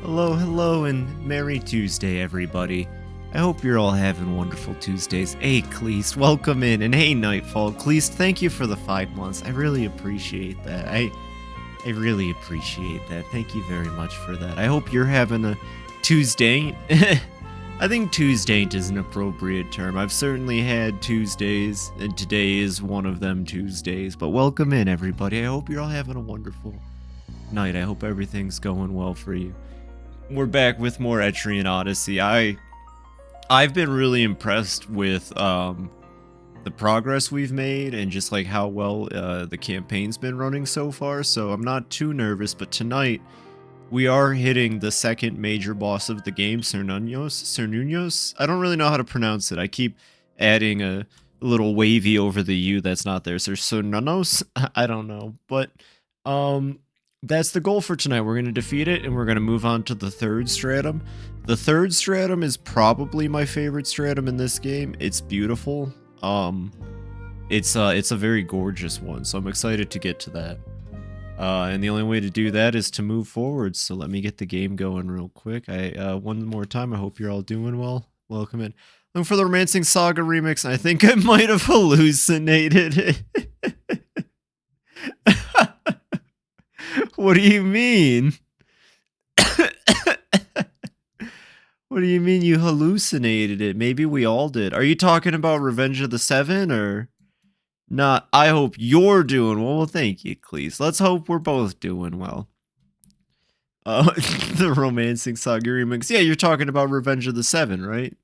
Hello, and Merry Tuesday, everybody. I hope you're all having wonderful Tuesdays. Hey, Cleast, welcome in, and hey, Nightfall. Cleast, thank you for the 5 months. I really appreciate that. I really appreciate that. Thank you very much for that. I hope you're having a Tuesday. I think Tuesday is an appropriate term. I've certainly had Tuesdays, and today is one of them Tuesdays. But welcome in, everybody. I hope you're all having a wonderful night. I hope everything's going well for you. We're back with more Etrian Odyssey. I've been really impressed with the progress we've made and just like how well the campaign's been running so far, so I'm not too nervous. But tonight we are hitting the second major boss of the game, Cernunnos. I don't really know how to pronounce it. I keep adding a little wavy over the U that's not there. So Cernunnos? I don't know, but that's the goal for tonight. We're going to defeat it, and we're going to move on to the third stratum. The third stratum is probably my favorite stratum in this game. It's beautiful. It's a very gorgeous one, so I'm excited to get to that. And the only way to do that is to move forward, so let me get the game going real quick. One more time, I hope you're all doing well. Welcome in. Looking for the Romancing Saga remix, and I think I might have hallucinated it. What do you mean? What do you mean you hallucinated it? Maybe we all did. Are you talking about Revenge of the Seven or not? I hope you're doing well. Well, thank you, Cleese. Let's hope we're both doing well. The Romancing Saga remix. Yeah, you're talking about Revenge of the Seven, right?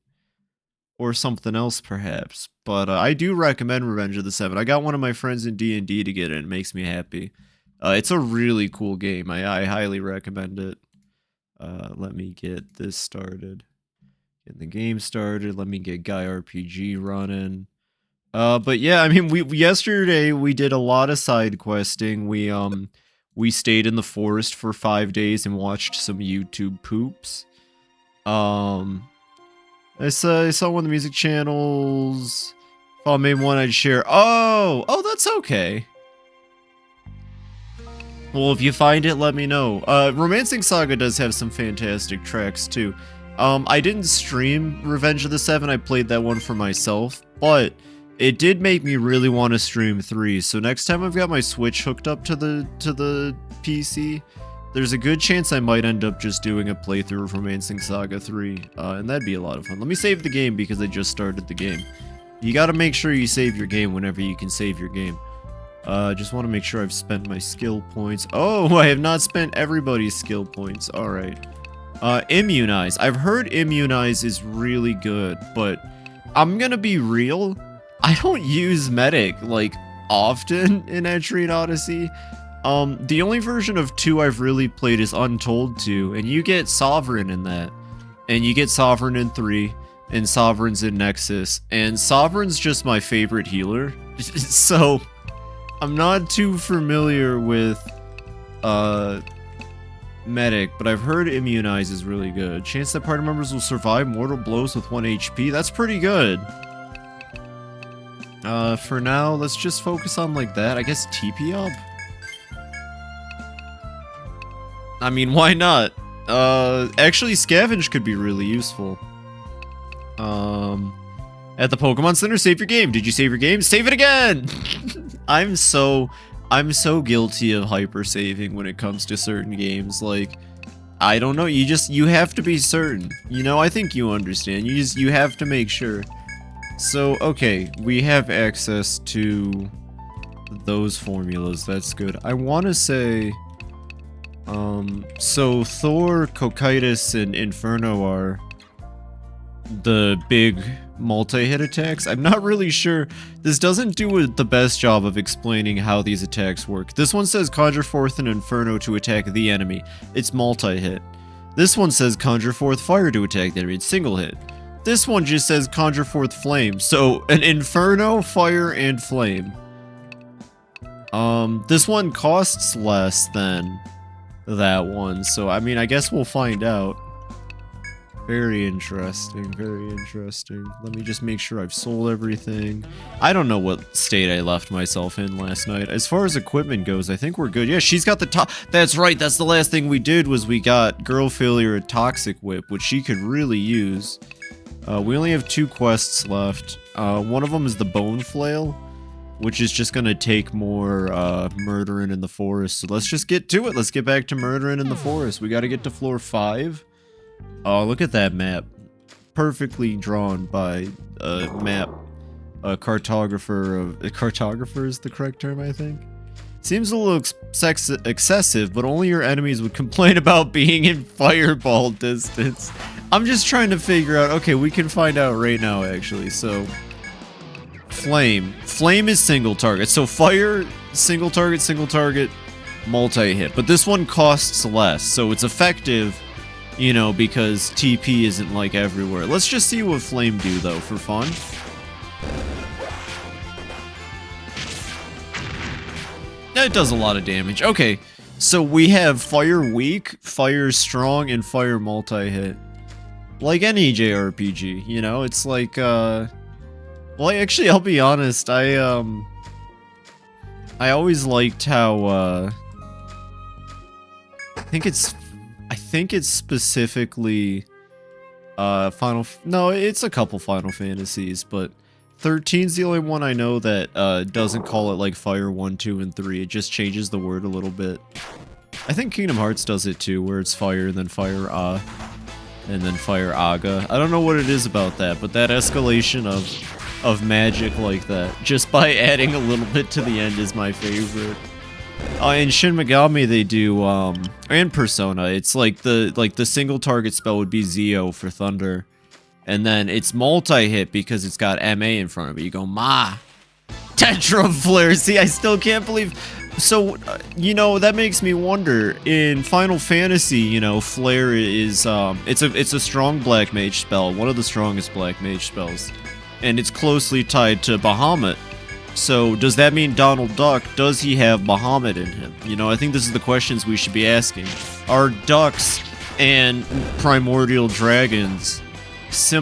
Or something else, perhaps. But I do recommend Revenge of the Seven. I got one of my friends in D&D to get it. It makes me happy. It's a really cool game. I highly recommend it. Let me get this started. Get the game started. Let me get Guy RPG running. But yeah, I mean, yesterday we did a lot of side questing. We stayed in the forest for 5 days and watched some YouTube poops. I saw one of the music channels. If I made one, I'd share. Oh, that's okay. Well, if you find it, let me know. Romancing Saga does have some fantastic tracks, too. I didn't stream Revenge of the Seven, I played that one for myself, but it did make me really want to stream 3, so next time I've got my Switch hooked up to the PC, there's a good chance I might end up just doing a playthrough of Romancing Saga 3, and that'd be a lot of fun. Let me save the game because I just started the game. You gotta make sure you save your game whenever you can save your game. Just want to make sure I've spent my skill points. Oh, I have not spent everybody's skill points. Alright. Immunize. I've heard Immunize is really good, but I'm gonna be real. I don't use Medic, like, often in Etrian Odyssey. The only version of 2 I've really played is Untold 2, and you get Sovereign in that. And you get Sovereign in 3, and Sovereign's in Nexus, and Sovereign's just my favorite healer. So I'm not too familiar with Medic, but I've heard Immunize is really good. Chance that party members will survive mortal blows with 1 HP. That's pretty good. For now, let's just focus on like that. I guess TP up? I mean, why not? Actually, Scavenge could be really useful. At the Pokemon Center, save your game. Did you save your game? Save it again! I'm so guilty of hyper saving when it comes to certain games. Like, I don't know, you have to be certain. You know, I think you understand. You have to make sure. So, okay, we have access to those formulas. That's good. I want to say, so Thor, Cocytus, and Inferno are the big multi-hit attacks. I'm not really sure. This doesn't do the best job of explaining how these attacks work. This one says conjure forth an Inferno to attack the enemy. It's multi-hit. This one says conjure forth fire to attack the enemy. It's single hit. This one just says conjure forth flame. So an Inferno, fire, and flame. This one costs less than that one. So I mean, I guess we'll find out. Very interesting, very interesting. Let me just make sure I've sold everything. I don't know what state I left myself in last night. As far as equipment goes, I think we're good. Yeah, she's got the top. That's right, that's the last thing we did was we got Girl Failure a Toxic Whip, which she could really use. We only have 2 quests left. One of them is the Bone Flail, which is just gonna take more murdering in the forest. So let's just get to it. Let's get back to murdering in the forest. We gotta get to floor 5. Oh, look at that map. Perfectly drawn by a map, a cartographer. Cartographer is the correct term, I think. Seems a little excessive, but only your enemies would complain about being in fireball distance. I'm just trying to figure out, okay, we can find out right now, actually. So, flame. Flame is single target. So fire, single target, multi-hit. But this one costs less, so it's effective, you know, because TP isn't like everywhere. Let's just see what Flame do though, for fun. It does a lot of damage. Okay, so we have Fire Weak, Fire Strong, and Fire Multi-Hit. Like any JRPG, you know? It's like, well, actually, I'll be honest, I always liked how, I think it's specifically no, it's a couple Final Fantasies, but 13's the only one I know that doesn't call it like Fire 1, 2, and 3. It just changes the word a little bit. I think Kingdom Hearts does it too, where it's Fire and then Fire and then Fire Aga. I don't know what it is about that, but that escalation of magic like that, just by adding a little bit to the end, is my favorite. In Shin Megami they do, and Persona, it's like the single target spell would be Zeo for Thunder. And then it's multi-hit because it's got MA in front of it. You go, Ma! Tetra Flare! See, I still can't believe... So, you know, that makes me wonder, in Final Fantasy, you know, Flare is, it's a strong Black Mage spell, one of the strongest Black Mage spells. And it's closely tied to Bahamut. So, does that mean Donald Duck, does he have Bahamut in him? You know, I think this is the questions we should be asking. Are ducks and primordial dragons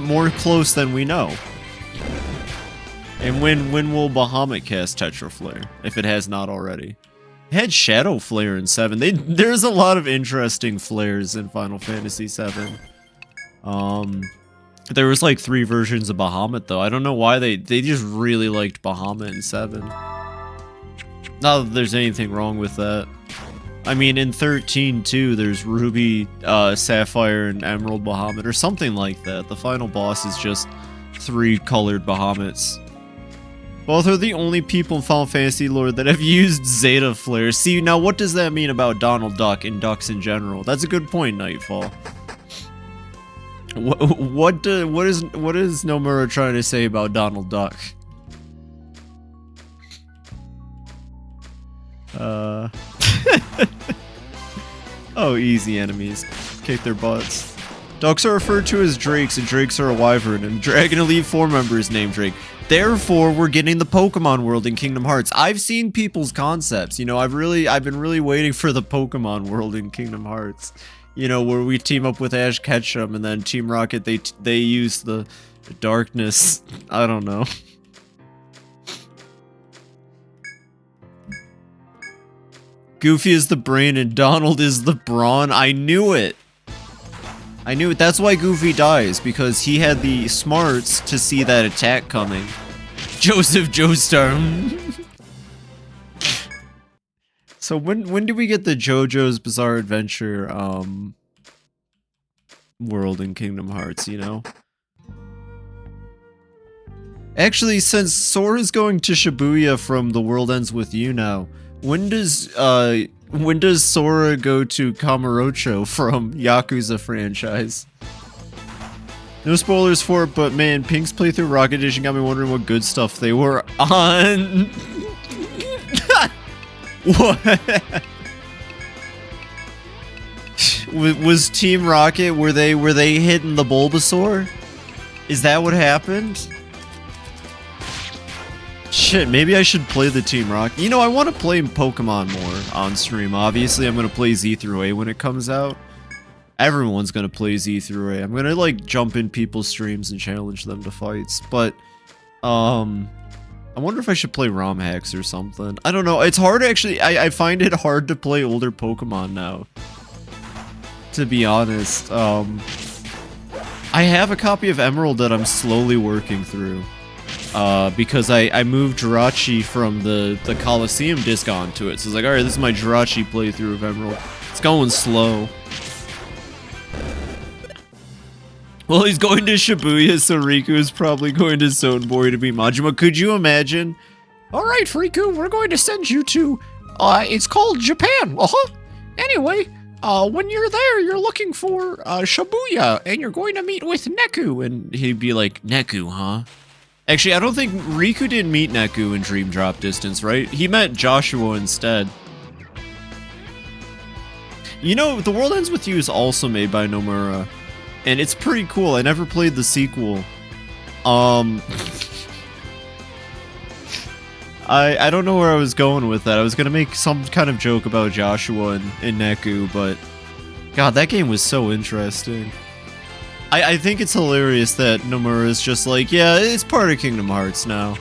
more close than we know? And when will Bahamut cast Tetra Flare, if it has not already? It had Shadow Flare in 7. There's a lot of interesting flares in Final Fantasy 7. There was like 3 versions of Bahamut though. I don't know why they just really liked Bahamut in 7. Not that there's anything wrong with that. I mean, in 13 too, there's Ruby, Sapphire, and Emerald Bahamut, or something like that. The final boss is just 3 colored Bahamuts. Both are the only people in Final Fantasy lore that have used Zeta Flare. See, now what does that mean about Donald Duck and ducks in general? That's a good point, Nightfall. What is Nomura trying to say about Donald Duck? Oh, easy enemies. Kick their butts. Ducks are referred to as drakes, and drakes are a wyvern, and Dragon Elite 4 member is named Drake. Therefore, we're getting the Pokemon world in Kingdom Hearts. I've seen people's concepts, you know, I've been really waiting for the Pokemon world in Kingdom Hearts. You know, where we team up with Ash Ketchum, and then Team Rocket, they use the darkness. I don't know. Goofy is the brain and Donald is the brawn. I knew it. I knew it. That's why Goofy dies, because he had the smarts to see that attack coming. Joseph Joestar. So when do we get the JoJo's Bizarre Adventure world in Kingdom Hearts, you know? Actually, since Sora's going to Shibuya from The World Ends With You now, when does Sora go to Kamurocho from Yakuza franchise? No spoilers for it, but man, Pink's playthrough Rocket Edition got me wondering what good stuff they were on. What? Was Team Rocket, were they hitting the Bulbasaur? Is that what happened? Shit, maybe I should play the Team Rocket. You know, I want to play Pokemon more on stream. Obviously, I'm going to play Z through A when it comes out. Everyone's gonna play Z through A. I'm gonna like jump in people's streams and challenge them to fights, but I wonder if I should play ROM hacks or something. I don't know. It's hard actually. I find it hard to play older Pokemon now, to be honest. I have a copy of Emerald that I'm slowly working through. Because I moved Jirachi from the Coliseum disc onto it. So it's like, alright, this is my Jirachi playthrough of Emerald. It's going slow. Well, he's going to Shibuya, so Riku is probably going to Zone Boy to be Majima. Could you imagine? Alright, Riku, we're going to send you to, it's called Japan. Anyway, when you're there, you're looking for, Shibuya, and you're going to meet with Neku. And he'd be like, Neku, huh? Actually, I don't think Riku didn't meet Neku in Dream Drop Distance, right? He met Joshua instead. You know, The World Ends With You is also made by Nomura. And it's pretty cool. I never played the sequel. I don't know where I was going with that. I was gonna make some kind of joke about Joshua and Neku, but God, that game was so interesting. I think it's hilarious that Nomura is just like, yeah, it's part of Kingdom Hearts now.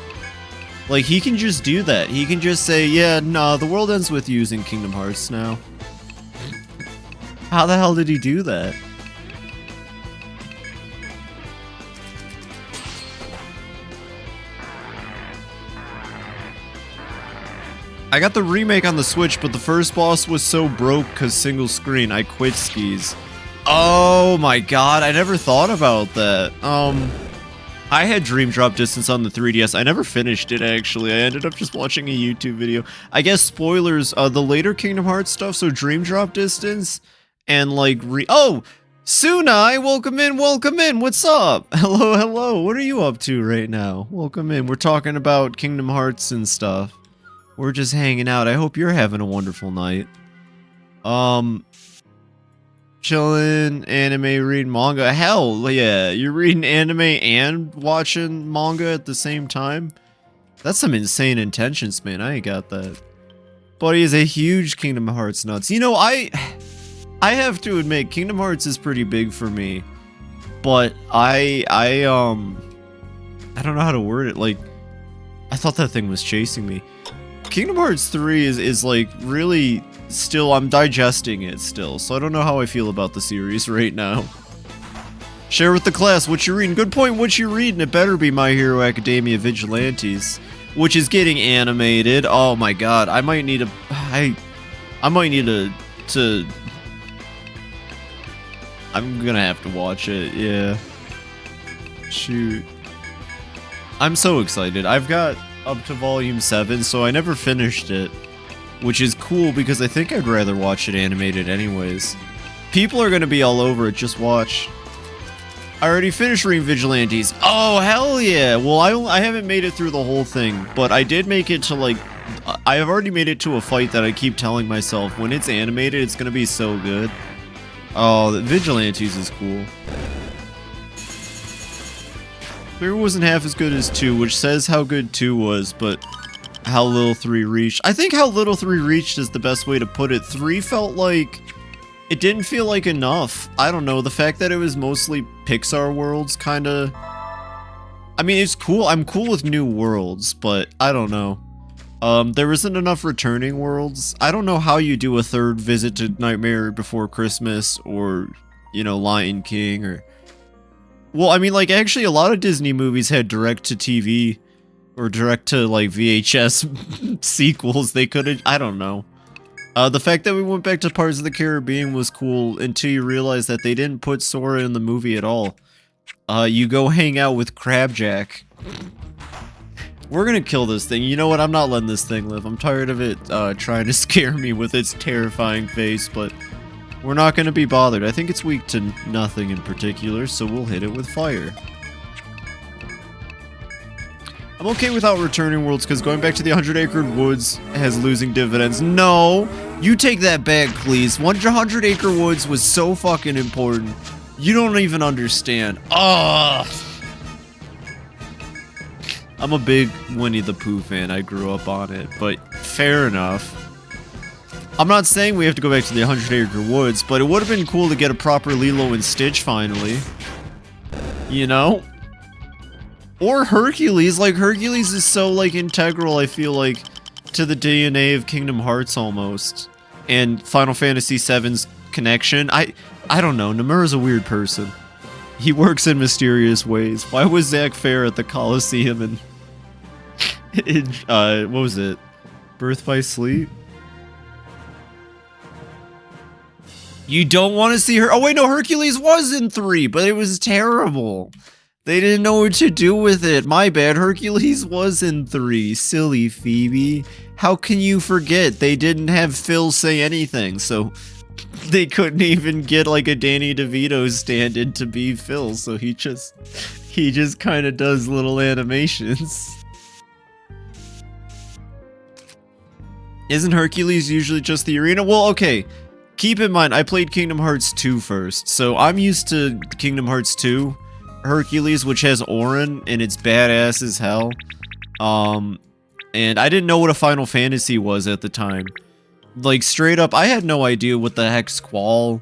Like, he can just do that. He can just say, yeah, nah, The World Ends With You in Kingdom Hearts now. How the hell did he do that? I got the remake on the Switch, but the first boss was so broke because single screen, I quit skis. Oh my god, I never thought about that. I had Dream Drop Distance on the 3DS. I never finished it, actually. I ended up just watching a YouTube video. I guess spoilers, the later Kingdom Hearts stuff, so Dream Drop Distance, and like oh! Sunai, welcome in, what's up? Hello, hello, what are you up to right now? Welcome in, we're talking about Kingdom Hearts and stuff. We're just hanging out. I hope you're having a wonderful night. Chilling, anime, reading manga. Hell yeah, you're reading anime and watching manga at the same time? That's some insane intentions, man. I ain't got that. Buddy is a huge Kingdom Hearts nuts. You know, I have to admit, Kingdom Hearts is pretty big for me. But I don't know how to word it. Like, I thought that thing was chasing me. Kingdom Hearts 3 is like really still, I'm digesting it still, so I don't know how I feel about the series right now. Share with the class what you're reading. Good point, what you're reading. It better be My Hero Academia Vigilantes, which is getting animated. Oh my god, I might need I'm gonna have to watch it, yeah. Shoot. I'm so excited. I've got up to volume 7, so I never finished it, which is cool because I think I'd rather watch it animated anyways. People are gonna be all over it, just watch. I already finished reading Vigilantes. Oh, hell yeah! Well, I haven't made it through the whole thing, but I did make it to, like, I have already made it to a fight that I keep telling myself, when it's animated, it's gonna be so good. Oh, the Vigilantes is cool. 3 wasn't half as good as 2, which says how good 2 was, but how little 3 reached. I think how little 3 reached is the best way to put it. 3 felt like... it didn't feel like enough. I don't know, the fact that it was mostly Pixar worlds kinda... I mean, it's cool. I'm cool with new worlds, but I don't know. There isn't enough returning worlds. I don't know how you do a 3rd visit to Nightmare Before Christmas, or, you know, Lion King, or... well, I mean, like, actually, a lot of Disney movies had direct-to-TV, or direct-to, like, VHS sequels. They could've... I don't know. The fact that we went back to Pirates of the Caribbean was cool until you realize that they didn't put Sora in the movie at all. You go hang out with Crabjack. We're gonna kill this thing. You know what? I'm not letting this thing live. I'm tired of it trying to scare me with its terrifying face, but we're not gonna be bothered. I think it's weak to nothing in particular, so we'll hit it with fire. I'm okay without returning worlds, because going back to the 100-acre woods has losing dividends. No! You take that back, please. 100-acre woods was so fucking important. You don't even understand. Ugh! I'm a big Winnie the Pooh fan. I grew up on it, but fair enough. I'm not saying we have to go back to the 100-acre woods, but it would have been cool to get a proper Lilo and Stitch finally. You know? Or Hercules. Like, Hercules is so, like, integral, I feel like, to the DNA of Kingdom Hearts almost. And Final Fantasy VII's connection. I don't know. Nomura's a weird person. He works in mysterious ways. Why was Zack Fair at the Coliseum and what was it? Birth by Sleep? You don't want to see her? Oh wait, no, Hercules was in 3, but it was terrible. They didn't know what to do with it. My bad, Hercules was in 3. Silly Phoebe. How can you forget? They didn't have Phil say anything, so they couldn't even get like a Danny DeVito stand-in to be Phil, so he just kind of does little animations. Isn't Hercules usually just the arena? Well, okay. Keep in mind, I played Kingdom Hearts 2 first, so I'm used to Kingdom Hearts 2 Hercules, which has Auron, and it's badass as hell. And I didn't know what a Final Fantasy was at the time. Like, straight up, I had no idea what the heck Squall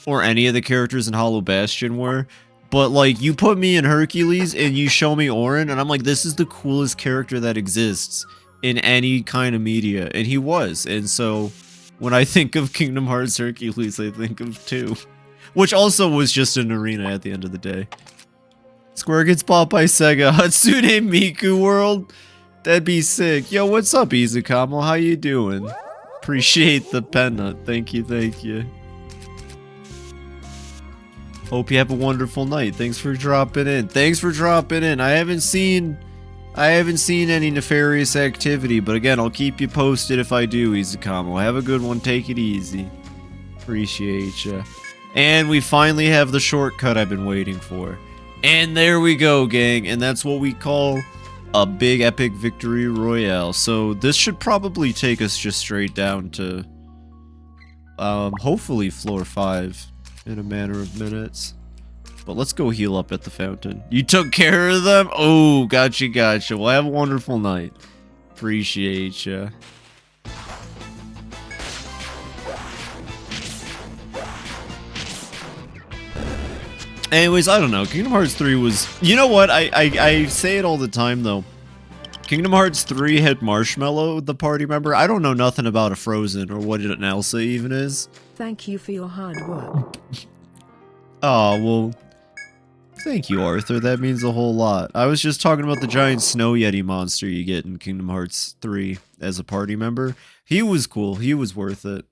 or any of the characters in Hollow Bastion were. But, like, you put me in Hercules and you show me Auron, and I'm like, this is the coolest character that exists in any kind of media. And he was. And so, when I think of Kingdom Hearts Hercules, I think of 2. Which also was just an arena at the end of the day. Square gets bought by Sega. Hatsune Miku World? That'd be sick. Yo, what's up, Izukamo? How you doing? Appreciate the pennant. Thank you, thank you. Hope you have a wonderful night. Thanks for dropping in. Thanks for dropping in. I haven't seen any nefarious activity, but again, I'll keep you posted if I do, Izukamo. Have a good one. Take it easy. Appreciate ya. And we finally have the shortcut I've been waiting for. And there we go, gang. And that's what we call a big epic victory royale. So this should probably take us just straight down to hopefully floor 5 in a matter of minutes. But let's go heal up at the fountain. You took care of them? Oh, gotcha, gotcha. Well, have a wonderful night. Appreciate ya. Anyways, I don't know. Kingdom Hearts 3 was... You know what? I say it all the time, though. Kingdom Hearts 3 had Marshmallow, the party member. I don't know nothing about a Frozen or what an Elsa even is. Thank you for your hard work. Oh, well... Thank you, Arthur. That means a whole lot. I was just talking about the giant snow yeti monster you get in Kingdom Hearts 3 as a party member. He was cool. He was worth it.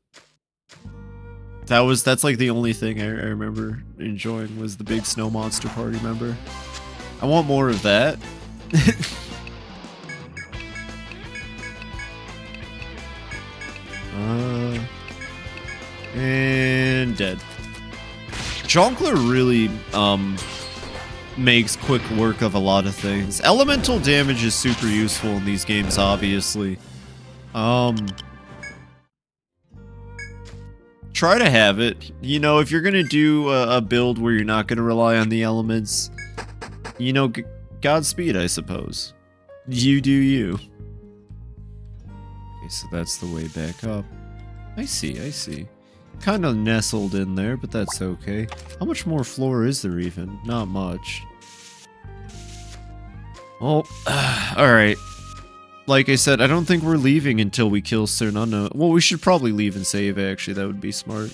That's like the only thing I remember enjoying was the big snow monster party member. I want more of that. And dead. Jonkler really makes quick work of a lot of things. Elemental damage is super useful in these games, obviously. Try to have it. You know, if you're gonna do a build where you're not gonna rely on the elements, you know, Godspeed, I suppose. You do you. Okay, so that's the way back up. I see. Kind of nestled in there, but that's okay. How much more floor is there even? Not much. Well, alright. Like I said, I don't think we're leaving until we kill Cernunnos. Well, we should probably leave and save, actually. That would be smart.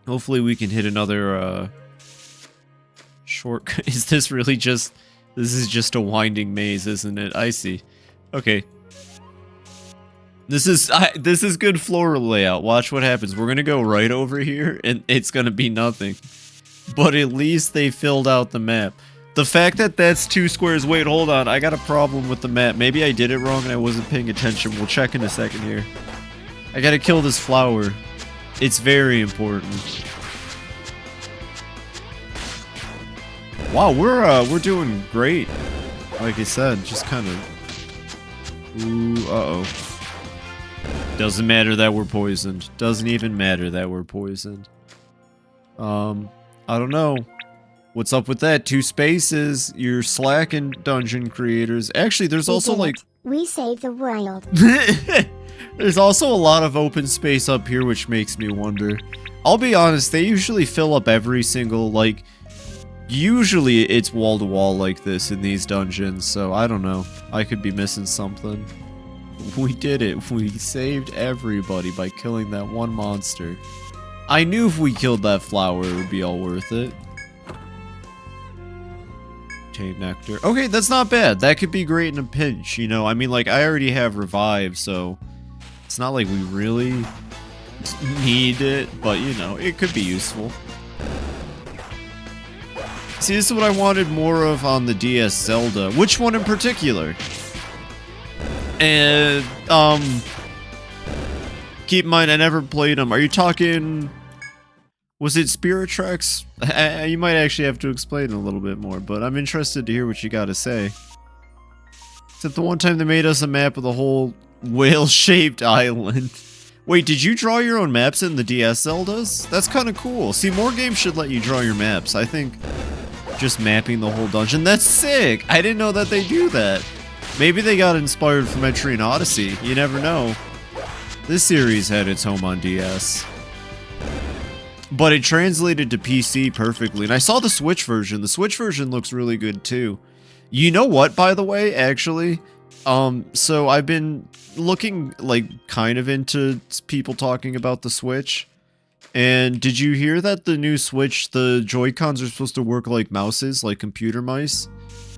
Hopefully we can hit another, shortcut. Is this really just... This is just a winding maze, isn't it? I see. Okay. This is good floor layout. Watch what happens. We're gonna go right over here, and it's gonna be nothing. But at least they filled out the map. The fact that that's 2 squares... Wait, hold on. I got a problem with the map. Maybe I did it wrong and I wasn't paying attention. We'll check in a second here. I gotta kill this flower. It's very important. Wow, we're doing great. Like I said, just kind of... Ooh, uh-oh. Doesn't matter that we're poisoned. Doesn't even matter that we're poisoned. I don't know. What's up with that? 2 spaces. You're slacking, dungeon creators. Actually, there's also like We save the world. There's also a lot of open space up here, which makes me wonder. I'll be honest, they usually fill up every single, like... Usually it's wall-to-wall like this in these dungeons, so I don't know. I could be missing something. We did it. We saved everybody by killing that one monster. I knew if we killed that flower, it would be all worth it. Obtain nectar. Okay, that's not bad. That could be great in a pinch, you know? I mean, like, I already have revive, so... It's not like we really need it, but, you know, it could be useful. See, this is what I wanted more of on the DS Zelda. Which one in particular? And, keep in mind, I never played them. Are you talking... Was it Spirit Tracks? You might actually have to explain a little bit more, but I'm interested to hear what you gotta say. Except the one time they made us a map of the whole whale-shaped island. Wait, did you draw your own maps in the DS Zeldas? That's kind of cool. See, more games should let you draw your maps. I think just mapping the whole dungeon, that's sick! I didn't know that they do that. Maybe they got inspired from Etrian Odyssey. You never know. This series had its home on DS. But it translated to PC perfectly. And I saw the Switch version. The Switch version looks really good too. You know what, by the way, actually? So I've been looking, like, kind of into people talking about the Switch. And did you hear that the new Switch, the Joy-Cons are supposed to work like mouses, like computer mice?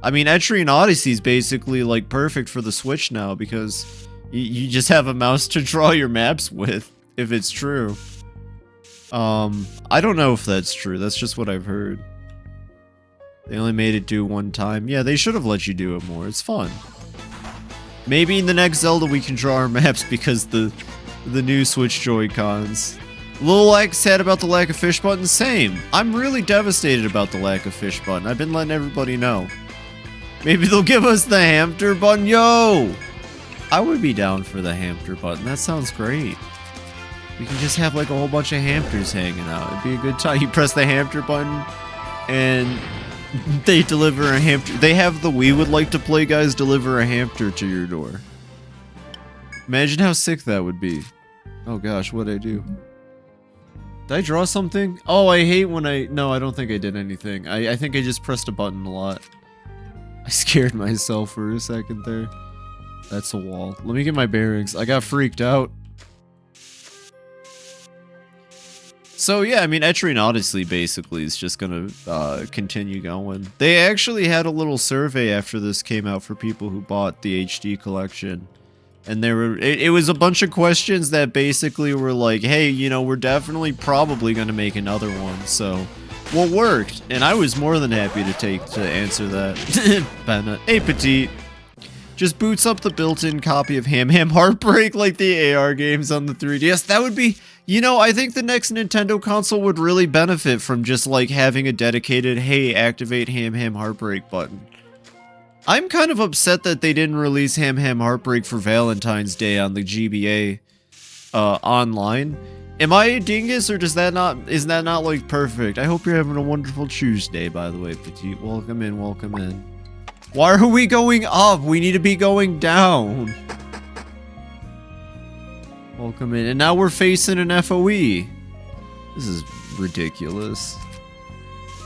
I mean, Etrian Odyssey is basically, like, perfect for the Switch now because you just have a mouse to draw your maps with, if it's true. I don't know if that's true. That's just what I've heard. They only made it do one time. Yeah, they should have let you do it more. It's fun. Maybe in the next Zelda we can draw our maps because the new Switch Joy-Cons. Little X sad about the lack of fish button. Same. I'm really devastated about the lack of fish button. I've been letting everybody know. Maybe they'll give us the hamster button. Yo! I would be down for the hamster button. That sounds great. We can just have like a whole bunch of hamsters hanging out. It'd be a good time. You press the hamster button and they deliver a hamster. They have the We Would Like to Play guys deliver a hamster to your door. Imagine how sick that would be. Oh gosh, what'd I do? Did I draw something? Oh, I hate when no, I don't think I did anything. I think I just pressed a button a lot. I scared myself for a second there. That's a wall. Let me get my bearings. I got freaked out. So yeah, I mean, Etrian Odyssey basically is just gonna continue going. They actually had a little survey after this came out for people who bought the HD collection. And there were, it was a bunch of questions that basically were like, hey, you know, we're definitely probably gonna make another one, so what worked? And I was more than happy to answer that. Bennett. Hey, Petite. Just boots up the built-in copy of Ham Ham Heartbreak like the AR games on the 3DS. That would be, you know, I think the next Nintendo console would really benefit from just like having a dedicated, hey, activate Ham Ham Heartbreak button. I'm kind of upset that they didn't release Ham Ham Heartbreak for Valentine's Day on the GBA online. Am I a dingus or is that not like perfect? I hope you're having a wonderful Tuesday, by the way, Petite. Welcome in, welcome in. Why are we going up? We need to be going down. Welcome in. And now we're facing an FOE. This is ridiculous.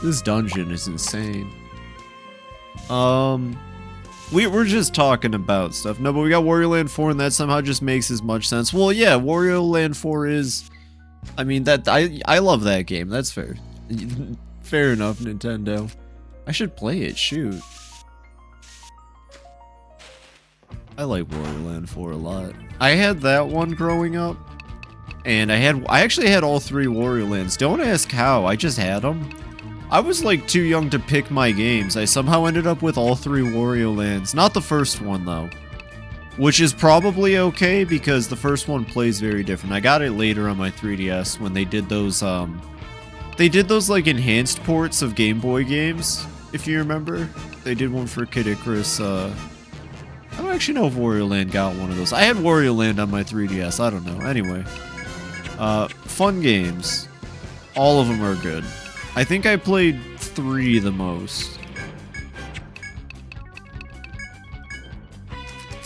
This dungeon is insane. We're just talking about stuff. No, but we got Wario Land 4 and that somehow just makes as much sense. Well, yeah, Wario Land 4 is... I mean, I love that game. That's fair. Fair enough, Nintendo. I should play it, shoot. I like Wario Land 4 a lot. I had that one growing up. And I actually had all 3 Wario Lands. Don't ask how, I just had them. I was like too young to pick my games. I somehow ended up with all 3 Wario Lands. Not the first one though. Which is probably okay because the first one plays very different. I got it later on my 3DS when they did those like enhanced ports of Game Boy games, if you remember. They did one for Kid Icarus. I don't actually know if Wario Land got one of those. I had Wario Land on my 3DS. I don't know. Anyway. Fun games. All of them are good. I think I played 3 the most.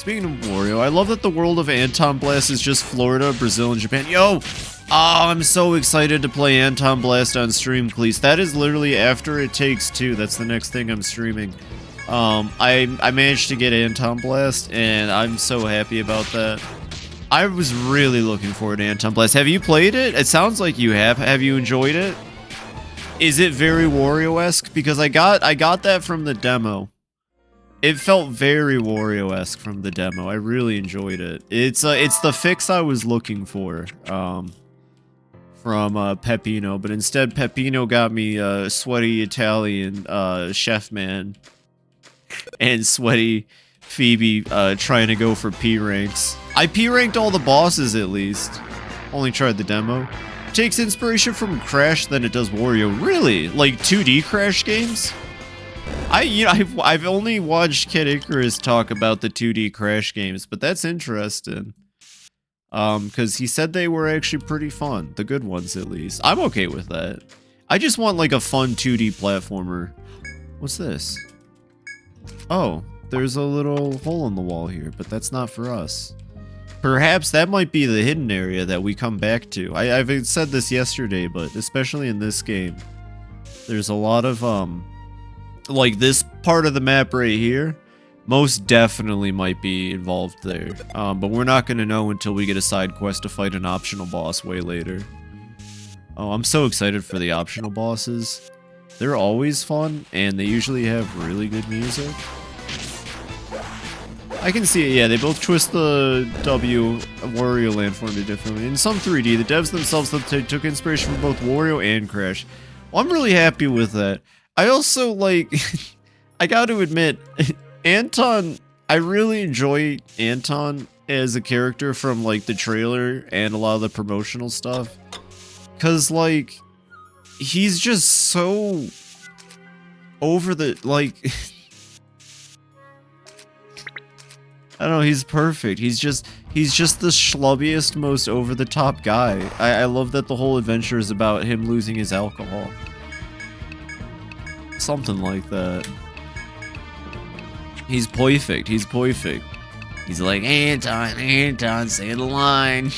Speaking of Wario, I love that the world of Anton Blast is just Florida, Brazil, and Japan. Yo! Oh, I'm so excited to play Anton Blast on stream, please. That is literally after It Takes Two. That's the next thing I'm streaming. I managed to get Anton Blast, and I'm so happy about that. I was really looking forward to Anton Blast. Have you played it? It sounds like you have. Have you enjoyed it? Is it very Wario-esque? Because I got that from the demo. It felt very Wario-esque from the demo. I really enjoyed it. It's the fix I was looking for. From Peppino, but instead Peppino got me sweaty Italian chef man and sweaty Phoebe trying to go for P ranks. I P ranked all the bosses at least. Only tried the demo. Takes inspiration from Crash than it does Wario. Really? Like 2D Crash games? I've only watched Kid Icarus talk about the 2D Crash games, but that's interesting. Because he said they were actually pretty fun. The good ones, at least. I'm okay with that. I just want, like, a fun 2D platformer. What's this? Oh, there's a little hole in the wall here, but that's not for us. Perhaps that might be the hidden area that we come back to. I've said this yesterday, but especially in this game, there's a lot of, like, this part of the map right here. Most definitely might be involved there, but we're not going to know until we get a side quest to fight an optional boss way later. Oh, I'm so excited for the optional bosses. They're always fun, and they usually have really good music. I can see it, yeah, they both twist the W of Wario Land for me differently. In some 3D, the devs themselves took inspiration from both Wario and Crash. Well, I'm really happy with that. I also, like, I gotta admit... Anton, I really enjoy Anton as a character from, like, the trailer and a lot of the promotional stuff. Because, like, he's just so over the, like... I don't know, he's perfect. He's just the schlubbiest, most over-the-top guy. I love that the whole adventure is about him losing his alcohol. Something like that. He's perfect. He's perfect. He's like, Anton, say the line.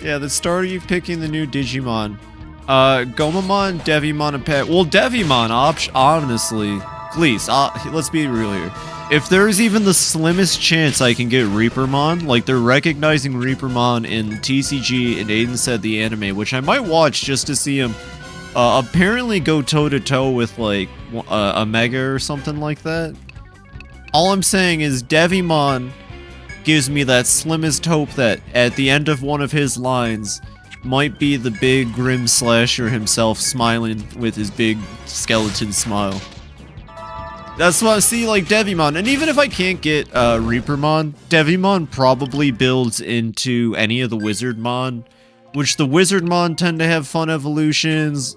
Yeah, the start of you picking the new Digimon. Gomamon, Devimon, and Pat. Well, Devimon, honestly, please, let's be real here. If there's even the slimmest chance I can get Reapermon, like they're recognizing Reapermon in TCG and Aiden said the anime, which I might watch just to see him apparently go toe-to-toe with, like, a Mega or something like that. All I'm saying is Devimon gives me that slimmest hope that at the end of one of his lines might be the big grim slasher himself smiling with his big skeleton smile. That's what I see, like, Devimon. And even if I can't get Reapermon, Devimon probably builds into any of the Wizardmon, which the Wizardmon tend to have fun evolutions.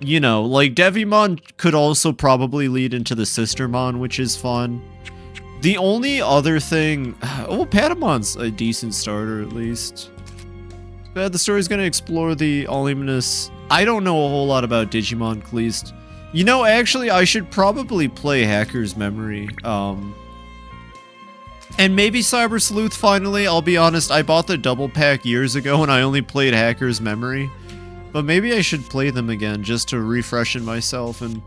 You know, like, Devimon could also probably lead into the Sistermon, which is fun. The only other thing... Oh, Patamon's a decent starter, at least. But the story's gonna explore the Olympus. I don't know a whole lot about Digimon, at least. You know, actually, I should probably play Hacker's Memory. And maybe Cyber Sleuth finally. I'll be honest, I bought the double pack years ago and I only played Hacker's Memory. But maybe I should play them again just to refreshen myself and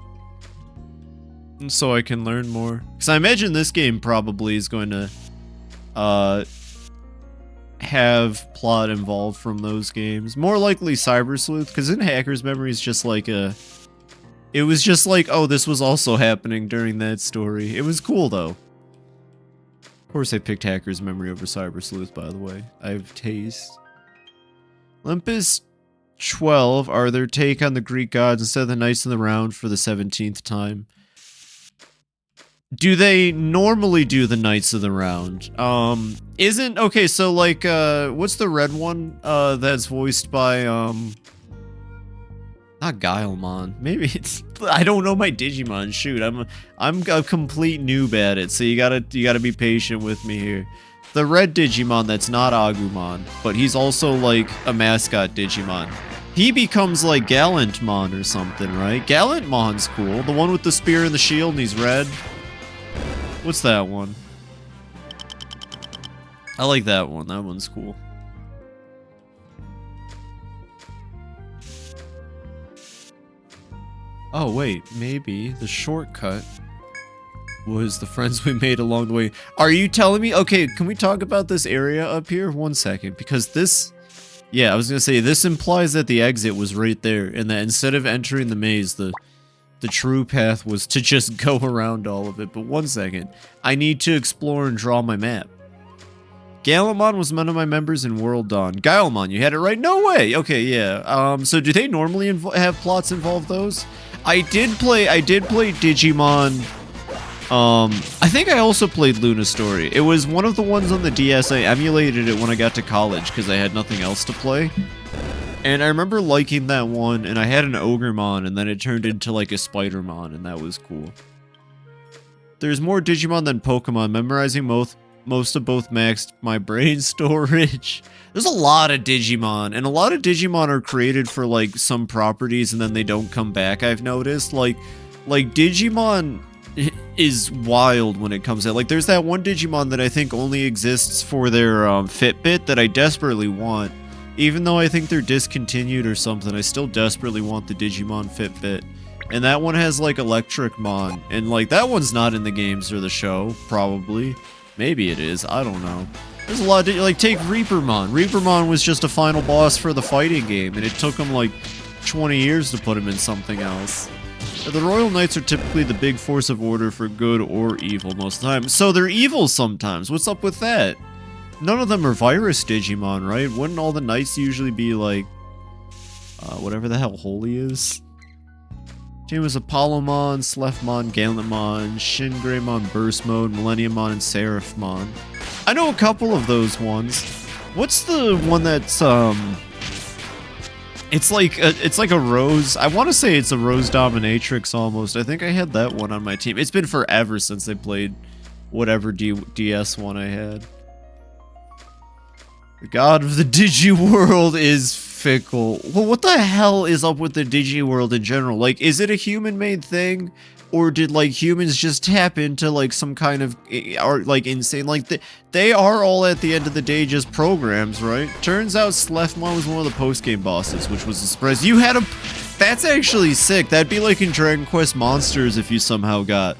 so I can learn more. Because I imagine this game probably is going to have plot involved from those games. More likely Cyber Sleuth, because in Hacker's Memory is just like a... It was just like, oh, this was also happening during that story. It was cool, though. Of course I picked Hacker's Memory over Cyber Sleuth, by the way. I have taste. Olympus 12 are their take on the Greek gods instead of the Knights in the Round for the 17th time. Do they normally do the Knights of the Round? Isn't... Okay, so, like, what's the red one that's voiced by, not Guilemon. Maybe it's... I don't know my Digimon. Shoot, I'm a complete noob at it, so you gotta be patient with me here. The red Digimon that's not Agumon, but he's also, like, a mascot Digimon. He becomes, like, Gallantmon or something, right? Gallantmon's cool. The one with the spear and the shield and he's red. What's that one? I like that one. That one's cool. Oh, wait. Maybe the shortcut was the friends we made along the way. Are you telling me? Okay, can we talk about this area up here? 1 second. Because this... Yeah, I was going to say, this implies that the exit was right there. And that instead of entering the maze, the true path was to just go around all of it. But 1 second. I need to explore and draw my map. Galamon was one of my members in World Dawn. Galamon, you had it right? No way! Okay, yeah. So do they normally have plots involve those? I did play Digimon. I think I also played Luna Story. It was one of the ones on the DS. I emulated it when I got to college because I had nothing else to play. And I remember liking that one, and I had an Ogremon, and then it turned into like a Spidermon, and that was cool. There's more Digimon than Pokemon. Memorizing most of both maxed my brain storage. There's a lot of Digimon, and a lot of Digimon are created for like some properties and then they don't come back. I've noticed like Digimon is wild when it comes out. Like there's that one Digimon that I think only exists for their Fitbit that I desperately want. Even though I think they're discontinued or something, I still desperately want the Digimon Fitbit. And that one has like Electricmon, and like that one's not in the games or the show, probably. Maybe it is, I don't know. There's a lot of, like, take Reapermon. Reapermon was just a final boss for the fighting game, and it took him, like, 20 years to put him in something else. The Royal Knights are typically the big force of order for good or evil most of the time. So they're evil sometimes. What's up with that? None of them are virus Digimon, right? Wouldn't all the Knights usually be, like, whatever the hell holy is? Team was Apollomon, Slephmon, Gallantmon, Shingreymon, Burst Mode, Millenniummon, and Seraphmon. I know a couple of those ones. What's the one that's it's like a Rose. I want to say it's a Rose Dominatrix almost. I think I had that one on my team. It's been forever since I played whatever DS one I had. The god of the Digi world is fickle. Well, what the hell is up with the Digi world in general? Like, is it a human-made thing? Or did, like, humans just tap into, like, some kind of, or like, insane, like, they are all, at the end of the day, just programs, right? Turns out Slephmon was one of the post-game bosses, which was a surprise. You had a, that's actually sick. That'd be like in Dragon Quest Monsters if you somehow got,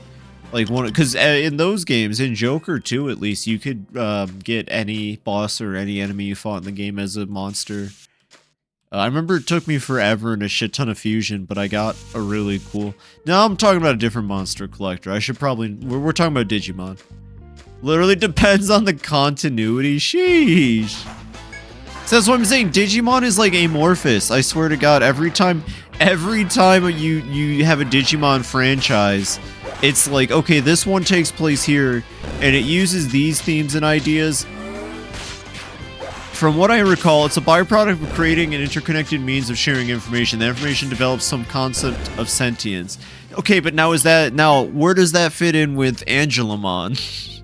like, one, because in those games, in Joker 2 at least, you could get any boss or any enemy you fought in the game as a monster. I remember it took me forever and a shit ton of fusion, but I got a really cool... Now I'm talking about a different monster collector. I should probably... We're talking about Digimon. Literally depends on the continuity. Sheesh. So that's what I'm saying. Digimon is like amorphous. I swear to God, every time you have a Digimon franchise, it's like, okay, this one takes place here, and it uses these themes and ideas. From what I recall, it's a byproduct of creating an interconnected means of sharing information. The information develops some concept of sentience. Okay, but now where does that fit in with Angelamon?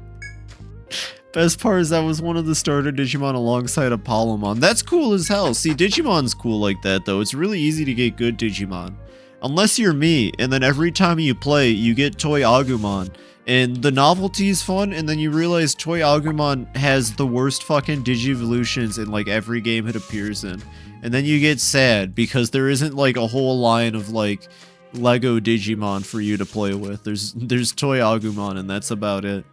Best part is that was one of the starter Digimon alongside Apollomon. That's cool as hell. See, Digimon's cool like that, though. It's really easy to get good Digimon. Unless you're me, and then every time you play, you get Toy Agumon. And the novelty is fun, and then you realize Toy Agumon has the worst fucking Digivolutions in, like, every game it appears in. And then you get sad, because there isn't, like, a whole line of, like, Lego Digimon for you to play with. There's Toy Agumon, and that's about it.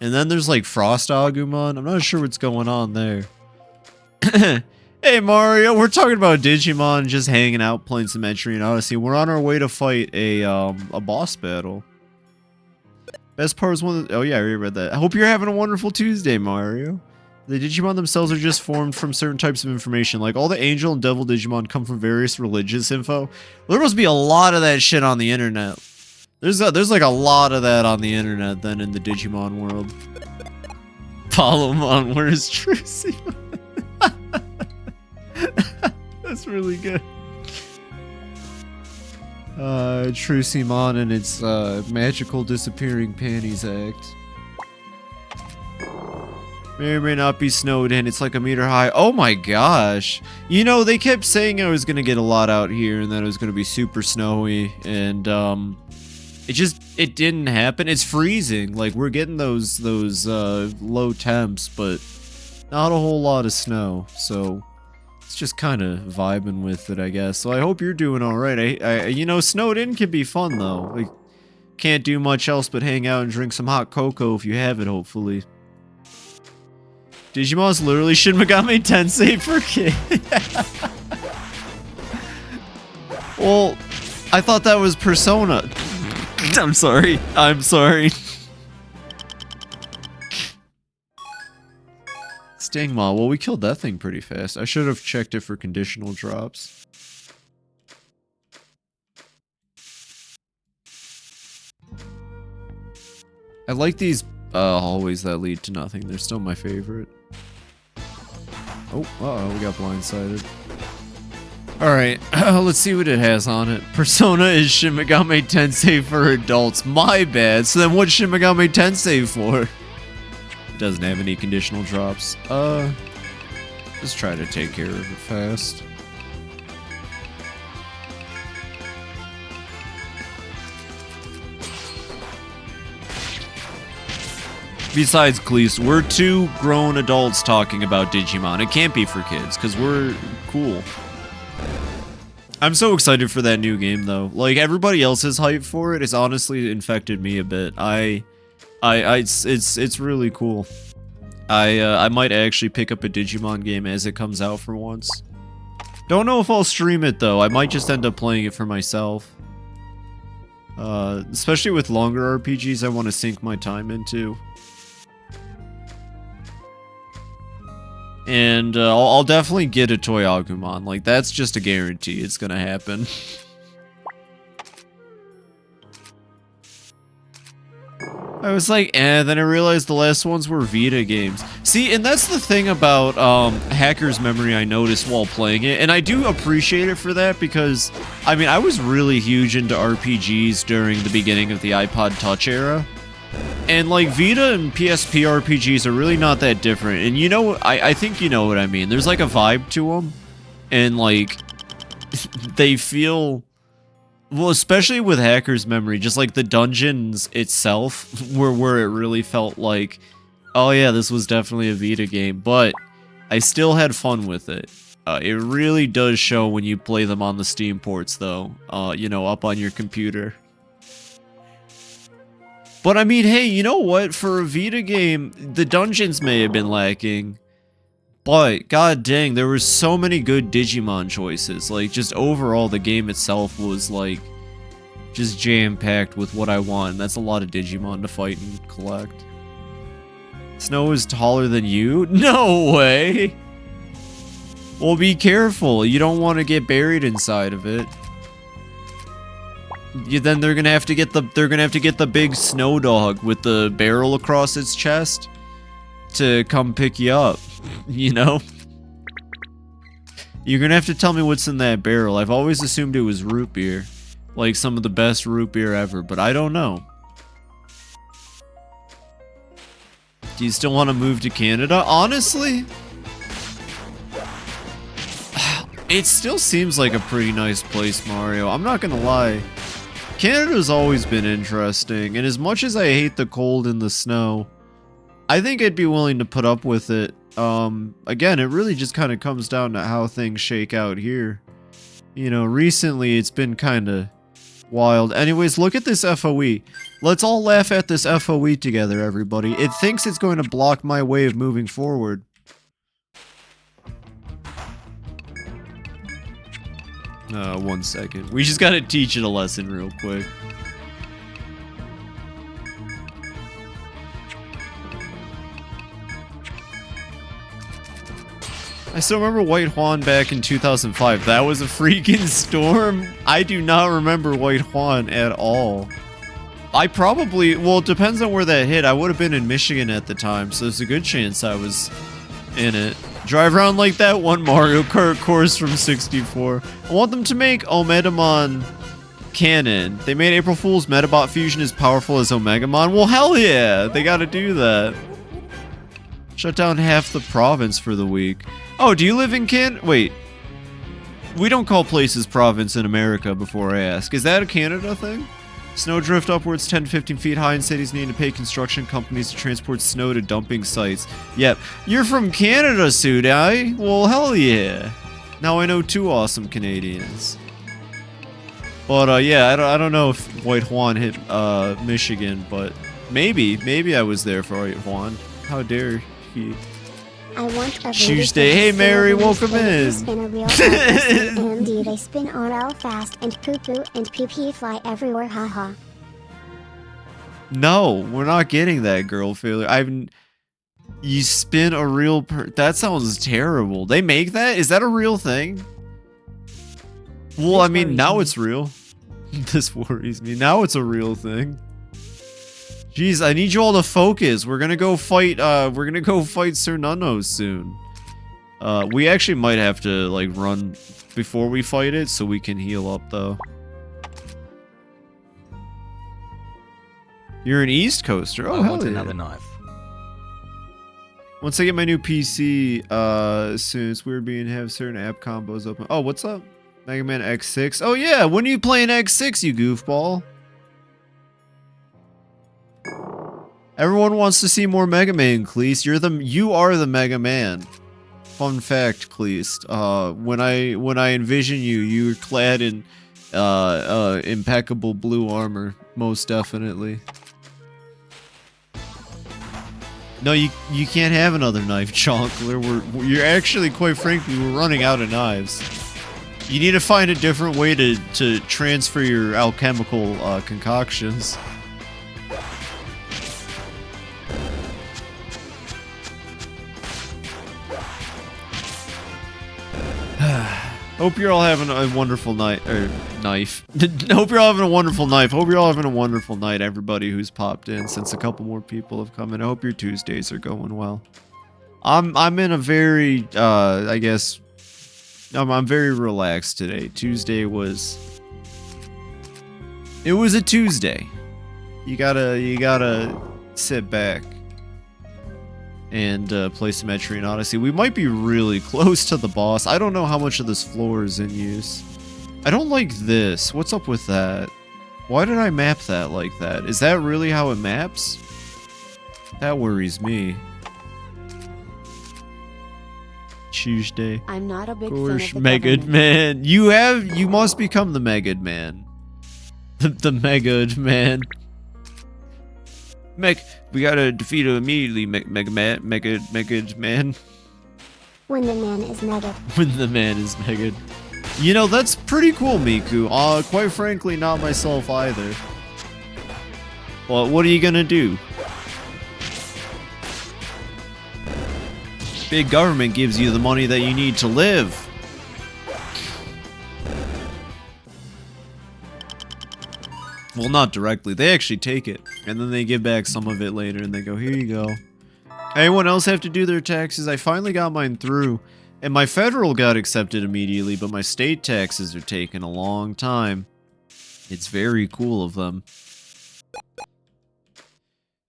And then there's, like, Frost Agumon. I'm not sure what's going on there. Hey, Mario, we're talking about Digimon, just hanging out, playing some Etrian Odyssey. We're on our way to fight a boss battle. Best part is one of the, oh yeah, I already read that. I hope you're having a wonderful Tuesday, Mario. The Digimon themselves are just formed from certain types of information. Like, all the Angel and Devil Digimon come from various religious info. Well, there must be a lot of that shit on the internet. There's like a lot of that on the internet then in the Digimon world. Palomon, where's Trucy? That's really good. Trucymon and its magical disappearing panties act. May or may not be snowed in. It's like a meter high. Oh my gosh. You know, they kept saying I was gonna get a lot out here and that it was gonna be super snowy. And it didn't happen. It's freezing. Like, we're getting those low temps, but not a whole lot of snow. So it's just kind of vibing with it, I guess. So I hope you're doing all right. You know, snowed in can be fun though. Like, can't do much else but hang out and drink some hot cocoa if you have it, hopefully. Digimon's literally Shin Megami Tensei for kids. Well, I thought that was Persona. I'm sorry. I'm sorry. Stingmaw. Well, we killed that thing pretty fast. I should have checked it for conditional drops. I like these hallways that lead to nothing. They're still my favorite. Oh, uh-oh, we got blindsided. Alright, let's see what it has on it. Persona is Shin Megami Tensei for adults. My bad. So then what's Shin Megami Tensei for? It doesn't have any conditional drops. Just try to take care of it fast. Besides, Cleese, we're two grown adults talking about Digimon. It can't be for kids, because we're cool. I'm so excited for that new game, though. Like, everybody else's hype for it has honestly infected me a bit. It's really cool. I might actually pick up a Digimon game as it comes out for once. Don't know if I'll stream it, though. I might just end up playing it for myself. Especially with longer RPGs I want to sink my time into. And I'll definitely get a Toy Agumon. Like, that's just a guarantee. It's gonna happen. I was like, then I realized the last ones were Vita games. See, and that's the thing about Hacker's Memory I noticed while playing it. And I do appreciate it for that because, I mean, I was really huge into RPGs during the beginning of the iPod Touch era. And, like, Vita and PSP RPGs are really not that different. And, you know, I think you know what I mean. There's, like, a vibe to them. And, like, they feel... Well, especially with Hacker's Memory, just, like, the dungeons itself were where it really felt like, oh, yeah, this was definitely a Vita game. But I still had fun with it. It really does show when you play them on the Steam ports, though. You know, up on your computer. But I mean, hey, you know what? For a Vita game, the dungeons may have been lacking. But, god dang, there were so many good Digimon choices. Like, just overall, the game itself was, like, just jam-packed with what I want. That's a lot of Digimon to fight and collect. Snow is taller than you? No way! Well, be careful. You don't want to get buried inside of it. Then they're gonna have to get the big snow dog with the barrel across its chest to come pick you up, you know? You're gonna have to tell me what's in that barrel. I've always assumed it was root beer. Like some of the best root beer ever, but I don't know. Do you still want to move to Canada? Honestly? It still seems like a pretty nice place, Mario. I'm not gonna lie. Canada's always been interesting, and as much as I hate the cold and the snow, I think I'd be willing to put up with it. Again, it really just kind of comes down to how things shake out here. You know, recently it's been kind of wild. Anyways, look at this FOE. Let's all laugh at this FOE together, everybody. It thinks it's going to block my way of moving forward. One second. We just gotta teach it a lesson real quick. I still remember White Juan back in 2005. That was a freaking storm. I do not remember White Juan at all. I probably... Well, it depends on where that hit. I would have been in Michigan at the time, so there's a good chance I was in it. Drive around like that one Mario Kart course from 64. I want them to make Omedamon canon. They made April Fool's Metabot Fusion as powerful as Omegamon. Well, hell yeah! They gotta do that. Shut down half the province for the week. Oh, do you live in Wait. We don't call places province in America before I ask. Is that a Canada thing? Snowdrift upwards 10 to 15 feet high in cities needing to pay construction companies to transport snow to dumping sites. Yep. You're from Canada, Sudai? Well, hell yeah. Now I know 2 awesome Canadians. But, yeah, I don't know if White Juan hit, Michigan, but maybe I was there for White Juan. How dare he? I want a Tuesday. Hey, Mary, welcome in. Spin a real fast, AMD, they spin on all fast, and poo-poo and pee-pee fly everywhere, haha. No, we're not getting that, girl failure. You spin a real that sounds terrible. They make that? Is that a real thing? Well, I mean, now it's real. This worries me. Now it's a real thing. Jeez, I need you all to focus. We're gonna go fight Cernunnos soon. We actually might have to, like, run before we fight it so we can heal up, though. You're an East Coaster. Oh, hell yeah. Another knife. Once I get my new PC, soon, it's weird being have certain app combos open. Oh, what's up? Mega Man X6. Oh yeah, when are you playing X6, you goofball? Everyone wants to see more Mega Man, Cleese. You are the Mega Man. Fun fact, Cleese. When I envision you, you're clad in impeccable blue armor, most definitely. No, you can't have another knife, Chonkler. You're actually, quite frankly, we're running out of knives. You need to find a different way to transfer your alchemical concoctions. Hope you're all having a wonderful night, Hope you're all having a wonderful night. Hope you're all having a wonderful night, everybody who's popped in, since a couple more people have come in. I hope your Tuesdays are going well. I'm in a very, I guess, I'm very relaxed today. Tuesday was, it was a Tuesday. You gotta sit back and play some Etrian Odyssey. We might be really close to the boss. I don't know how much of this floor is in use. I don't like this. What's up with that? Why did I map that like that? Is that really how it maps? That worries me. Tuesday. I'm not a big Gosh, fan of the Megad government. Man. You must become the Megad Man. The Megad Man. We gotta defeat him immediately, Megad Man. When the man is Megad. When the man is Megad. You know, that's pretty cool, Miku. Quite frankly, not myself either. Well, what are you gonna do? Big government gives you the money that you need to live. Well, not directly. They actually take it. And then they give back some of it later and they go, here you go. Anyone else have to do their taxes? I finally got mine through. And my federal got accepted immediately, but my state taxes are taking a long time. It's very cool of them.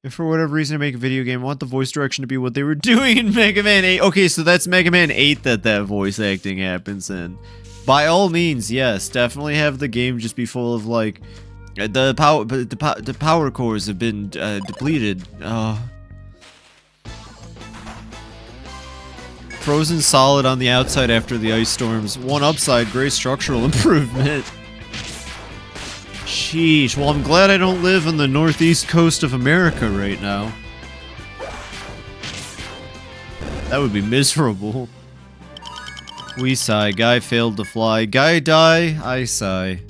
If for whatever reason I make a video game, I want the voice direction to be what they were doing in Mega Man 8. Okay, so that's Mega Man 8 that voice acting happens in. By all means, yes, definitely have the game just be full of, like, the power cores have been depleted. Frozen solid on the outside after the ice storms. One upside, great structural improvement. Sheesh, well, I'm glad I don't live on the northeast coast of America right now. That would be miserable. We sigh, guy failed to fly. Guy die, I sigh.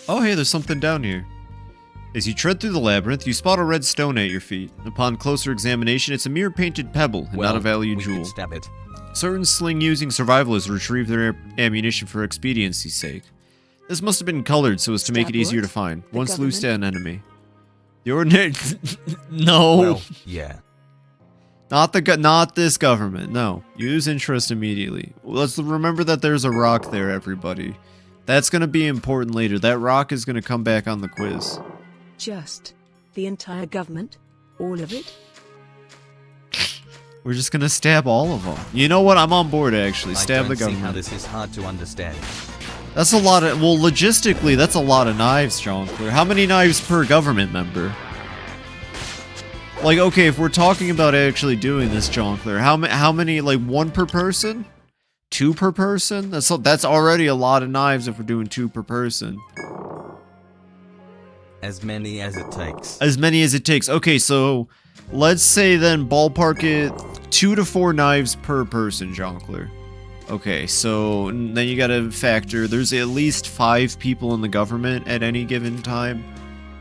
Oh hey, there's something down here. As you tread through the labyrinth, you spot a red stone at your feet. Upon closer examination, it's a mere painted pebble, and not a valued jewel. Stab it. Certain sling-using survivalists retrieve their ammunition for expediency's sake. This must have been colored so as to make it easier to find. Once loose to an enemy. The ordinary... No! Well, yeah. Not this government, no. Use interest immediately. Let's remember that there's a rock there, everybody. That's gonna be important later. That rock is gonna come back on the quiz. Just the entire government? All of it? We're just gonna stab all of them. You know what? I'm on board, actually. Stab the I don't see government. how this is hard to understand. That's a lot of, well, logistically, that's a lot of knives, Jonker. How many knives per government member? Like, okay, if we're talking about actually doing this, Jonker, how many, like, 1 per person? 2 per person? That's already a lot of knives if we're doing 2 per person. As many as it takes. As many as it takes. Okay, so let's say then ballpark it 2 to 4 knives per person, Jonker. Okay, so then you gotta factor there's at least 5 people in the government at any given time.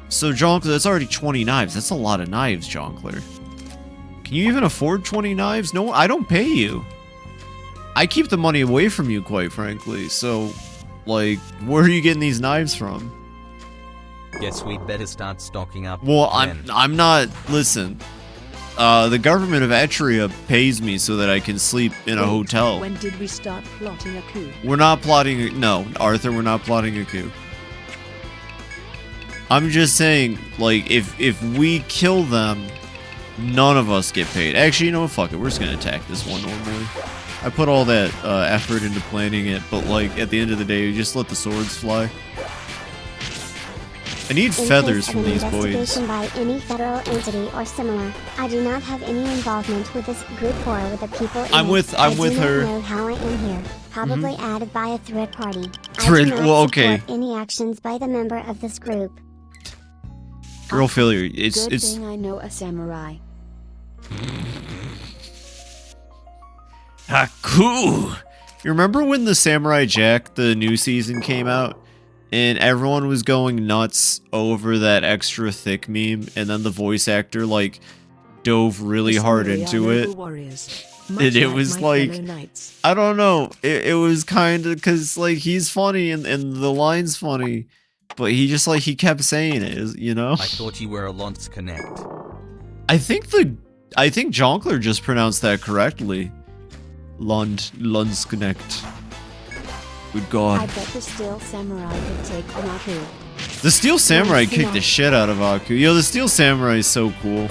So Jonkler, that's already 20 knives. That's a lot of knives, Jonkler. Can you even afford 20 knives? No, I don't pay you. I keep the money away from you, quite frankly. So, like, where are you getting these knives from? Guess we'd better start stocking up. Well, then. I'm not. Listen. The government of Etrian pays me so that I can sleep in a hotel. When did we start plotting a coup? We're not plotting. No, Arthur, we're not plotting a coup. I'm just saying, like, if we kill them, none of us get paid. Actually, you know what? Fuck it. We're just gonna attack this one normally. I put all that effort into planning it, but like at the end of the day, you just let the swords fly. I need feathers from these boys. Investigation by any federal entity or similar. I do not have any involvement with this group or with the people in I'm with I her. do not know how I am here. Probably added by a third party. Thread- I do not well, okay. support any actions by the member of this group. Girl failure. Good It's thing I know a samurai. Haku. You remember when the Samurai Jack, the new season came out? And everyone was going nuts over that extra thick meme, and then the voice actor, like, dove really hard into it. And it was like, I don't know, it was kind of, because, like, he's funny, and the line's funny, but he just, like, he kept saying it, you know? I thought you were a Lance Connect. I think Jonkler just pronounced that correctly. Lundsknect. Good God. I bet the Steel Samurai could take on Aku. The Steel Samurai kicked the shit out of Aku. Yo, the Steel Samurai is so cool.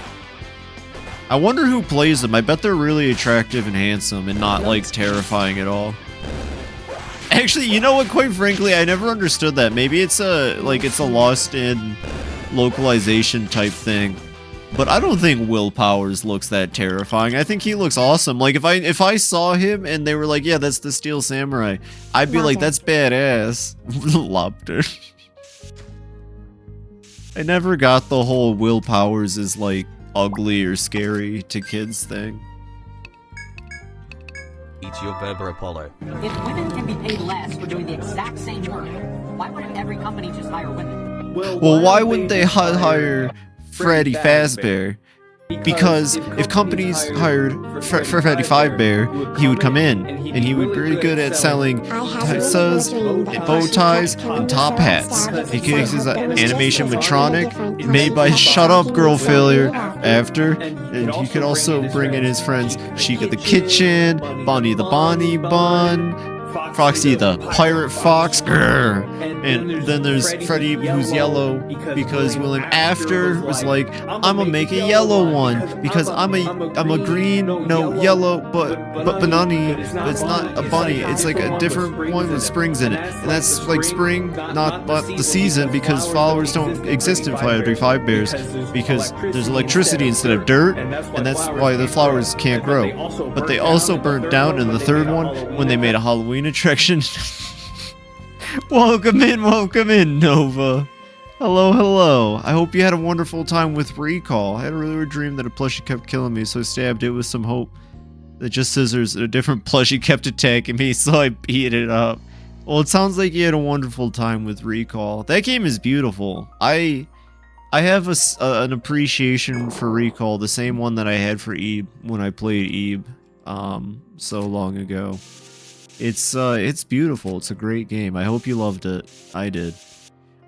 I wonder who plays them. I bet they're really attractive and handsome and not, like, terrifying at all. Actually, you know what? Quite frankly, I never understood that. Maybe it's a lost in localization type thing. But I don't think Will Powers looks that terrifying. I think he looks awesome. Like, if I saw him and they were like, yeah, that's the Steel Samurai, I'd be like, that's badass. Lobster. I never got the whole Will Powers is, like, ugly or scary to kids thing. Eat your Berber Apollo. If women can be paid less for doing the exact same work, why wouldn't every company just hire women? Well, why wouldn't they hire Freddy Fazbear? Because if companies hired Freddy Fazbear, he would come in, and he would be very good at selling tuxes, and bow ties, and top hats. He uses an animation Matronic made by Shut Up Girl Failure after, and he could also bring in his friends Chica the Kitchen, Bonnie the Bonnie Bun, Foxy the Pirate Fox, grrr. And then there's Freddy who's yellow because William after was like, I'm gonna make a yellow one because I'm a green, no yellow, but banani. It's not a bunny. It's like a different one with springs in it, and that's like spring, not the season, because flowers don't exist in Fiery Five Bears because there's electricity instead of dirt, and that's why the flowers can't grow. But they also burnt down in the third one when they made a Halloween attraction. Welcome in, Nova. Hello. I hope you had a wonderful time with Recall. I had a really weird dream that a plushie kept killing me, so I stabbed it with some hope. That just scissors, a different plushie kept attacking me, so I beat it up. Well, it sounds like you had a wonderful time with Recall. That game is beautiful. I have an appreciation for Recall, the same one that I had for Ebe when I played Ebe so long ago. It's beautiful. It's a great game. I hope you loved it. I did.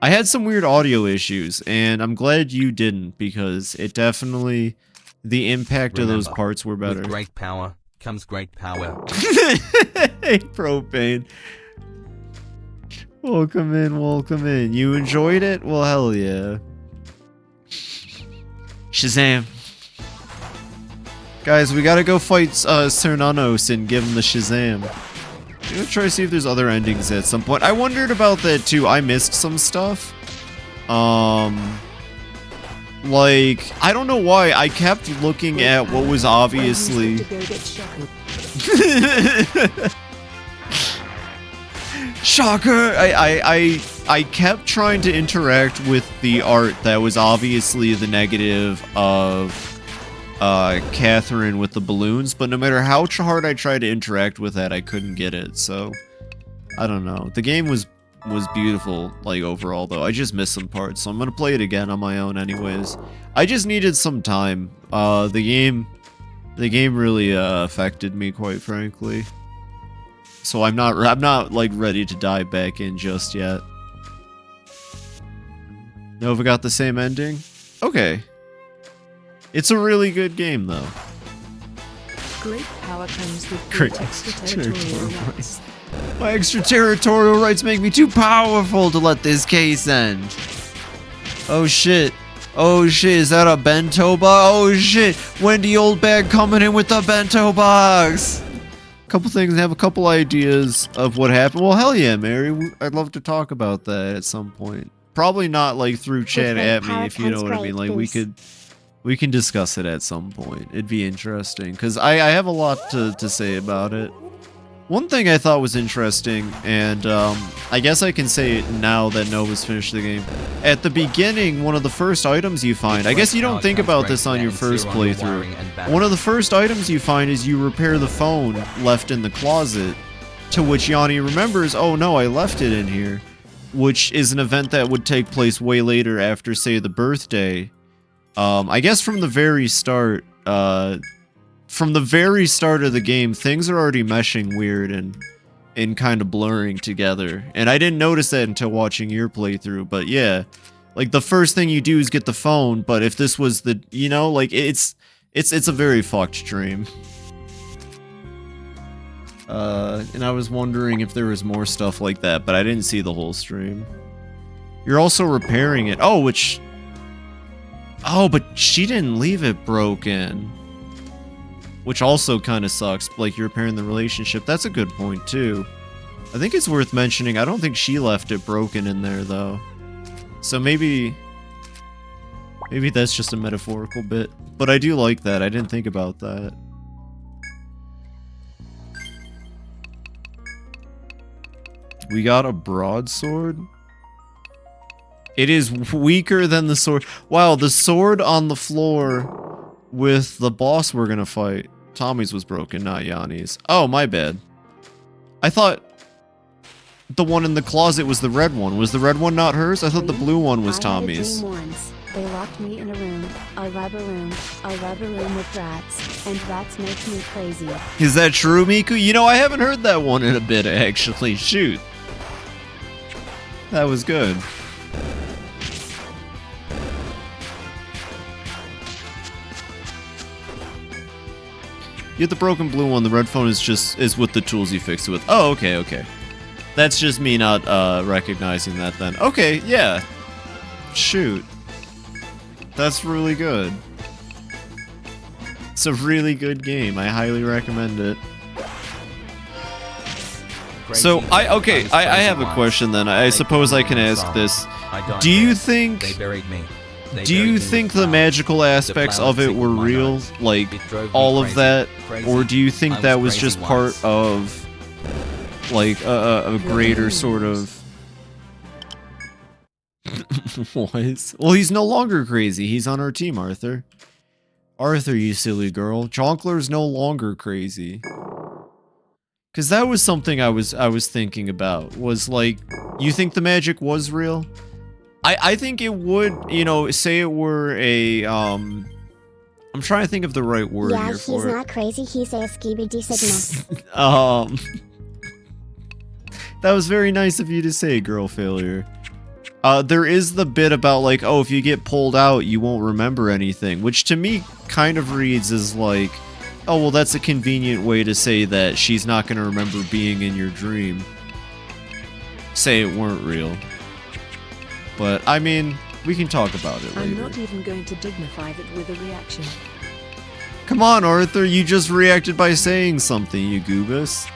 I had some weird audio issues, and I'm glad you didn't, because it definitely, the impact of those parts were better. With great power comes great power. Hey, Propane. Welcome in. You enjoyed it? Well, hell yeah. Shazam. Guys, we gotta go fight Cernunnos and give him the Shazam. gonna try to see if there's other endings at some point. I wondered about that too. I missed some stuff. Like, I don't know why, I kept looking at what was obviously... Shocker! I kept trying to interact with the art that was obviously the negative of Catherine with the balloons, but no matter how hard I tried to interact with that, I couldn't get it, so... I don't know. The game was beautiful, like, overall, though. I just missed some parts, so I'm gonna play it again on my own anyways. I just needed some time. The game really affected me, quite frankly. So I'm not like ready to dive back in just yet. Nova got the same ending? Okay. It's a really good game, though. Great power comes with Great extraterritorial rights. My extraterritorial rights make me too powerful to let this case end. Oh shit. Oh shit, is that a bento box? Oh shit, Wendy Oldbag coming in with the bento box. Couple things, have a couple ideas of what happened. Well, hell yeah, Mary. I'd love to talk about that at some point. Probably not like through chat at me, if you know what I mean. Like we can discuss it at some point. It'd be interesting because I have a lot to say about it. One thing I thought was interesting, and I guess I can say it now that Nova's finished the game. At the beginning, one of the first items you find, I guess you don't think about this on your first playthrough. One of the first items you find is you repair the phone left in the closet, to which Yanni remembers, oh no, I left it in here, which is an event that would take place way later after, say, the birthday. I guess from the very start, from the very start of the game, things are already meshing weird and kind of blurring together. And I didn't notice that until watching your playthrough, but yeah. Like, the first thing you do is get the phone, but if this was the, you know, like, it's a very fucked dream. And I was wondering if there was more stuff like that, but I didn't see the whole stream. You're also repairing it. Oh, which... Oh, but she didn't leave it broken. Which also kind of sucks, like you're repairing the relationship. That's a good point, too. I think it's worth mentioning, I don't think she left it broken in there, though. So maybe that's just a metaphorical bit. But I do like that, I didn't think about that. We got a broadsword? It is weaker than the sword. Wow, the sword on the floor with the boss we're gonna fight. Tommy's was broken, not Yanni's. Oh, my bad. I thought the one in the closet was the red one. Was the red one not hers? I thought the blue one was Tommy's. They locked me in a room. I love a room. I love a room with rats. And rats make me crazy. Is that true, Miku? You know, I haven't heard that one in a bit, actually. Shoot. That was good. You get the broken blue one, the red phone is with the tools you fixed it with. Oh, okay, okay. That's just me not recognizing that then. Okay, yeah. Shoot. That's really good. It's a really good game. I highly recommend it. So, I have a question then. I suppose I can ask this. Do you think... Do you think the magical aspects of it were real? Like, all of that? Or do you think that was just part of, like, a greater sort of... What? Well, he's no longer crazy. He's on our team, Arthur. Arthur, you silly girl. Jonkler's no longer crazy. Because that was something I was thinking about. Was, like, you think the magic was real? I think it would, you know, say it were a, I'm trying to think of the right word here for it. Yeah, he's not crazy, he's a skibidi sigma. That was very nice of you to say, girl failure. There is the bit about, like, oh, if you get pulled out, you won't remember anything, which to me kind of reads as, like, oh, well, that's a convenient way to say that she's not going to remember being in your dream. Say it weren't real. But, I mean, we can talk about it later. I'm not even going to dignify that with a reaction. Come on, Arthur, you just reacted by saying something, you goobus.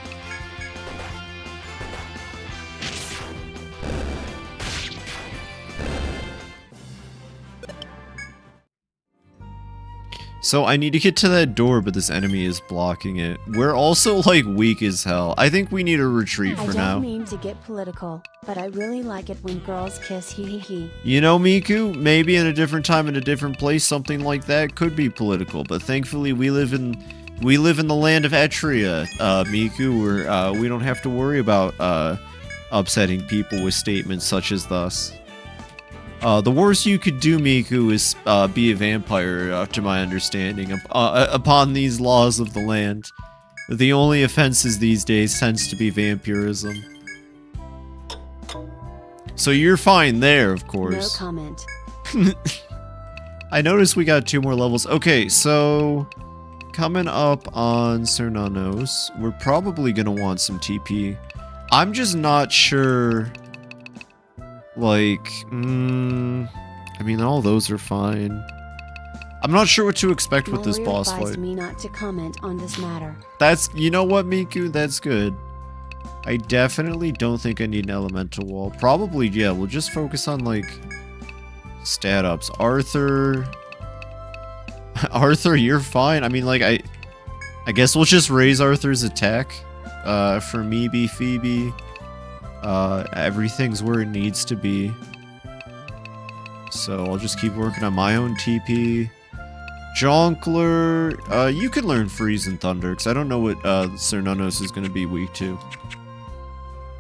So I need to get to that door, but this enemy is blocking it. We're also, like, weak as hell. I think we need a retreat for now. I don't mean to get political, but I really like it when girls kiss hee hee hee. You know, Miku, maybe in a different time in a different place, something like that could be political. But thankfully, we live in the land of Etria, Miku, where we don't have to worry about upsetting people with statements such as thus. The worst you could do, Miku, is be a vampire, to my understanding, upon these laws of the land. The only offenses these days tends to be vampirism. So you're fine there, of course. No comment. I noticed we got 2 more levels. Okay, so coming up on Cernunnos, we're probably gonna want some TP. I'm just not sure. Like, I mean, all those are fine. I'm not sure what to expect with this boss fight. Me not to comment on this matter. That's, you know what, Miku? That's good. I definitely don't think I need an elemental wall. Probably, yeah, we'll just focus on, like, stat ups. Arthur, you're fine. I mean, like, I guess we'll just raise Arthur's attack. For me, Phoebe. Everything's where it needs to be. So I'll just keep working on my own TP. Jonkler, you can learn Freeze and Thunder, because I don't know what Cernunnos is going to be weak to.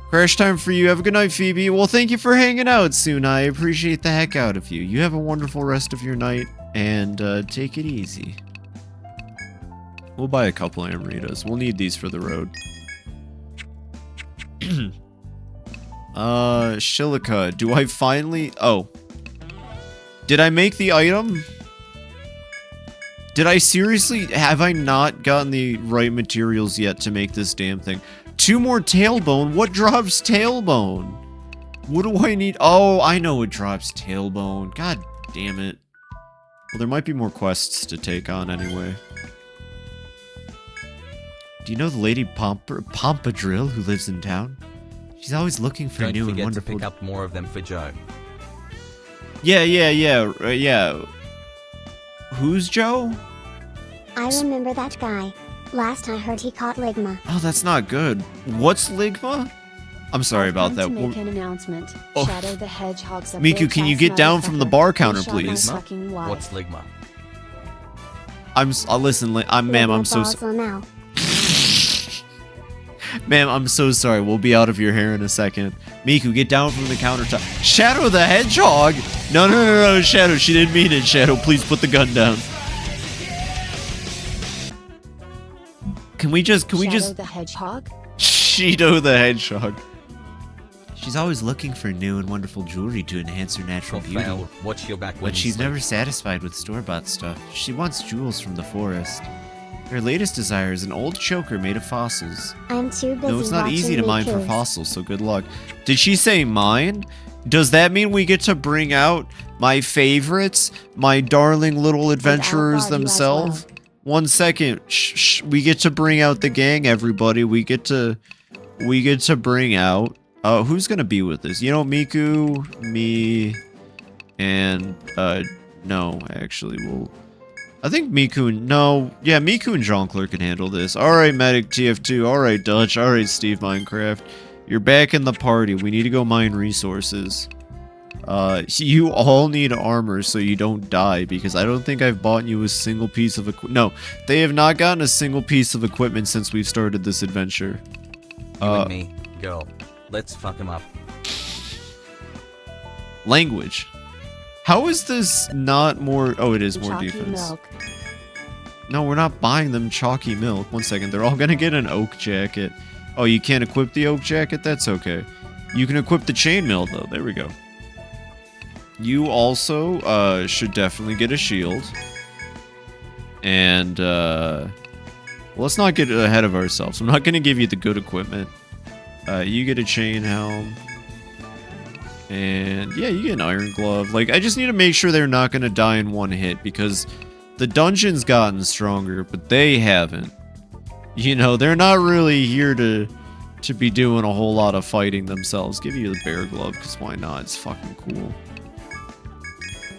Crash time for you. Have a good night, Phoebe. Well, thank you for hanging out, Soon. I appreciate the heck out of you. You have a wonderful rest of your night, and take it easy. We'll buy a couple Amritas. We'll need these for the road. Shilika, do I finally... Oh. Did I make the item? Did I seriously... Have I not gotten the right materials yet to make this damn thing? 2 more tailbone? What drops tailbone? What do I need? Oh, I know what drops tailbone. God damn it. Well, there might be more quests to take on anyway. Do you know the Lady Pompadrill who lives in town? She's always looking for new and wonderful... Don't forget to pick up more of them for Joe. Yeah. Who's Joe? I remember that guy. Last I heard he caught Ligma. Oh, that's not good. What's Ligma? I'm sorry about that. To make an announcement. Oh. Shadow the Hedgehog's a Miku, can you get down from the bar counter, please? What's Ligma? Listen, ma'am, I'm so sorry. Now. Ma'am, I'm so sorry. We'll be out of your hair in a second. Miku, get down from the countertop. Shadow the Hedgehog? No, Shadow. She didn't mean it, Shadow. Please put the gun down. Can we just... Shadow the Hedgehog? Shadow the Hedgehog. She's always looking for new and wonderful jewelry to enhance her natural beauty. Fail. Watch your back. But she's never satisfied with store-bought stuff. She wants jewels from the forest. Her latest desire is an old choker made of fossils. I'm too busy. No, it's not easy to mine for Tues. fossils, so good luck. Did she say mine? Does that mean we get to bring out my favorites? My darling little adventurers themselves? 1 second. Shh. We get to bring out the gang, everybody. We get to bring out... who's gonna be with us? You know, Miku, me, and... no, actually, we'll... I think Miku and... No, yeah, Miku and Jonkler can handle this. Alright, Medic TF2. Alright, Dutch. Alright, Steve Minecraft. You're back in the party. We need to go mine resources. You all need armor so you don't die, because I don't think I've bought you a single piece of equipment. No, they have not gotten a single piece of equipment since we've started this adventure. You and me, girl. Let's fuck him up. Language. How is this not more... Oh, it is more Chalky defense. milk. No, we're not buying them chalky milk. 1 second. They're all gonna get an oak jacket. Oh, you can't equip the oak jacket? That's okay. You can equip the chainmail, though. There we go. You also should definitely get a shield. And, let's not get ahead of ourselves. I'm not gonna give you the good equipment. You get a chain helm. And yeah, you get an iron glove. Like, I just need to make sure they're not going to die in one hit, because the dungeon's gotten stronger, but they haven't. You know, they're not really here to be doing a whole lot of fighting themselves. Give you the bear glove, because why not? It's fucking cool.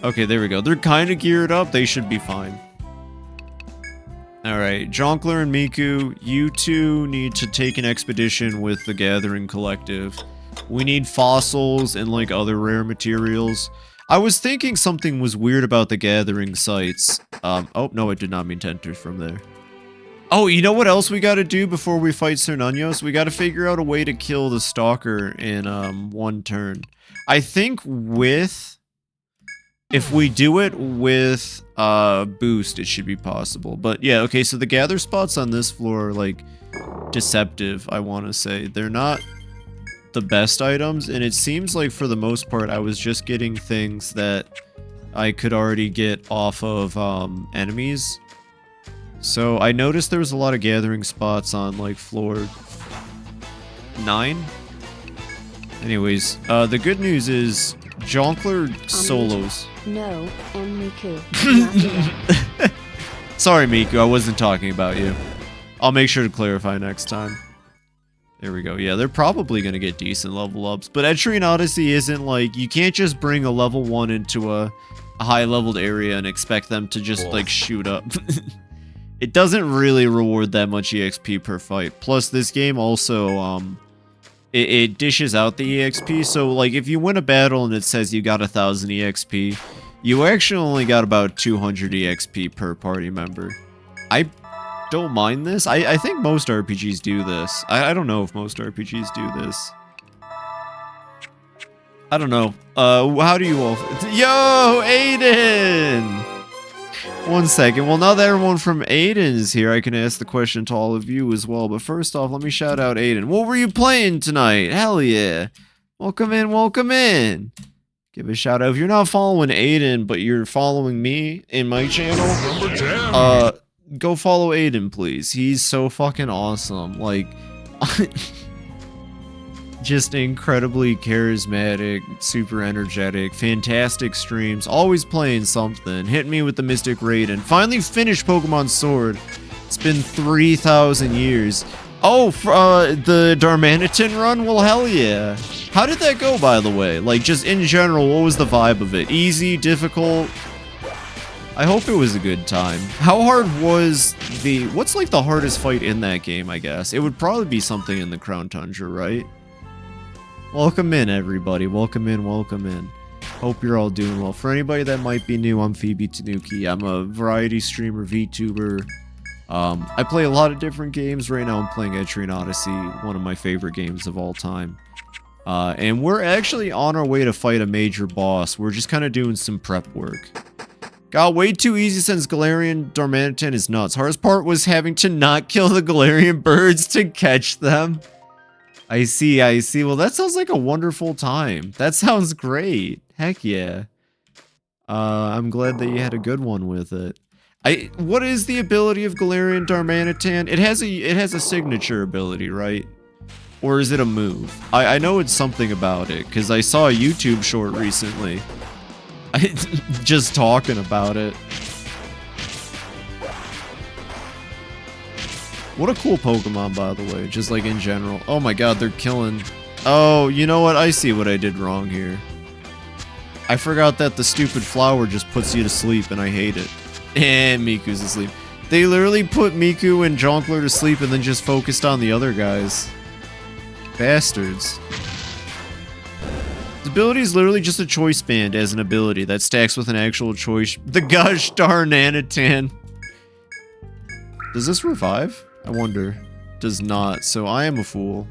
Okay, there we go. They're kind of geared up. They should be fine. Alright, Jonkler and Miku, you two need to take an expedition with the Gathering Collective. We need fossils and like other rare materials. I was thinking something was weird about the Gathering sites. Oh, no, I did not mean to enter from there. Oh, you know what else we gotta do before we fight Cernunnos? We gotta figure out a way to kill the Stalker in, one turn. I think with... If we do it with boost, it should be possible. But yeah, okay, so the gather spots on this floor are like deceptive, I want to say. They're not the best items, and it seems like for the most part I was just getting things that I could already get off of enemies. So I noticed there was a lot of gathering spots on like floor 9. Anyways, the good news is Jonkler solos. No, and Miku. Not yet. Sorry, Miku, I wasn't talking about you. I'll make sure to clarify next time. There we go. Yeah, they're probably going to get decent level ups. But Etrian Odyssey isn't like... You can't just bring a level 1 into a high-leveled area and expect them to just, like, shoot up. It doesn't really reward that much EXP per fight. Plus, this game also... It dishes out the EXP, so like if you win a battle and it says you got 1,000 EXP, you actually only got about 200 EXP per party member. I don't mind this. I think most RPGs do this. I don't know if most RPGs do this. I don't know. How do you all... Yo, Aiden! 1 second. Well, now that everyone from Aiden is here, I can ask the question to all of you as well. But first off, let me shout out Aiden. What were you playing tonight? Hell yeah. Welcome in, welcome in. Give a shout out. If you're not following Aiden, but you're following me in my channel, go follow Aiden, please. He's so fucking awesome. Like... Just incredibly charismatic, super energetic, fantastic streams, always playing something, hitting me with the Mystic Raiden. Finally finished Pokemon Sword. It's been 3,000 years. Oh, the Darmanitan run? Well, hell yeah. How did that go, by the way? Like, just in general, what was the vibe of it? Easy, difficult? I hope it was a good time. How hard was the... What's, like, the hardest fight in that game, I guess? It would probably be something in the Crown Tundra, right? Welcome in, everybody. Welcome in, welcome in. Hope you're all doing well. For anybody that might be new, I'm FibiTanuki. I'm a variety streamer, VTuber. I play a lot of different games. Right now I'm playing Etrian Odyssey, one of my favorite games of all time. And we're actually on our way to fight a major boss. We're just kind of doing some prep work. Got way too easy since Galarian Darmanitan is nuts. Hardest part was having to not kill the Galarian birds to catch them. I see, I see. Well, that sounds like a wonderful time. That sounds great. Heck yeah. I'm glad that you had a good one with it. What is the ability of Galarian Darmanitan? It has a signature ability, right? Or is it a move? I know it's something about it, because I saw a YouTube short recently. Just talking about it. What a cool Pokemon, by the way, just like in general. Oh my god, they're killing... Oh, you know what? I see what I did wrong here. I forgot that the stupid flower just puts you to sleep, and I hate it. And Miku's asleep. They literally put Miku and Jonkler to sleep and then just focused on the other guys. Bastards. The ability is literally just a choice band as an ability that stacks with an actual choice. The gosh darn Anitan. Does this revive? I wonder. Does not, so I am a fool.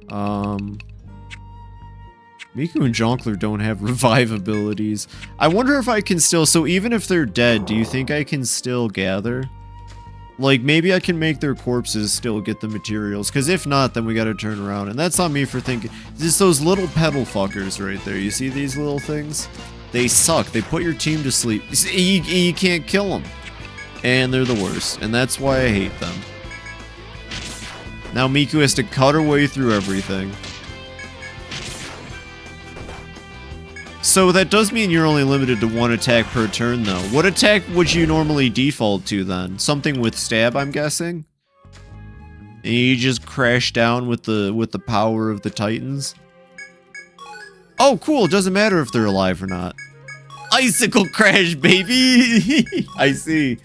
Miku and Jonkler don't have revive abilities. I wonder if I can still... So even if they're dead, do you think I can still gather? Like, maybe I can make their corpses still get the materials. Because if not, then we gotta turn around. And that's on me for thinking... Just those little pedal fuckers right there. You see these little things? They suck. They put your team to sleep. You can't kill them. And they're the worst. And that's why I hate them. Now Miku has to cut her way through everything. So that does mean you're only limited to 1 attack per turn, though. What attack would you normally default to, then? Something with stab, I'm guessing? And you just crash down with the power of the Titans? Oh, cool. It doesn't matter if they're alive or not. Icicle crash, baby! I see.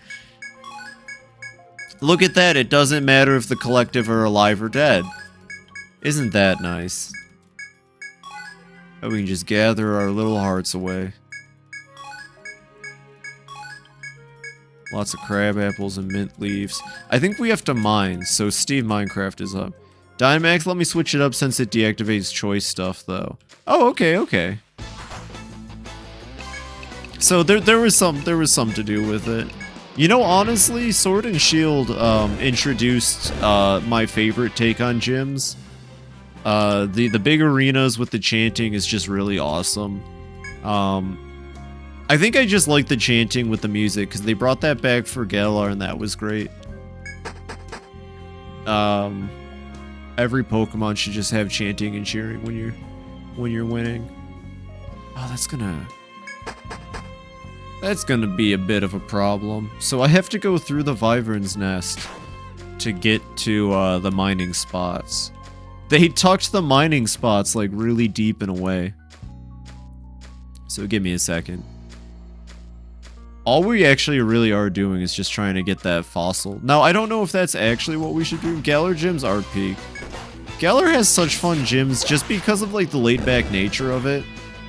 Look at that, it doesn't matter if the collective are alive or dead. Isn't that nice? Oh, we can just gather our little hearts away. Lots of crab apples and mint leaves. I think we have to mine, so Steve Minecraft is up. Dynamax, let me switch it up since it deactivates choice stuff, though. Oh, okay, okay. So there was some to do with it. You know, honestly, Sword and Shield introduced my favorite take on gyms. The big arenas with the chanting is just really awesome. I think I just like the chanting with the music because they brought that back for Galar and that was great. Every Pokemon should just have chanting and cheering when you're winning. Oh, that's gonna be a bit of a problem. So I have to go through the Wyvern's nest to get to the mining spots. They tucked the mining spots like really deep and away. So give me a second. All we actually really are doing is just trying to get that fossil. Now, I don't know if that's actually what we should do. Galar gyms are peak. Galar has such fun gyms just because of like the laid-back nature of it.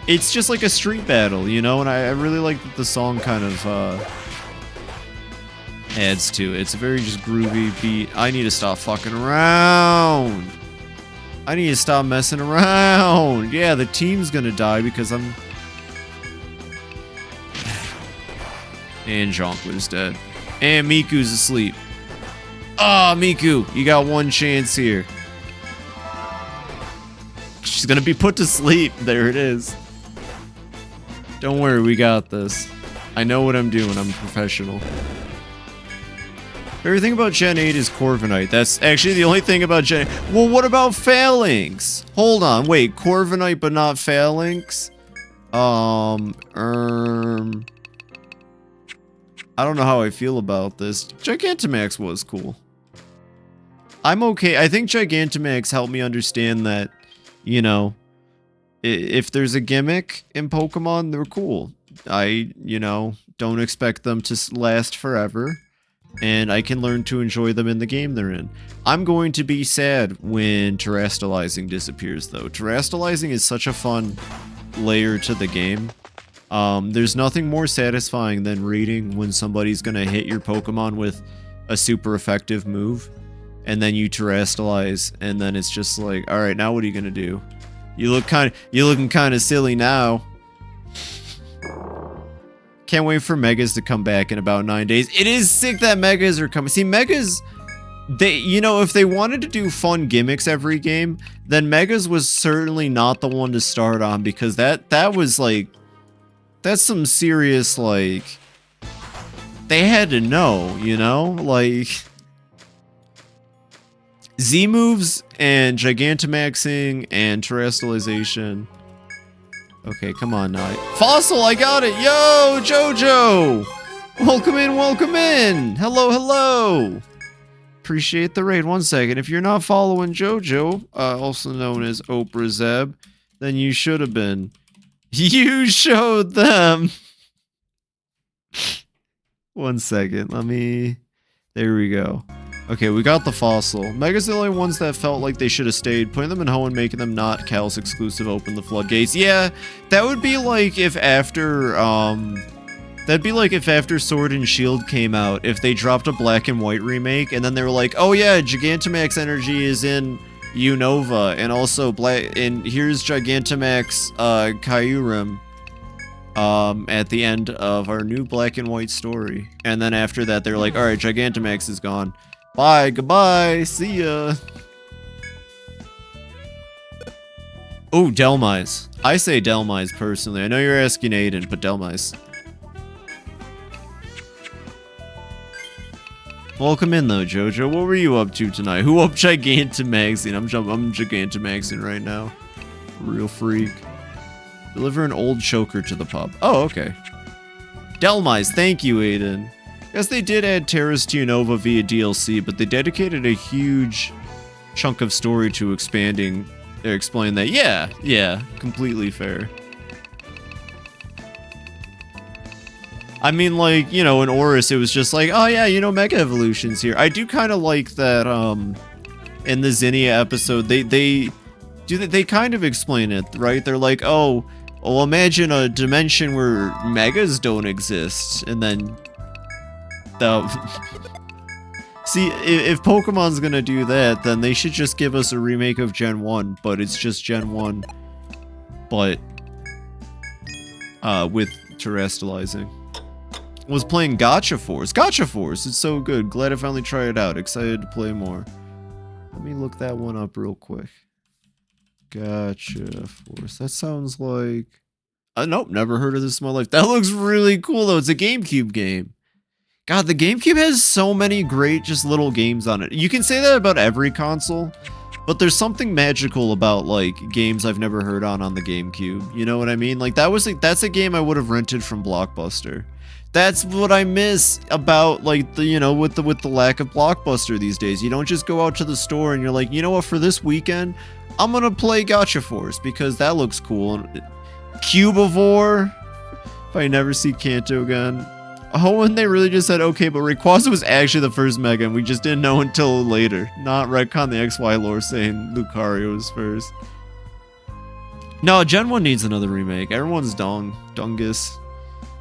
It's just like a street battle, you know? And I really like that the song kind of adds to it. It's a very just groovy beat. I need to stop fucking around. I need to stop messing around. Yeah, the team's gonna die because I'm... And Jonquil's dead. And Miku's asleep. Ah, Miku, you got one chance here. She's gonna be put to sleep. There it is. Don't worry, we got this. I know what I'm doing. I'm a professional. Everything about Gen 8 is Corviknight. That's actually the only thing about Gen 8. Well, what about Phalanx? Hold on, wait. Corviknight but not Phalanx? I don't know how I feel about this. Gigantamax was cool. I'm okay. I think Gigantamax helped me understand that, you know, if there's a gimmick in Pokemon, they're cool. I, you know, don't expect them to last forever. And I can learn to enjoy them in the game they're in. I'm going to be sad when Terastallizing disappears, though. Terastallizing is such a fun layer to the game. There's nothing more satisfying than reading when somebody's gonna hit your Pokemon with a super effective move, and then you Terastallize, and then it's just like, all right, now what are you gonna do? You're looking kind of silly now. Can't wait for Megas to come back in about 9 days. It is sick that Megas are coming. See, Megas, you know, if they wanted to do fun gimmicks every game, then Megas was certainly not the one to start on, because that was like, that's some serious, like, they had to know, you know? Like, Z-moves and Gigantamaxing and Terastallization. Okay, come on now. Fossil, I got it! Yo, Jojo! Welcome in, welcome in! Hello, hello! Appreciate the raid. 1 second. If you're not following Jojo, also known as Oprah Zeb, then you should have been. You showed them! 1 second, let me... There we go. Okay, we got the fossil. Mega's the only ones that felt like they should have stayed. Putting them in Hoenn, making them not Kalos exclusive, opened the floodgates. Yeah, that would be like if after, that'd be like if after Sword and Shield came out, if they dropped a Black and White remake, and then they were like, oh yeah, Gigantamax energy is in Unova, and also and here's Gigantamax, Kyurem, at the end of our new Black and White story. And then after that, they're like, alright, Gigantamax is gone. Bye, goodbye, see ya. Oh, Delmise. I say Delmise personally. I know you're asking Aiden, but Delmise. Welcome in though, Jojo. What were you up to tonight? Who up Gigantamaxing? I'm Gigantamaxing right now. Real freak. Deliver an old choker to the pub. Oh, okay. Delmise, thank you, Aiden. Guess they did add Terras to Unova via DLC, but they dedicated a huge chunk of story to explain that. Yeah, completely fair. I mean, like, you know, in Oris, it was just like, oh yeah, you know, Mega Evolution's here. I do kind of like that, in the Zinnia episode, they kind of explain it, right? They're like, oh, well, imagine a dimension where Megas don't exist, and then see, if Pokemon's gonna do that, then they should just give us a remake of Gen 1, but it's just Gen 1, but with terrestrializing. Was playing Gacha Force. Gacha Force, it's so good. Glad I finally tried it out. Excited to play more. Let me look that one up real quick. Gacha Force. That sounds like... nope, never heard of this in my life. That looks really cool, though. It's a GameCube game. God, the GameCube has so many great just little games on it. You can say that about every console, but there's something magical about, like, games I've never heard on the GameCube. You know what I mean? Like, that's a game I would have rented from Blockbuster. That's what I miss about, like, the, you know, with the lack of Blockbuster these days. You don't just go out to the store and you're like, you know what, for this weekend, I'm gonna play Gacha Force because that looks cool. Cubivore, if I never see Kanto again. Oh, and they really just said, okay, but Rayquaza was actually the first Mega, and we just didn't know until later. Not retcon the XY lore saying Lucario was first. No, Gen 1 needs another remake. Everyone's dungus.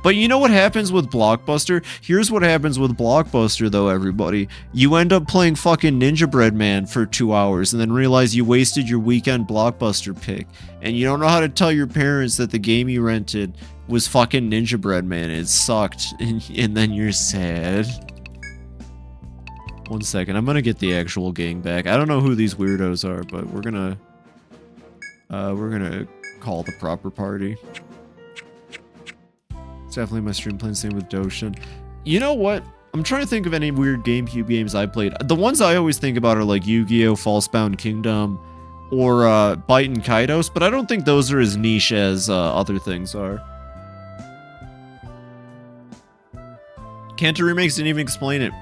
But you know what happens with Blockbuster? Here's what happens with Blockbuster, though, everybody. You end up playing fucking Ninja Bread Man for 2 hours and then realize you wasted your weekend Blockbuster pick. And you don't know how to tell your parents that the game you rented was fucking Ninja Bread Man. It sucked. And then you're sad. 1 second. I'm gonna get the actual gang back. I don't know who these weirdos are, but we're gonna call the proper party. Definitely my stream playing, same with Doshin. You know what? I'm trying to think of any weird GameCube games I played. The ones I always think about are like Yu-Gi-Oh!, Falsebound Kingdom, or Bite and Kaidos, but I don't think those are as niche as other things are. Kanto Remakes didn't even explain it.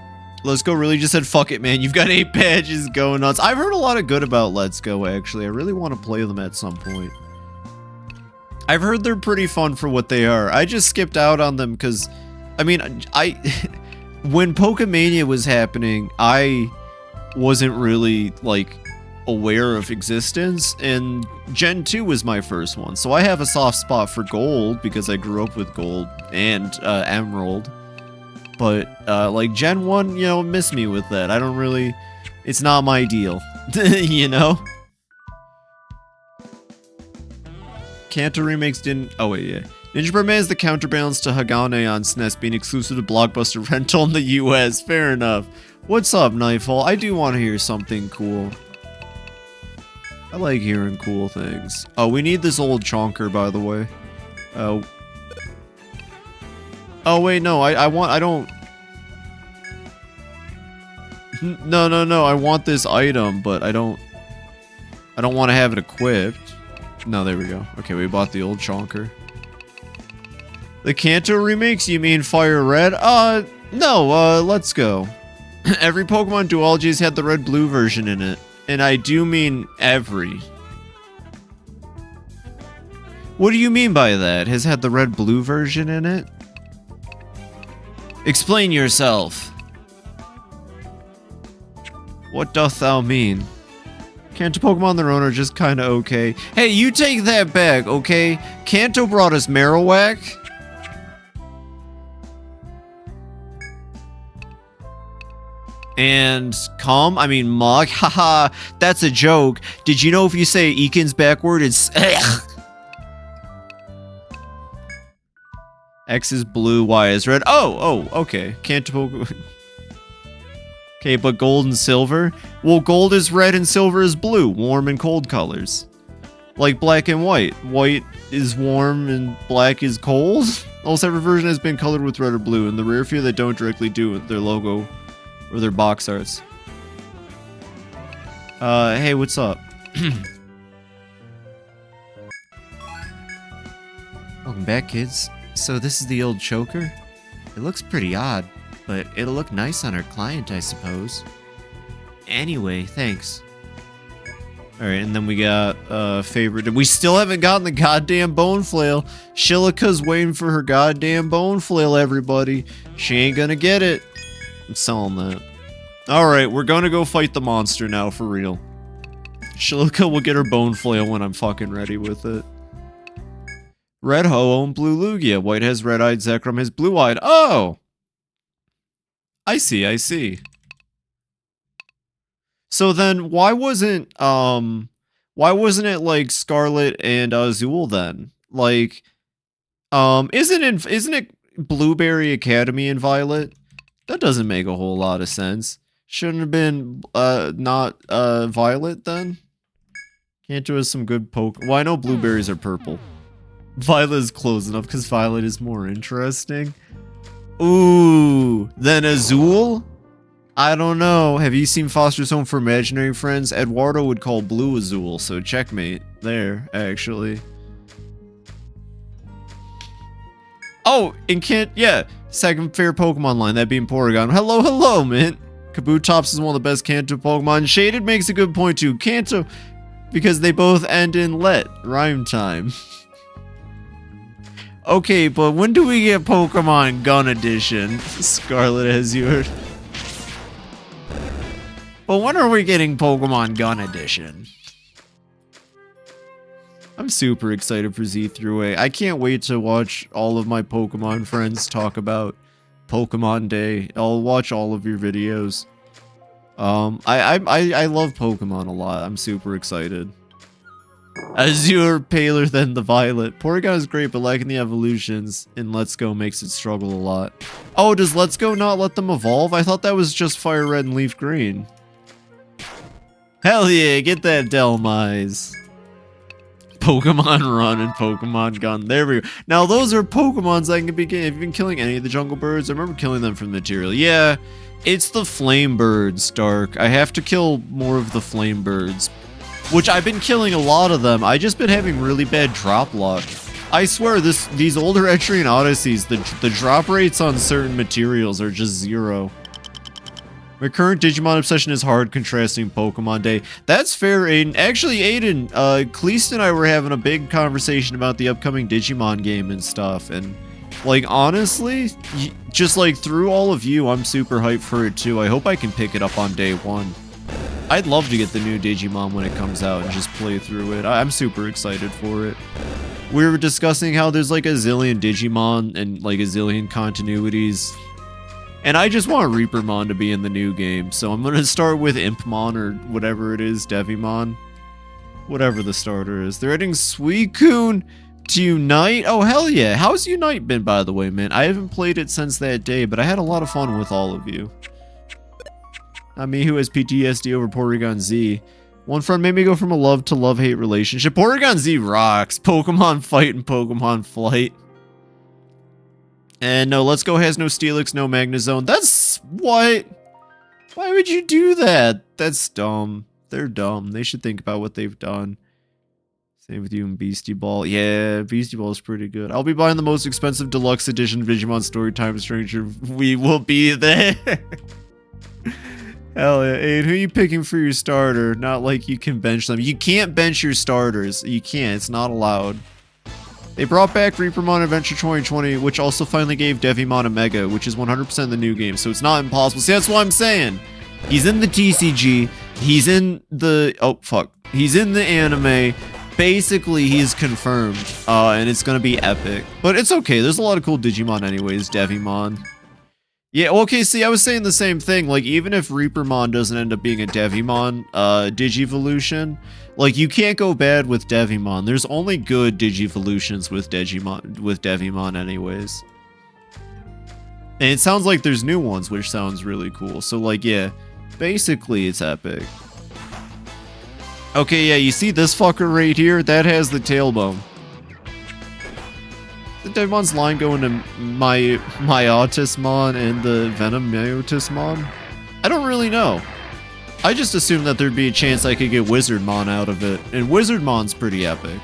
Let's Go really just said, fuck it, man. You've got 8 badges, go nuts. I've heard a lot of good about Let's Go, actually. I really want to play them at some point. I've heard they're pretty fun for what they are. I just skipped out on them because, I mean, when Pokemania was happening, I wasn't really, like, aware of existence, and Gen 2 was my first one, so I have a soft spot for Gold because I grew up with Gold and Emerald. But, like, Gen 1, you know, miss me with that. I don't really, it's not my deal, you know? Kanto Remakes didn't... Oh, wait, yeah. Ninja Bread Man is the counterbalance to Hagane on SNES being exclusive to Blockbuster rental in the US. Fair enough. What's up, Nightfall? I do want to hear something cool. I like hearing cool things. Oh, we need this old chonker, by the way. Oh. Oh, wait, no. I don't... No. I want this item, but I don't want to have it equipped. No, there we go. Okay, we bought the old chonker. The Kanto remakes? You mean Fire Red? No, let's go. Every Pokemon duology's had the red-blue version in it. And I do mean every. What do you mean by that? Has had the red-blue version in it? Explain yourself. What doth thou mean? Kanto Pokemon on their own are just kinda okay. Hey, you take that back, okay? Kanto brought us Marowak. And Mug, haha, that's a joke. Did you know if you say Eakin's backward, it's X is blue, Y is red. Oh, okay. Kanto Pokemon. Okay, but gold and silver? Well, gold is red and silver is blue, warm and cold colors. Like black and white. White is warm and black is cold? Almost every version has been colored with red or blue, and the rare few that don't directly do with their logo or their box arts. Hey, what's up? Welcome back, kids. So this is the old choker? It looks pretty odd, but it'll look nice on our client, I suppose. Anyway, thanks. Alright, and then we got favorite. We still haven't gotten the goddamn bone flail. Shilika's waiting for her goddamn bone flail, everybody. She ain't gonna get it. I'm selling that. Alright, we're gonna go fight the monster now, for real. Shilika will get her bone flail when I'm fucking ready with it. Red Ho-Oh and Blue Lugia. White has red-eyed, Zekrom has blue-eyed. Oh! I see, I see. So then, why wasn't it like Scarlet and Azul then? Like, isn't it Blueberry Academy and Violet? That doesn't make a whole lot of sense. Shouldn't have been, not, Violet then? Kanto has some good poke. Well, I know blueberries are purple. Violet is close enough because Violet is more interesting. Ooh, then Azul? I don't know. Have you seen Foster's Home for Imaginary Friends? Eduardo would call blue Azul, so checkmate there, actually. Oh, and yeah, second favorite Pokemon line, that being Porygon. Hello, hello, Mint. Kabutops is one of the best Kanto Pokemon. Shaded makes a good point too. Kanto, because they both end in let, rhyme time. Okay, but when do we get Pokemon Gun Edition? Scarlet Azure. But when are we getting Pokemon Gun Edition? I'm super excited for Z through A. I can't wait to watch all of my Pokemon friends talk about Pokemon Day. I'll watch all of your videos. I love Pokemon a lot. I'm super excited. Azure paler than the Violet. Porygon is great, but liking the evolutions in Let's Go makes it struggle a lot. Oh, does Let's Go not let them evolve? I thought that was just Fire Red and Leaf Green. Hell yeah, get that Delmise. Pokemon Run and Pokemon Gun. There we go. Now, those are Pokemons I can begin. Have you been killing any of the jungle birds? I remember killing them from the material. Yeah, it's the flame birds, Dark. I have to kill more of the flame birds, which I've been killing a lot of them. I just been having really bad drop luck. I swear, these older Etrian Odysseys, the drop rates on certain materials are just 0. My current Digimon obsession is hard contrasting Pokemon Day. That's fair, Aiden. Actually, Aiden, Cleast and I were having a big conversation about the upcoming Digimon game and stuff, and like, honestly, just like through all of you, I'm super hyped for it too. I hope I can pick it up on day 1. I'd love to get the new Digimon when it comes out and just play through it. I'm super excited for it. We were discussing how there's like a zillion Digimon and like a zillion continuities. And I just want Reapermon to be in the new game, so I'm going to start with Impmon or whatever it is, Devimon. Whatever the starter is. They're adding Suicune to Unite? Oh, hell yeah. How's Unite been, by the way, man? I haven't played it since that day, but I had a lot of fun with all of you. Not me, who has PTSD over Porygon Z. One friend made me go from a love to love-hate relationship. Porygon Z rocks. Pokemon Fight and Pokemon Flight. And no, Let's Go has no Steelix, no Magnezone. That's what? Why would you do that? That's dumb. They're dumb. They should think about what they've done. Same with you and Beastie Ball. Yeah, Beastie Ball is pretty good. I'll be buying the most expensive deluxe edition Digimon Storytime Stranger. We will be there. Hell yeah. Aid, who are you picking for your starter? Not like you can bench them. You can't bench your starters. You can't. It's not allowed. They brought back Reapermon Adventure 2020, which also finally gave Devimon a Mega, which is 100% the new game, so it's not impossible. See, that's what I'm saying. He's in the TCG. He's in the... Oh, fuck. He's in the anime. Basically, he's confirmed, and it's gonna be epic. But it's okay. There's a lot of cool Digimon anyways, Devimon. Yeah, okay, see, I was saying the same thing. Like, even if Reapermon doesn't end up being a Devimon Digivolution, like, you can't go bad with Devimon. There's only good Digivolutions with Devimon anyways. And it sounds like there's new ones, which sounds really cool. So, like, yeah, basically it's epic. Okay, yeah, you see this fucker right here? That has the tailbone. The Devimon's line going to my Autismon and the Venom Myotismon? I don't really know. I just assumed that there'd be a chance I could get Wizardmon out of it, and Wizardmon's pretty epic.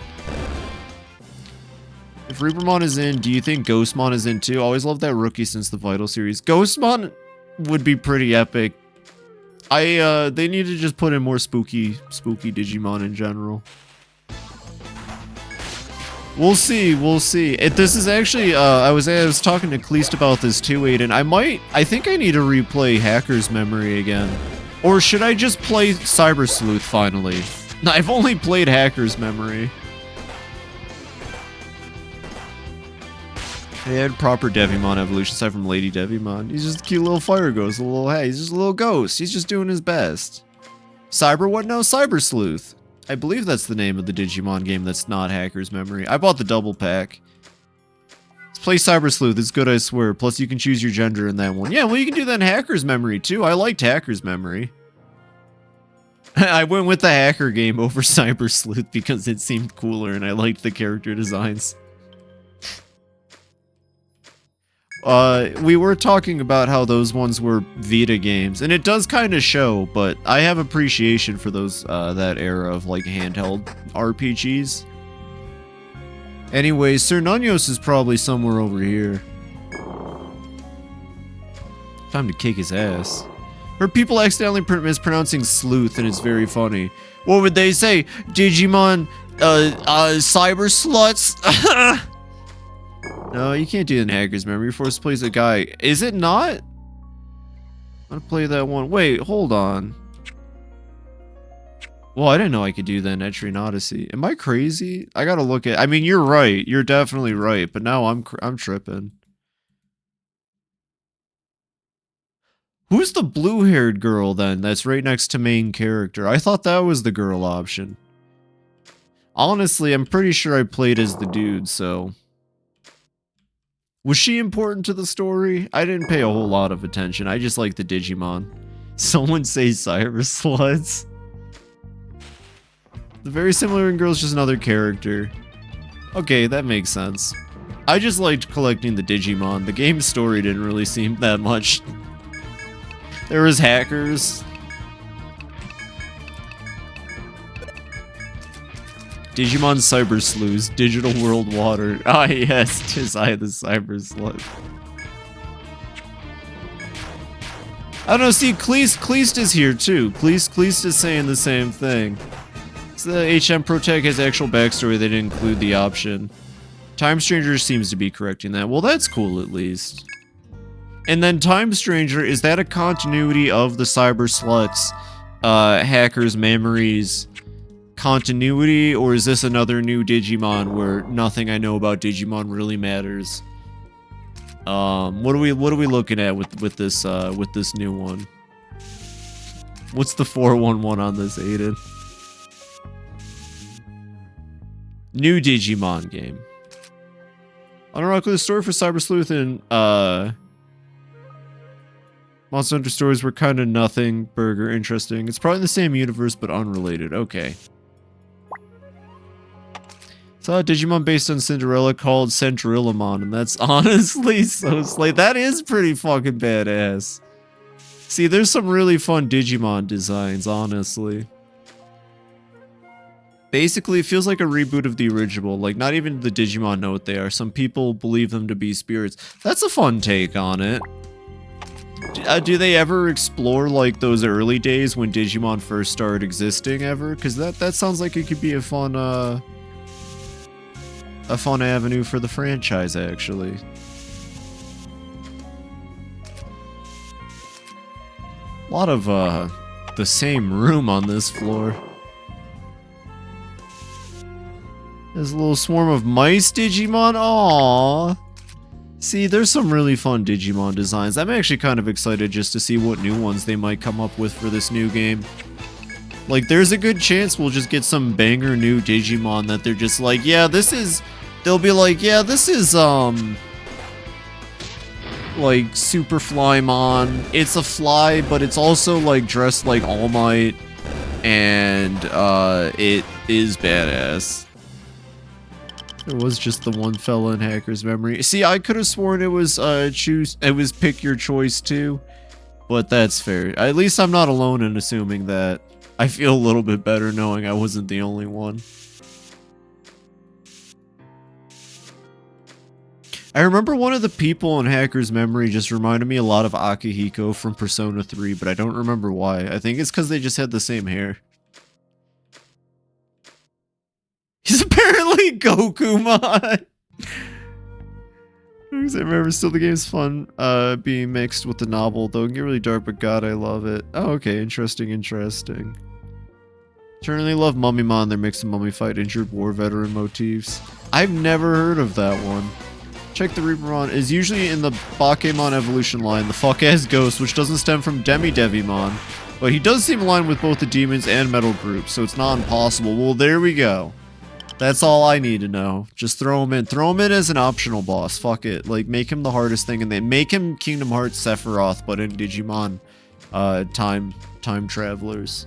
If Reapermon is in, do you think Ghostmon is in too? Always loved that rookie since the Vital series. Ghostmon would be pretty epic They need to just put in more spooky Digimon in general. We'll see, we'll see. This is actually, I was talking to Kleist about this too, Aiden. I think I need to replay Hacker's Memory again. Or should I just play Cyber Sleuth finally? I've only played Hacker's Memory. They had proper Devimon evolution aside from Lady Devimon. He's just a cute little fire ghost, he's just a little ghost. He's just doing his best. Cyber what now? Cyber Sleuth. I believe that's the name of the Digimon game that's not Hacker's Memory. I bought the double pack. Let's play Cyber Sleuth. It's good, I swear. Plus, you can choose your gender in that one. Yeah, well, you can do that in Hacker's Memory, too. I liked Hacker's Memory. I went with the Hacker game over Cyber Sleuth because it seemed cooler and I liked the character designs. We were talking about how those ones were Vita games, and it does kind of show, but I have appreciation for those, that era of, like, handheld RPGs. Anyways, Cernunnos is probably somewhere over here. Time to kick his ass. Heard people accidentally mispronouncing sleuth, and it's very funny. What would they say? Digimon, cyber sluts? No, you can't do it in Hacker's Memory. You're forced to play as a guy. Is it not? I'm gonna play that one. Wait, hold on. Well, I didn't know I could do that in Etrian Odyssey. Am I crazy? I gotta look at... I mean, you're right. You're definitely right. But now I'm tripping. Who's the blue-haired girl, then, that's right next to main character? I thought that was the girl option. Honestly, I'm pretty sure I played as the dude, so... Was she important to the story? I didn't pay a whole lot of attention. I just like the Digimon. Someone say Cyber Sluts. The very similar in girl's just another character. Okay, that makes sense. I just liked collecting the Digimon. The game's story didn't really seem that much. There was hackers. Digimon Cyber Sleuths, Digital World Water. Ah yes, 'tis I the Cyber Slut. I don't know, see, Kleist is here too. Kleist is saying the same thing. So the HM Protect has actual backstory, they didn't include the option. Time Stranger seems to be correcting that. Well, that's cool at least. And then Time Stranger, is that a continuity of the Cyber Sluts, Hacker's Memories continuity, or is this another new Digimon where nothing I know about Digimon really matters? What are we looking at with this new one? What's the 411 on this, Aiden? New Digimon game. Unironically, the story for Cyber Sleuth and Monster Hunter stories were kind of nothing. Burger, interesting. It's probably in the same universe, but unrelated. Okay. Saw a Digimon based on Cinderella called Centrillamon, and that's honestly so slay. That is pretty fucking badass. See, there's some really fun Digimon designs, honestly. Basically, it feels like a reboot of the original. Like, not even the Digimon know what they are. Some people believe them to be spirits. That's a fun take on it. Do they ever explore, like, those early days when Digimon first started existing ever? Because that sounds like it could be a fun avenue for the franchise, actually. A lot of, the same room on this floor. There's a little swarm of mice Digimon. Aww. See, there's some really fun Digimon designs. I'm actually kind of excited just to see what new ones they might come up with for this new game. Like, there's a good chance we'll just get some banger new Digimon that they're just like, yeah, this is... They'll be like, yeah, this is, like, Super Flymon. It's a fly, but it's also, like, dressed like All Might. And, it is badass. There was just the one fella in Hacker's Memory. See, I could have sworn it was, pick your choice too. But that's fair. At least I'm not alone in assuming that. I feel a little bit better knowing I wasn't the only one. I remember one of the people in Hacker's Memory just reminded me a lot of Akihiko from Persona 3, but I don't remember why. I think it's because they just had the same hair. He's apparently Gokumon! I remember still the game's fun being mixed with the novel, though it can get really dark, but god, I love it. Oh, okay, interesting. Eternally love Mummymon, their mix of mummy fight injured war veteran motifs. I've never heard of that one. Check the Reapermon is usually in the Bakemon evolution line, the fuck-ass ghost, which doesn't stem from Demi-Devimon. But he does seem aligned with both the demons and metal groups, so it's not impossible. Well, there we go. That's all I need to know. Just throw him in. Throw him in as an optional boss. Fuck it. Like, make him the hardest thing, and then make him Kingdom Hearts Sephiroth, but in Digimon time travelers.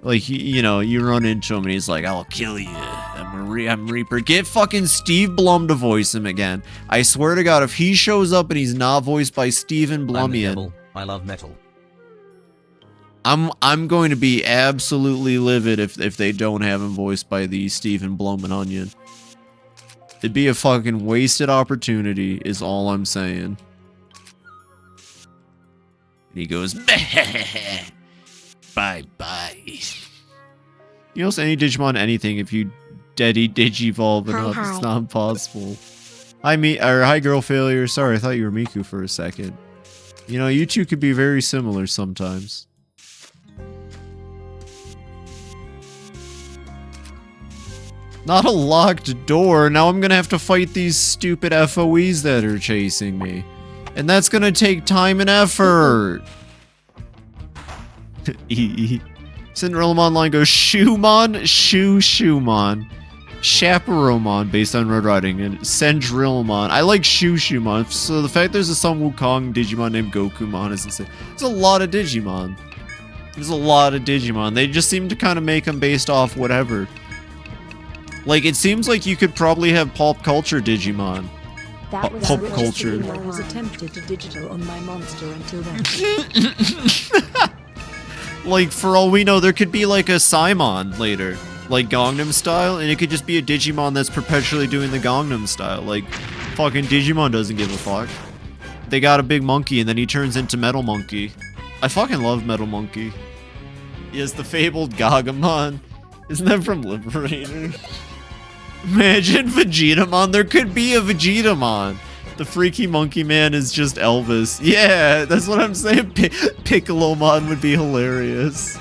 Like, you know, you run into him and he's like, I'll kill you. I'm Reaper. Get fucking Steve Blum to voice him again. I swear to God, if he shows up and he's not voiced by Stephen Blumian, I love metal. I'm going to be absolutely livid if they don't have him voiced by the Stephen Blum Onion. It'd be a fucking wasted opportunity, is all I'm saying. And he goes, bye-bye. You know, any Digimon anything if you Digivolve enough, Hi. it's not possible. Hi girl failure, sorry, I thought you were Miku for a second. You know, you two could be very similar sometimes. Not a locked door. Now I'm gonna have to fight these stupid FOEs that are chasing me. And that's gonna take time and effort. Cinderellamon line goes Shumon, Shumon. Chaperomon based on Red Riding, and Sendrilmon. I like Shumon. So the fact there's a Sun Wukong Digimon named Gokumon is insane. There's a lot of Digimon. They just seem to kind of make them based off whatever. Like, it seems like you could probably have pulp culture Digimon. That was Pulp really culture. I was attempted to digital on my monster until then. Like, for all we know, there could be like a Simon later. Like Gangnam style, and it could just be a Digimon that's perpetually doing the Gangnam style. Like, fucking Digimon doesn't give a fuck. They got a big monkey, and then he turns into Metal Monkey. I fucking love Metal Monkey. He has the fabled Gagamon. Isn't that from Liberator? Imagine Vegetamon. There could be a Vegetamon. The freaky monkey man is just Elvis. Yeah, that's what I'm saying. Piccolomon would be hilarious.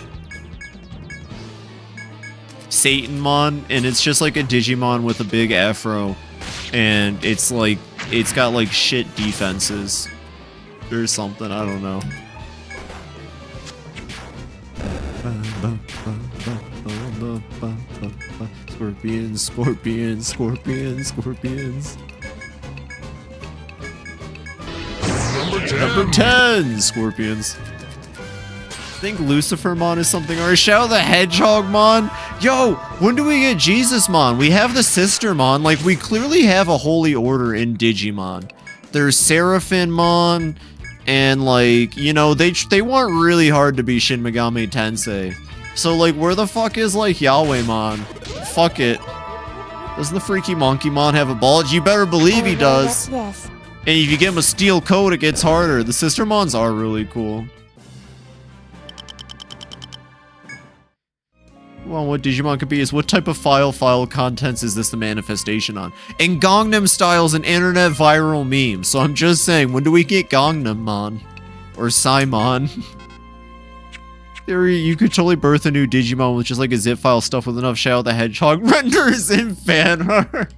Satanmon, and it's just like a Digimon with a big afro, and it's like, it's got like shit defenses or something, I don't know. Scorpions. Number 10, Scorpions. I think Lucifermon is something, or Shadow the Hedgehogmon. Yo, when do we get Jesusmon? We have the Sistermon. Like, we clearly have a holy order in Digimon. There's Seraphinmon, and like, you know, they want really hard to be Shin Megami Tensei. So like, where the fuck is like Yahwehmon? Fuck it. Doesn't the freaky Monkeymon have a bulge? You better believe he does. What's this? And if you give him a steel coat, it gets harder. The Sistermons are really cool. Well, what Digimon could be is, what type of file contents is this the manifestation on? And Gangnam Style's an internet viral meme, so I'm just saying, when do we get Gangnammon? Or Simon? Theory, you could totally birth a new Digimon with just like a zip file stuff with enough Shadow the Hedgehog renders in fan art.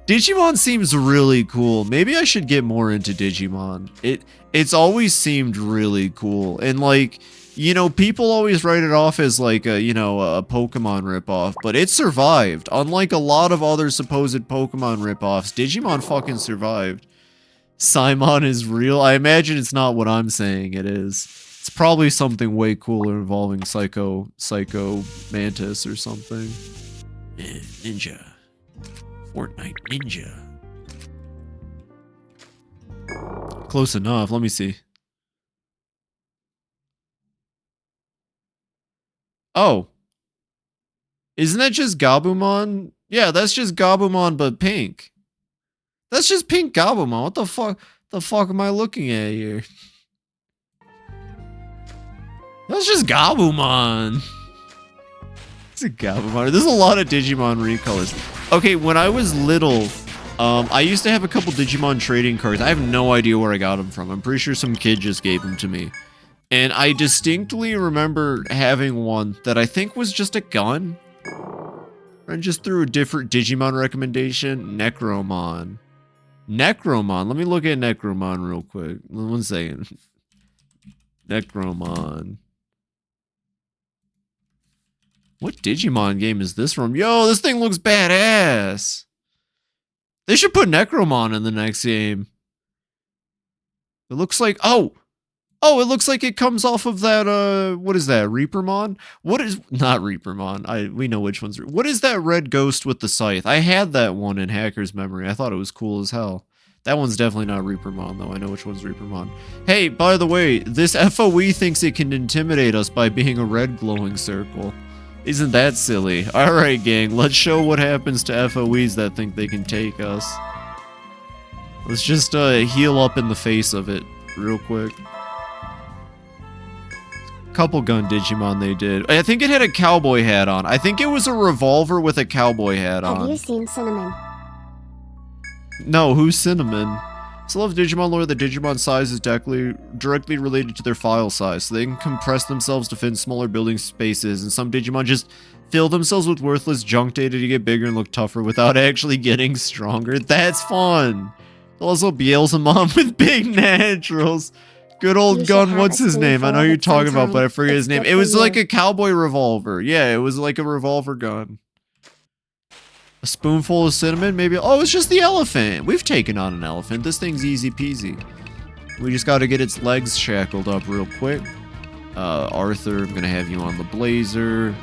Digimon seems really cool. Maybe I should get more into Digimon. It's always seemed really cool. And like, you know, people always write it off as like a, you know, a Pokemon ripoff, but it survived. Unlike a lot of other supposed Pokemon ripoffs, Digimon fucking survived. Simon is real. I imagine it's not what I'm saying it is. It's probably something way cooler involving Psycho Mantis or something. Ninja. Fortnite Ninja. Close enough. Let me see. Oh. Isn't that just Gabumon? Yeah, that's just Gabumon, but pink. That's just pink Gabumon. What the fuck? The fuck am I looking at here? That's just Gabumon. It's a Gabumon. There's a lot of Digimon recolors. Okay, when I was little, I used to have a couple Digimon trading cards. I have no idea where I got them from. I'm pretty sure some kid just gave them to me. And I distinctly remember having one that I think was just a gun. And just threw a different Digimon recommendation. Necromon. Necromon. Let me look at Necromon real quick. 1 second. Necromon. What Digimon game is this from? Yo, this thing looks badass. They should put Necromon in the next game. It looks like... Oh, it looks like it comes off of that, what is that, Reapermon? What is... Not Reapermon. We know which one's... What is that red ghost with the scythe? I had that one in Hacker's Memory. I thought it was cool as hell. That one's definitely not Reapermon, though. I know which one's Reapermon. Hey, by the way, this FOE thinks it can intimidate us by being a red glowing circle. Isn't that silly? Alright, gang, let's show what happens to FOEs that think they can take us. Let's just heal up in the face of it real quick. Couple gun Digimon they did. I think it had a cowboy hat on. I think it was a revolver with a cowboy hat on. Have you seen Cinnamon? No, who's Cinnamon? Some of Digimon lore, the Digimon size is directly related to their file size, so they can compress themselves to fit in smaller building spaces, and some Digimon just fill themselves with worthless junk data to get bigger and look tougher without actually getting stronger. That's fun! Also, Beelzemon with big naturals. Good old gun, what's his name? I know you're talking about, but I forget his name. It was like a cowboy revolver. Yeah, it was like a revolver gun. A spoonful of cinnamon, maybe? Oh, it's just the elephant. We've taken on an elephant. This thing's easy peasy. We just got to get its legs shackled up real quick. Arthur, I'm going to have you on the blazer.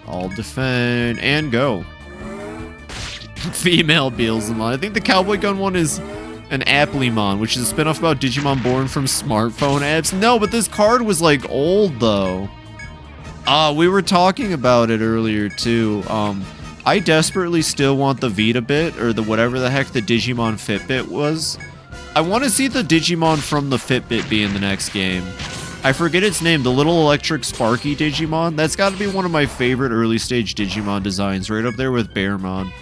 I'll defend and go. Female Beelzemon. I think the cowboy gun one is an Applemon, which is a spinoff about Digimon born from smartphone apps. No, but this card was like old though. We were talking about it earlier too. I desperately still want the Vita bit, or the whatever the heck the Digimon Fitbit was. I want to see the Digimon from the Fitbit be in the next game. I forget its name, the little electric sparky Digimon. That's got to be one of my favorite early stage Digimon designs, right up there with Bearmon.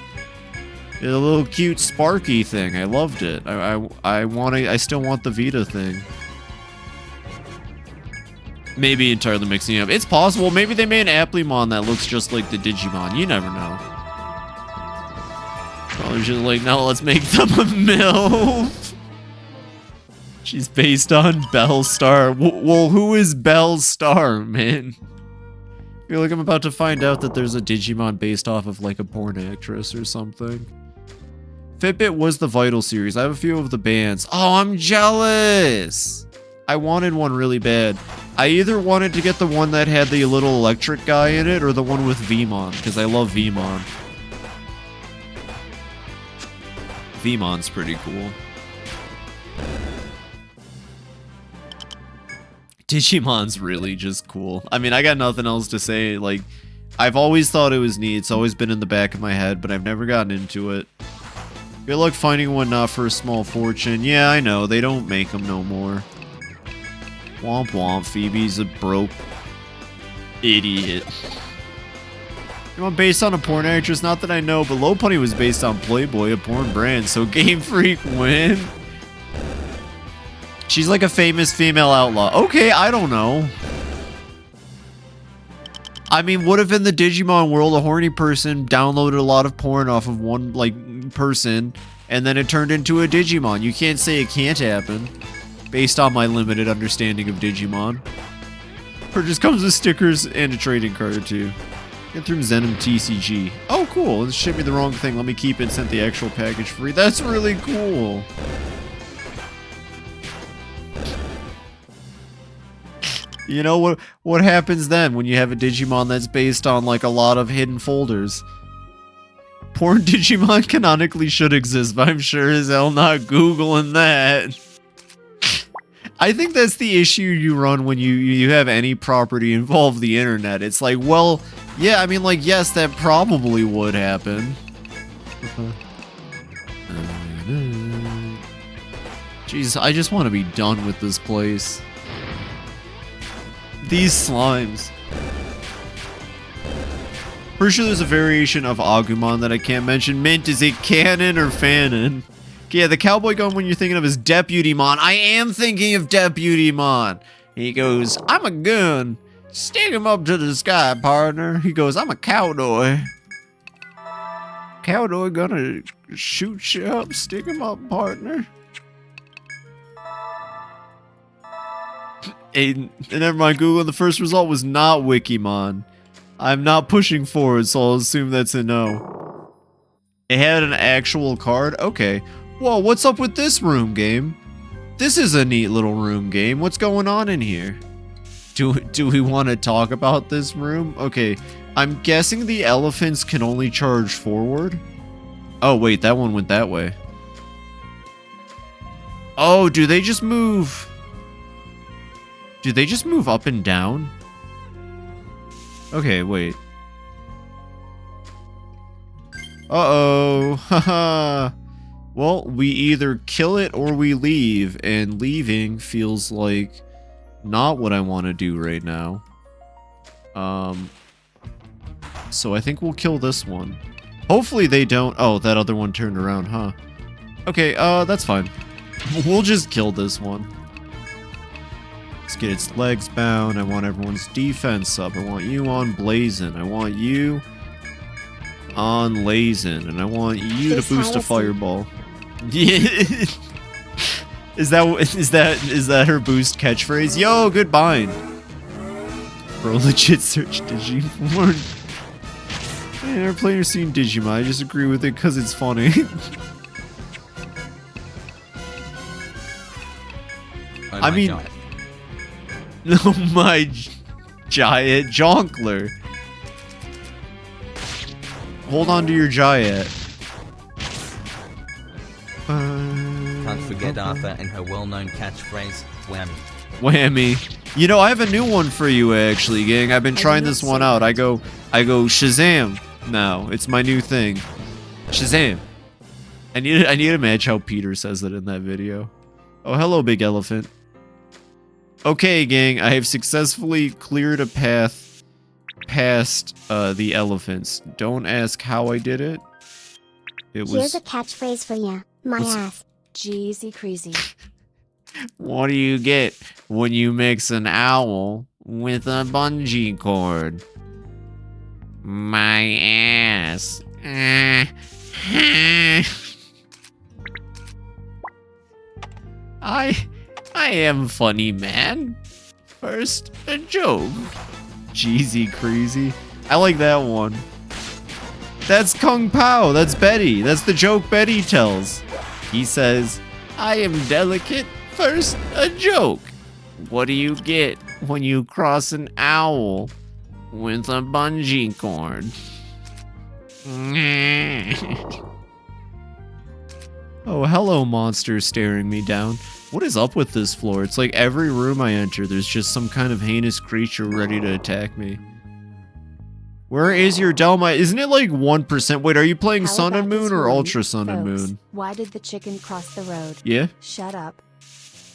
A little cute sparky thing. I loved it. I still want the Vita thing. Maybe entirely mixing it up. It's possible. Maybe they made an Applemon that looks just like the Digimon. You never know. Probably just like, no, let's make them a MILF. She's based on Bellstar. Well, who is Bellstar, man? I feel like I'm about to find out that there's a Digimon based off of like a porn actress or something. Fitbit was the Vital series. I have a few of the bands. Oh, I'm jealous. I wanted one really bad. I either wanted to get the one that had the little electric guy in it or the one with Vmon, because I love Vmon. Vmon's pretty cool. Digimon's really just cool. I mean, I got nothing else to say. Like, I've always thought it was neat. It's always been in the back of my head, but I've never gotten into it. Good luck finding one not for a small fortune. Yeah, I know. They don't make them no more. Womp womp. Phoebe's a broke idiot. Based on a porn actress? Not that I know, but Low Pony was based on Playboy, a porn brand, so Game Freak win. She's like a famous female outlaw. Okay, I don't know. I mean, what if in the Digimon world a horny person downloaded a lot of porn off of one, like, person, and then it turned into a Digimon? You can't say it can't happen, based on my limited understanding of Digimon. Purchase comes with stickers and a trading card or two. Get through Zenom TCG. Oh, cool. It shipped me the wrong thing. Let me keep it and sent the actual package free. That's really cool. You know what happens then when you have a Digimon that's based on like a lot of hidden folders? Porn Digimon canonically should exist, but I'm sure as hell not Googling that. I think that's the issue you run when you have any property involve the internet. It's like, well, Yeah, I mean, like, yes, that probably would happen. Jeez, I just want to be done with this place. These slimes. Pretty sure there's a variation of Agumon that I can't mention. Mint, is it canon or fanon? Yeah, the cowboy gun one you're thinking of is Deputymon. I am thinking of Deputymon. He goes, I'm a gun. Stick him up to the sky, partner. He goes, I'm a cowboy. Cowboy gonna shoot you up. Stick him up, partner. And never mind, Google, the first result was not Wikimon. I'm not pushing forward, so I'll assume that's a no. It had an actual card? Okay. Whoa, what's up with this room game? This is a neat little room game. What's going on in here? Do we want to talk about this room? Okay, I'm guessing the elephants can only charge forward. Oh, wait, that one went that way. Oh, do they just move? Do they just move up and down? Okay, wait. Uh-oh. Haha. Well, we either kill it or we leave, and leaving feels like not what I want to do right now. So I think we'll kill this one. Hopefully they don't... Oh, that other one turned around, huh? Okay, that's fine. We'll just kill this one. Let's get its legs bound. I want everyone's defense up. I want you on blazing. I want you on lazing. And I want you to boost a fireball. Yeah. Is that her boost catchphrase? Yo, good bind. Bro, legit search Digimon. Man, our player's seen Digimon. I just agree with it because it's funny. I mean, no, my giant jonkler. Hold on to your giant. Can't forget Arthur and her well-known catchphrase, whammy. Whammy. You know, I have a new one for you, actually, gang. I've been trying this one out. I go Shazam now. It's my new thing. Shazam. I need to match how Peter says it in that video. Oh, hello, big elephant. Okay, gang, I have successfully cleared a path past the elephants. Don't ask how I did it. Here's a catchphrase for you. My ass. Jeezy crazy. What do you get when you mix an owl with a bungee cord? My ass. I am funny, man. First, a joke. Jeezy crazy. I like that one. That's Kung Pao. That's Betty. That's the joke Betty tells. He says, I am delicate. First, a joke. What do you get when you cross an owl with a bungee cord? Oh, hello, monster staring me down. What is up with this floor? It's like every room I enter, there's just some kind of heinous creature ready to attack me. Where is your Delma? Isn't it like 1%? Wait, are you playing How Sun and about this Moon or one, Ultra Sun and folks? Moon? Why did the chicken cross the road? Yeah? Shut up.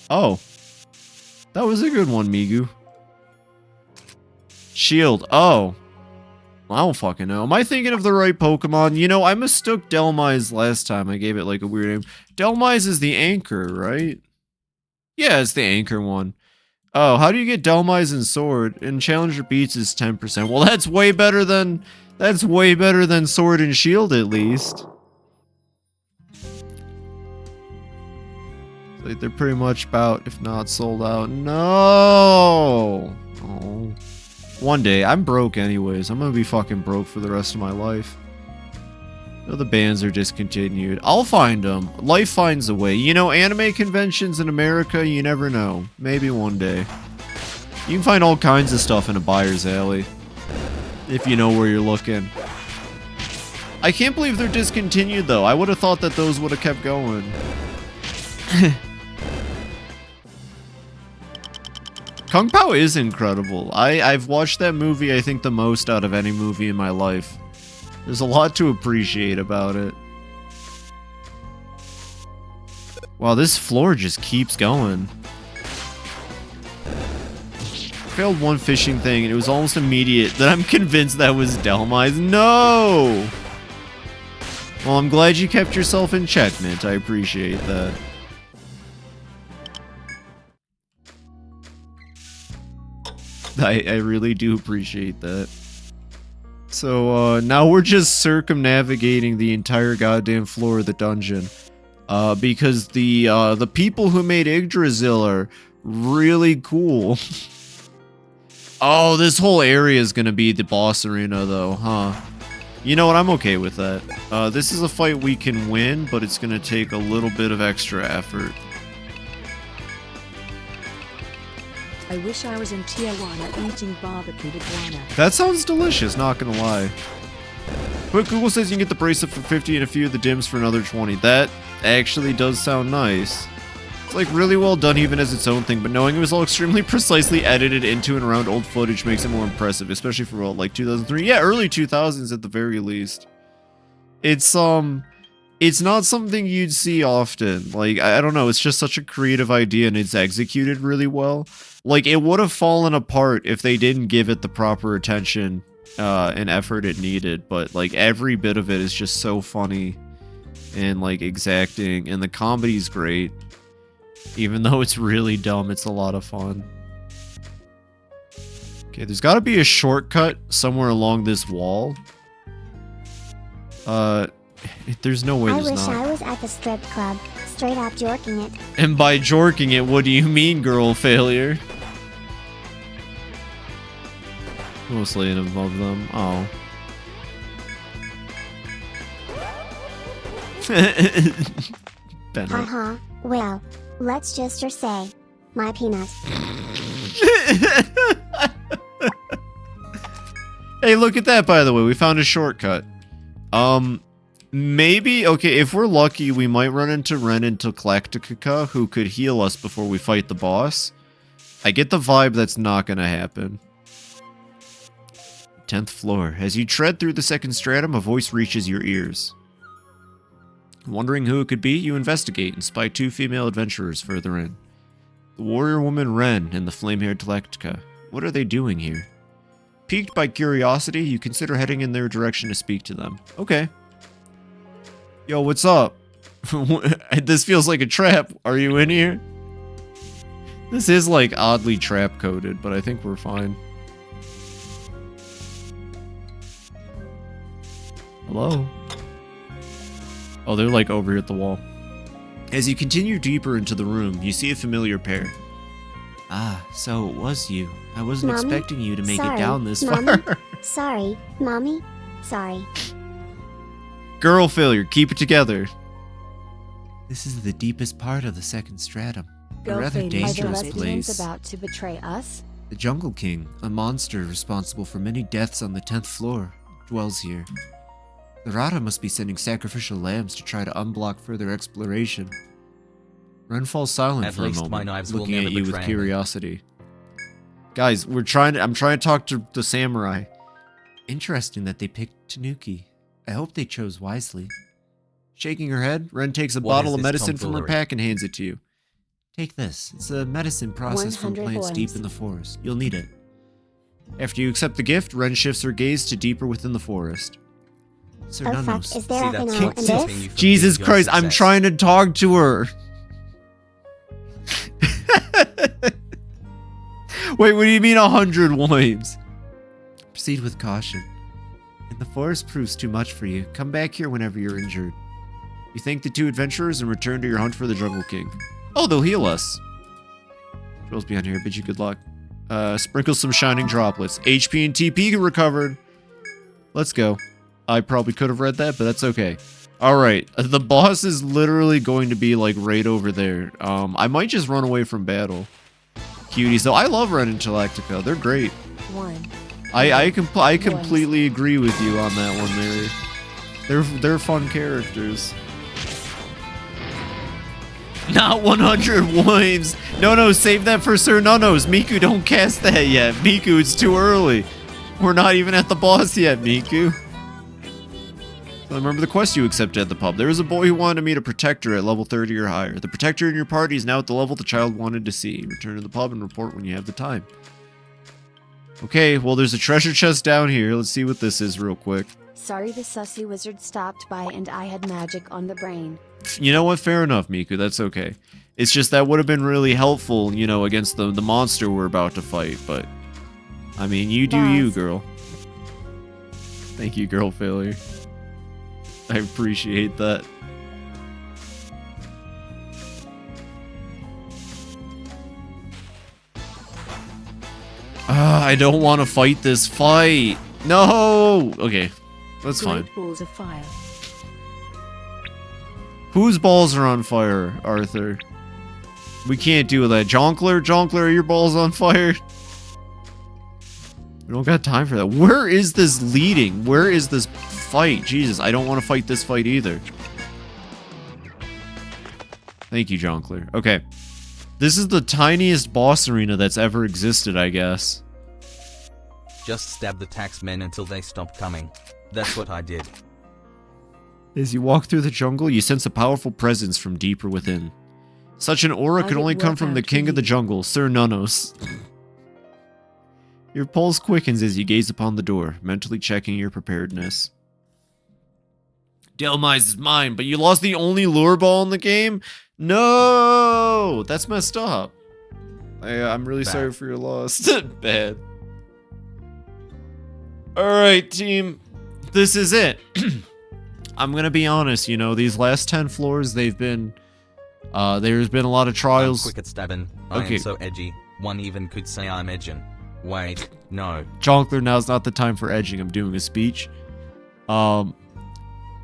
Oh. That was a good one, Migu. Shield. Oh. I don't fucking know. Am I thinking of the right Pokemon? You know, I mistook Delmise last time. I gave it like a weird name. Delmise is the anchor, right? Yeah, it's the anchor one. Oh, how do you get Delmise and Sword? And Challenger Beats is 10%. Well, that's way better than Sword and Shield, at least. Like, they're pretty much about, if not sold out. No! Oh. One day. I'm broke anyways. I'm gonna be fucking broke for the rest of my life. No, the bans are discontinued. I'll find them. Life finds a way. You know, anime conventions in America, you never know. Maybe one day. You can find all kinds of stuff in a buyer's alley. If you know where you're looking. I can't believe they're discontinued, though. I would have thought that those would have kept going. Kung Pao is incredible. I've watched that movie, I think, the most out of any movie in my life. There's a lot to appreciate about it. Wow, this floor just keeps going. Failed one fishing thing, and it was almost immediate that I'm convinced that was Delmize. No! Well, I'm glad you kept yourself in check, Mint. I appreciate that. I really do appreciate that. So, now we're just circumnavigating the entire goddamn floor of the dungeon. Because the people who made Yggdrasil are really cool. Oh, this whole area is gonna be the boss arena, though, huh? You know what? I'm okay with that. This is a fight we can win, but it's gonna take a little bit of extra effort. I wish I was in Tijuana eating barbecued iguana. That sounds delicious, not gonna lie. But Google says you can get the bracelet for 50 and a few of the dims for another 20. That actually does sound nice. It's like really well done even as its own thing, but knowing it was all extremely precisely edited into and around old footage makes it more impressive, especially for what, like 2003? Yeah, early 2000s at the very least. It's not something you'd see often. Like, I don't know, it's just such a creative idea and it's executed really well. Like, it would have fallen apart if they didn't give it the proper attention and effort it needed, but like every bit of it is just so funny and like exacting, and the comedy's great. Even though it's really dumb, it's a lot of fun. Okay, there's got to be a shortcut somewhere along this wall. There's no way I there's wish not. I was at the strip club, straight up jorking it. And by jorking it, what do you mean, girl failure? Mostly above them. Oh. Bennett. Haha, well, let's just say, my peanut. Hey, look at that, by the way. We found a shortcut. Maybe, okay, if we're lucky, we might run into Ren and Tlectica, who could heal us before we fight the boss. I get the vibe that's not gonna happen. 10th floor. As you tread through the second stratum, a voice reaches your ears. Wondering who it could be, you investigate and spy two female adventurers further in. The warrior woman Ren and the flame-haired Tlectica. What are they doing here? Piqued by curiosity, you consider heading in their direction to speak to them. Okay. Yo, what's up? This feels like a trap. Are you in here? This is like oddly trap-coded, but I think we're fine. Hello? Oh, they're like over here at the wall. As you continue deeper into the room, you see a familiar pair. Ah, so it was you. I wasn't Mommy? expecting you to make Sorry, it down this Mommy? far. Sorry, Mommy. Sorry. Girl failure, keep it together. This is the deepest part of the second stratum. Go A rather Fade. Are the dangerous Lesbians place. about to betray us? The Jungle King, a monster responsible for many deaths on the 10th floor, dwells here. The Rata must be sending sacrificial lambs to try to unblock further exploration. Ren falls silent At for a least my moment, knives will looking never at you with betray me. curiosity. Guys, I'm trying to talk to the samurai. Interesting that they picked Tanuki. I hope they chose wisely. Shaking her head, Ren takes a What bottle is of this medicine from her tomfoolery? pack and hands it to you. Take this. It's a medicine processed from 100 plants deep ones. in the forest. You'll need it. After you accept the gift, Ren shifts her gaze to deeper within the forest. Oh fuck, Cernunnos. is there See, a that's finale what's in stopping this? you from Jesus your Christ, I'm success. trying to talk to her. Wait, what do you mean 100 wives? Proceed with caution. If the forest proves too much for you, come back here whenever you're injured. You thank the two adventurers and return to your hunt for the Jungle King. Oh, they'll heal us. Trolls behind here, bid you good luck. Sprinkle some shining droplets. HP and TP recovered. Let's go. I probably could have read that, but that's okay. Alright, the boss is literally going to be like right over there. I might just run away from battle. Cuties, though. I love Ren and Tlectica. They're great. 1. I completely agree with you on that one, Mary. They're fun characters. Not 100 waves. No, save that for Cernunnos. Miku, don't cast that yet. Miku, it's too early. We're not even at the boss yet, Miku. So remember the quest you accepted at the pub. There was a boy who wanted to meet a protector at level 30 or higher. The protector in your party is now at the level the child wanted to see. Return to the pub and report when you have the time. Okay, well, there's a treasure chest down here. Let's see what this is real quick. Sorry, the sussy wizard stopped by and I had magic on the brain. You know what? Fair enough, Miku. That's okay. It's just that would have been really helpful, you know, against the monster we're about to fight, but... I mean, you do you, girl. Thank you, girl failure. I appreciate that. I don't want to fight this fight. No! Okay, that's fine. Great balls of fire. Whose balls are on fire, Arthur? We can't do that. Jonkler, are your balls on fire? We don't got time for that. Where is this leading? Where is this fight? Jesus, I don't want to fight this fight either. Thank you, Jonkler. Okay. This is the tiniest boss arena that's ever existed, I guess. Just stab the taxmen until they stop coming. That's what I did. As you walk through the jungle, you sense a powerful presence from deeper within. Such an aura could only come from the king of the jungle, Cernunnos. Your pulse quickens as you gaze upon the door, mentally checking your preparedness. Delmise is mine, but you lost the only lure ball in the game? No! That's messed up. I'm really sorry for your loss. Bad. Alright, team. This is it. I'm gonna be honest, you know, these last 10 floors, they've been... there's been a lot of trials. I'm quick at stabbing. I am so edgy. One even could say I'm edging. Wait, no. Jonkler, now's not the time for edging. I'm doing a speech. And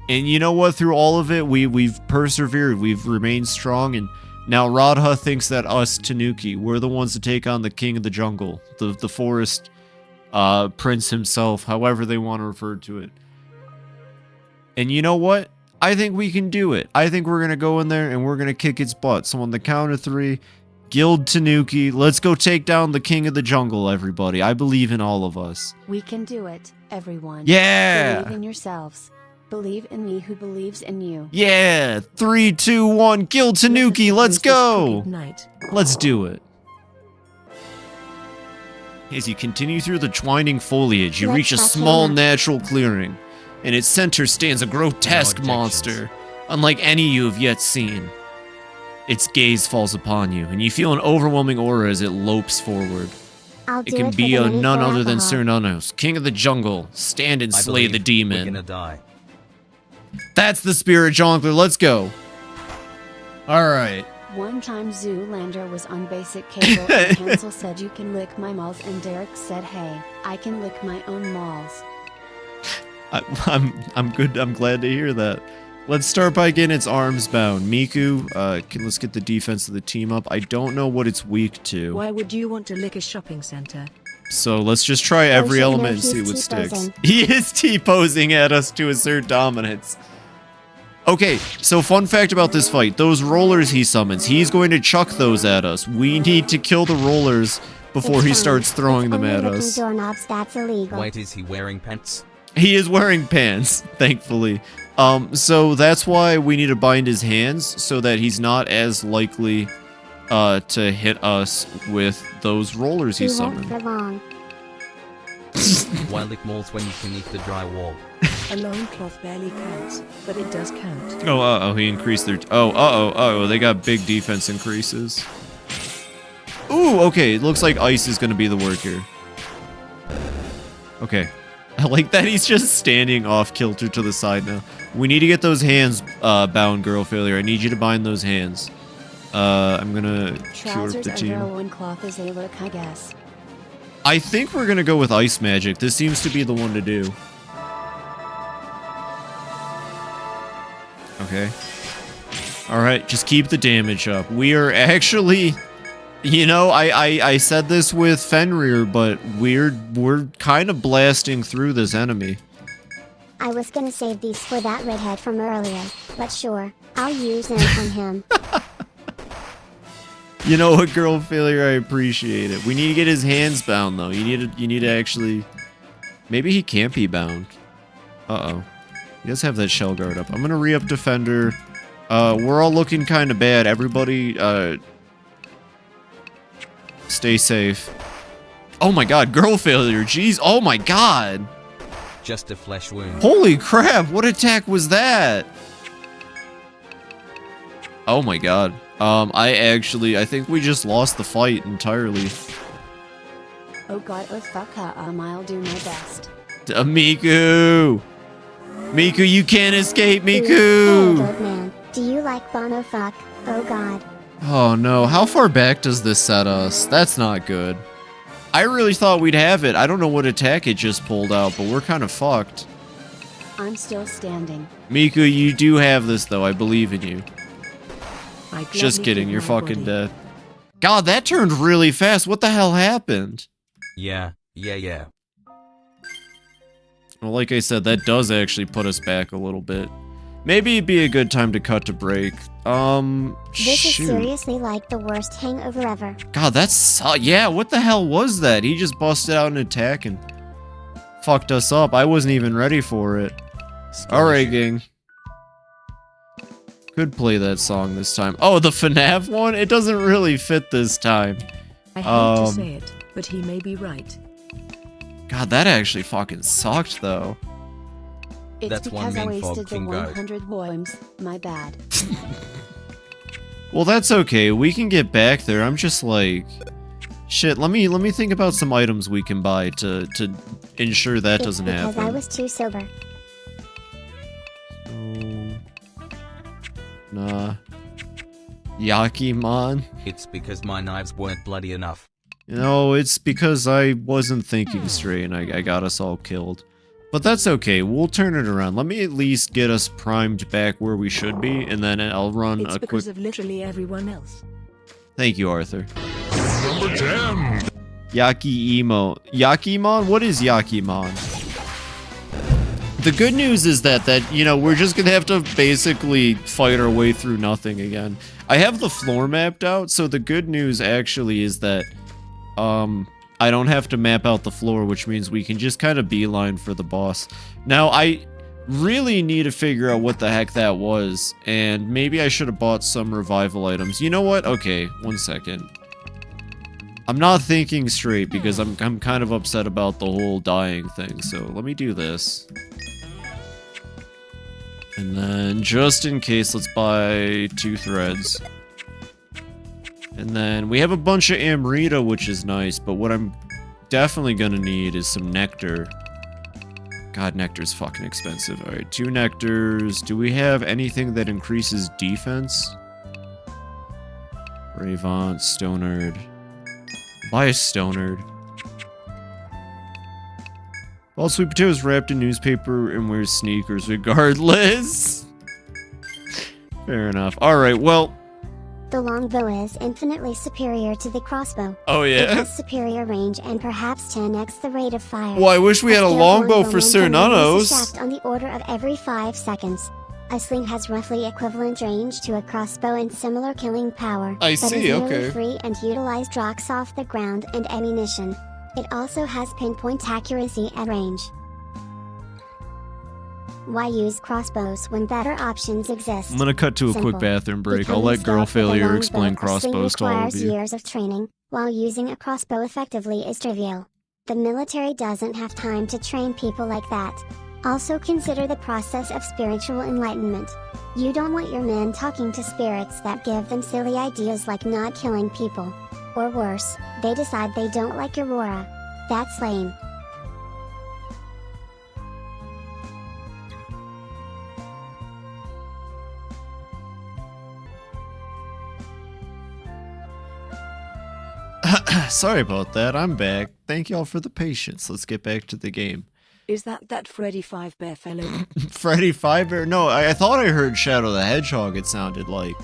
you know what? Through all of it, we've persevered. We've remained strong. And now Radha thinks that us, Tanuki, we're the ones to take on the king of the jungle. The forest prince himself, however they want to refer to it. And you know what? I think we can do it. I think we're going to go in there and we're going to kick its butt. So on the count of 3... Guild Tanuki, let's go take down the king of the jungle, everybody. I believe in all of us. We can do it, everyone. Yeah! Believe in yourselves. Believe in me who believes in you. Yeah! 3, 2, 1, Guild Tanuki, let's go! Let's do it. As you continue through the twining foliage, you reach a small natural clearing. In its center stands a grotesque monster, unlike any you have yet seen. Its gaze falls upon you, and you feel an overwhelming aura as it lopes forward. It can be none other than Cernunnos, king of the jungle. Stand and slay the demon. We're gonna die. That's the spirit, Jonkler. Let's go. Alright. One time Zoolander was on basic cable and Hansel said you can lick my malls and Derek said hey, I can lick my own malls. I'm good. I'm glad to hear that. Let's start by getting its arms bound. Miku, let's get the defense of the team up. I don't know what it's weak to. Why would you want to lick a shopping center? So let's just try every element and see what sticks. He is T-posing at us to assert dominance. Okay, so fun fact about this fight. Those rollers he summons, he's going to chuck those at us. We need to kill the rollers before he starts throwing them at us. Wait, is he wearing pants? He is wearing pants, thankfully. So that's why we need to bind his hands so that he's not as likely to hit us with those rollers he summoned. Why lick malls when you can eat the drywall? A loincloth barely counts, but it does count. Oh, he increased their... Oh, they got big defense increases. Ooh, okay, it looks like ice is going to be the word here. Okay. I like that he's just standing off kilter to the side now. We need to get those hands bound, girl failure. I need you to bind those hands. I'm gonna cure the team. Loincloth is a look, I guess. I think we're gonna go with ice magic. This seems to be the one to do. Okay. Alright, just keep the damage up. We are actually... You know, I said this with Fenrir, but we're kind of blasting through this enemy. I was gonna save these for that redhead from earlier, but sure, I'll use them on him. You know what, girl failure? I appreciate it. We need to get his hands bound though. You need to actually. Maybe he can't be bound. Uh-oh. He does have that shell guard up. I'm gonna re-up defender. We're all looking kind of bad. Everybody, stay safe. Oh my god, girl failure. Jeez. Oh my god. Just a flesh wound. Holy crap, what attack was that? Oh my god. I think we just lost the fight entirely. Oh god, oh fuck, I'll do my best. Miku! Miku, you can't escape, Hey, Miku! good man. Do you like Bono fuck? Oh god. Oh no, how far back does this set us? That's not good. I really thought we'd have it. I don't know what attack it just pulled out, but we're kind of fucked. I'm still standing. Miku, you do have this though, I believe in you. I Just gladly kidding, give you're my fucking body. dead. God, that turned really fast. What the hell happened? Yeah. Well, like I said, that does actually put us back a little bit. Maybe it'd be a good time to cut to break. This is Shoot. seriously like the worst hangover ever. God, yeah, what the hell was that? He just busted out an attack and fucked us up. I wasn't even ready for it. Alright, gang. Could play that song this time. Oh, the FNAF one? It doesn't really fit this time. I hate to say it, but he may be right. God, that actually fucking sucked, though. It's That's one because I main fog wasted the can go. 100 worms. My bad. Well, that's okay. We can get back there. I'm just like... Shit, let me think about some items we can buy to ensure that It's doesn't because happen. I was too sober. Nah. Yakimon? It's because my knives weren't bloody enough. No, it's because I wasn't thinking straight and I got us all killed. But that's okay, we'll turn it around. Let me at least get us primed back where we should be, and then I'll run It's a because quick... of literally everyone else. Thank you, Arthur. Number 10! Yakimon? What is Yakimon? The good news is that, you know, we're just gonna have to basically fight our way through nothing again. I have the floor mapped out, so the good news actually is that, I don't have to map out the floor, which means we can just kind of beeline for the boss. Now, I really need to figure out what the heck that was, and maybe I should have bought some revival items. You know what? Okay, one second. I'm not thinking straight because I'm kind of upset about the whole dying thing, so let me do this. And then, just in case, let's buy 2 threads. And then, we have a bunch of Amrita, which is nice, but what I'm definitely gonna need is some nectar. God, nectar's fucking expensive. Alright, 2 nectars. Do we have anything that increases defense? Ravant, Stonard. Buy a Stonard. Well, Sweet Potato's wrapped in newspaper and wears sneakers regardless. Fair enough. Alright, well... The longbow is infinitely superior to the crossbow. Oh, It yeah? has superior range and perhaps 10x the rate of fire. Well, I wish we had a longbow for Cernunnos. Cernunnos. Shaft on the order of every 5 seconds. A sling has roughly equivalent range to a crossbow and similar killing power. I but see, is okay. nearly free and utilized rocks off the ground and ammunition. It also has pinpoint accuracy at range. Why use crossbows when better options exist? I'm gonna cut to a quick Simple. bathroom break. I'll Becoming let Girl stout with a Failure longbow, explain a sling crossbows to all of requires you. years of training, while using a crossbow effectively is trivial. The military doesn't have time to train people like that. Also consider the process of spiritual enlightenment. You don't want your men talking to spirits that give them silly ideas like not killing people. Or worse, they decide they don't like your aura. That's lame. Sorry about that, I'm back. Thank y'all for the patience. Let's get back to the game. Is that Freddy Five Bear fellow? Freddy Fiber? No, I thought I heard Shadow the Hedgehog, it sounded like.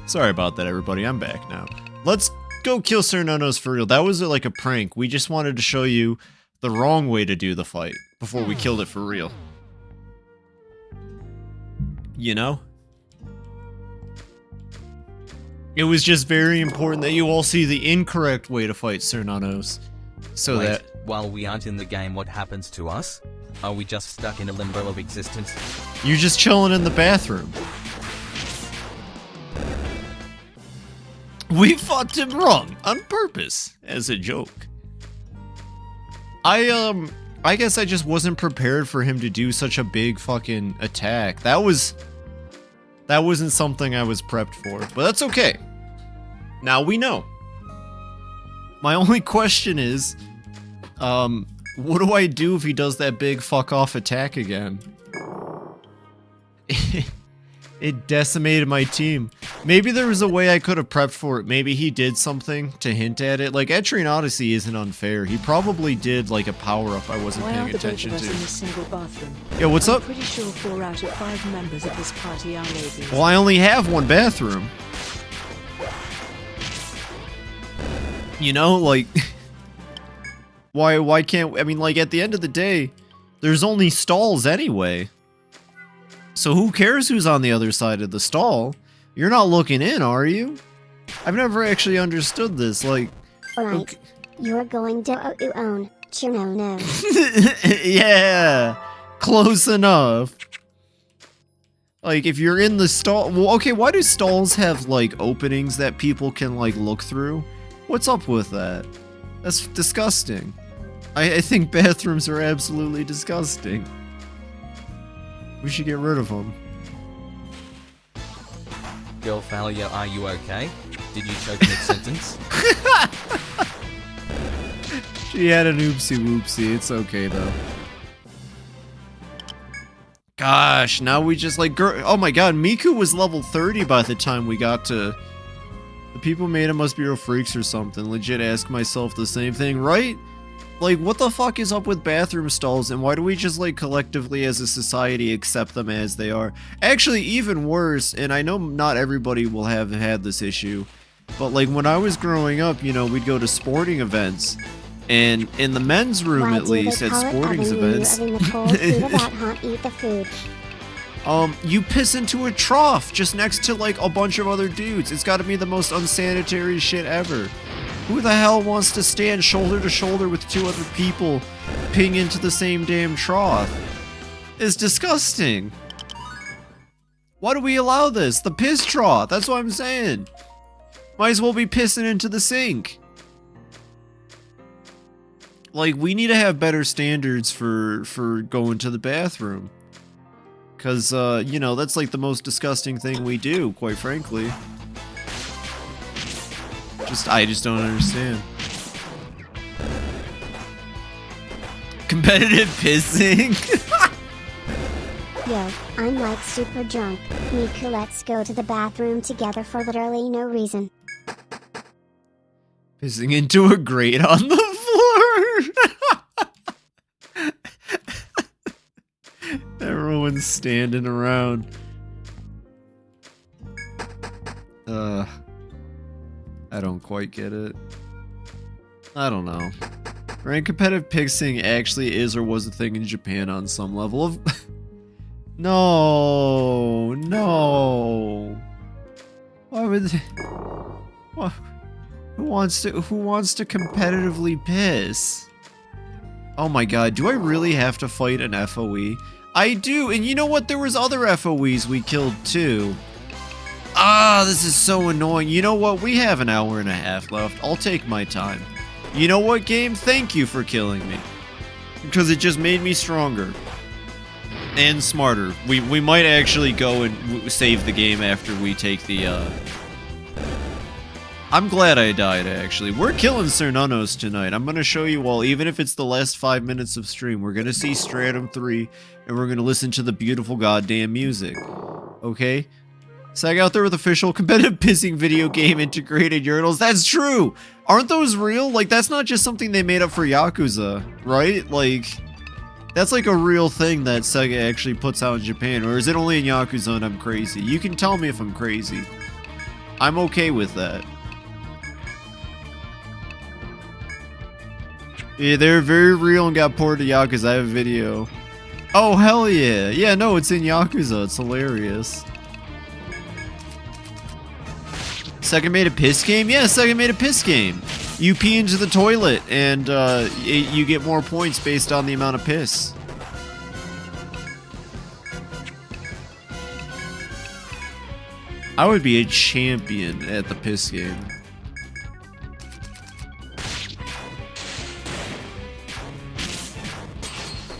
Sorry about that, everybody. I'm back now. Let's go kill Cernunnos for real. That was like a prank. We just wanted to show you the wrong way to do the fight before we killed it for real. You know? It was just very important that you all see the incorrect way to fight Cernunnos. So Wait, that... while we aren't in the game, what happens to us? Are we just stuck in a limbo of existence? You're just chilling in the bathroom. We fucked him wrong on purpose as a joke. I guess I just wasn't prepared for him to do such a big fucking attack. That wasn't something I was prepped for, but that's okay. Now we know. My only question is, what do I do if he does that big fuck off attack again? It decimated my team. Maybe there was a way I could have prepped for it. Maybe he did something to hint at it. Like, Etrian Odyssey isn't unfair. He probably did, like, a power-up I wasn't Why paying aren't the both attention of us to. in a single bathroom? Yeah, what's I'm up? pretty sure 4 out of 5 members of this party are ladies. Well, I only have one bathroom. You know, like... why can't... I mean, like, at the end of the day, there's only stalls anyway. So who cares who's on the other side of the stall? You're not looking in, are you? I've never actually understood this, like... Alright, okay. you're going to own Cernunnos. Yeah, close enough. Like, if you're in the stall... Well, okay, why do stalls have, like, openings that people can, like, look through? What's up with that? That's disgusting. I think bathrooms are absolutely disgusting. We should get rid of them. Girl failure, are you okay? Did you choke mid-sentence? She had an oopsie whoopsie. It's okay, though. Gosh, now we just, like... Oh my god, Miku was level 30 by the time we got to... The people made him must be real freaks or something. Legit ask myself the same thing, right? Like, what the fuck is up with bathroom stalls, and why do we just, like, collectively as a society accept them as they are? Actually, even worse, and I know not everybody will have had this issue, but, like, when I was growing up, you know, we'd go to sporting events, and in the men's room, Why at do they least, at call it sporting oven when events... you oven the cold food about hot eat the food? You piss into a trough just next to, like, a bunch of other dudes. It's gotta be the most unsanitary shit ever. Who the hell wants to stand shoulder to shoulder with 2 other people peeing into the same damn trough? It's disgusting. Why do we allow this? The piss trough, that's what I'm saying. Might as well be pissing into the sink. Like, we need to have better standards for going to the bathroom. Cause, you know, that's like the most disgusting thing we do, quite frankly. I just don't understand. Competitive pissing? Yo, I'm like super drunk. Miku, let's go to the bathroom together for literally no reason. Pissing into a grate on the floor! Everyone's standing around. I don't quite get it. I don't know. Right, competitive pissing actually is or was a thing in Japan on some level of... No. Why would they... What? Who wants to competitively piss? Oh my god, do I really have to fight an FOE? I do, and you know what? There was other FOEs we killed too. Ah, this is so annoying. You know what? We have an hour and a half left. I'll take my time. You know what, game? Thank you for killing me. Because it just made me stronger. And smarter. We might actually go and save the game after we take the, I'm glad I died, actually. We're killing Cernunnos tonight. I'm gonna show you all, even if it's the last 5 minutes of stream, we're gonna see Stratum 3, and we're gonna listen to the beautiful goddamn music. Okay? Sag out there with official competitive pissing video game integrated urinals. That's true! Aren't those real? Like, that's not just something they made up for Yakuza, right? Like, that's like a real thing that Sega actually puts out in Japan, or is it only in Yakuza and I'm crazy? You can tell me if I'm crazy. I'm okay with that. Yeah, they're very real and got ported to Yakuza. I have a video. Oh, hell yeah. Yeah, no, it's in Yakuza. It's hilarious. Sega made a piss game? Yeah, Sega made a piss game. You pee into the toilet, and you get more points based on the amount of piss. I would be a champion at the piss game.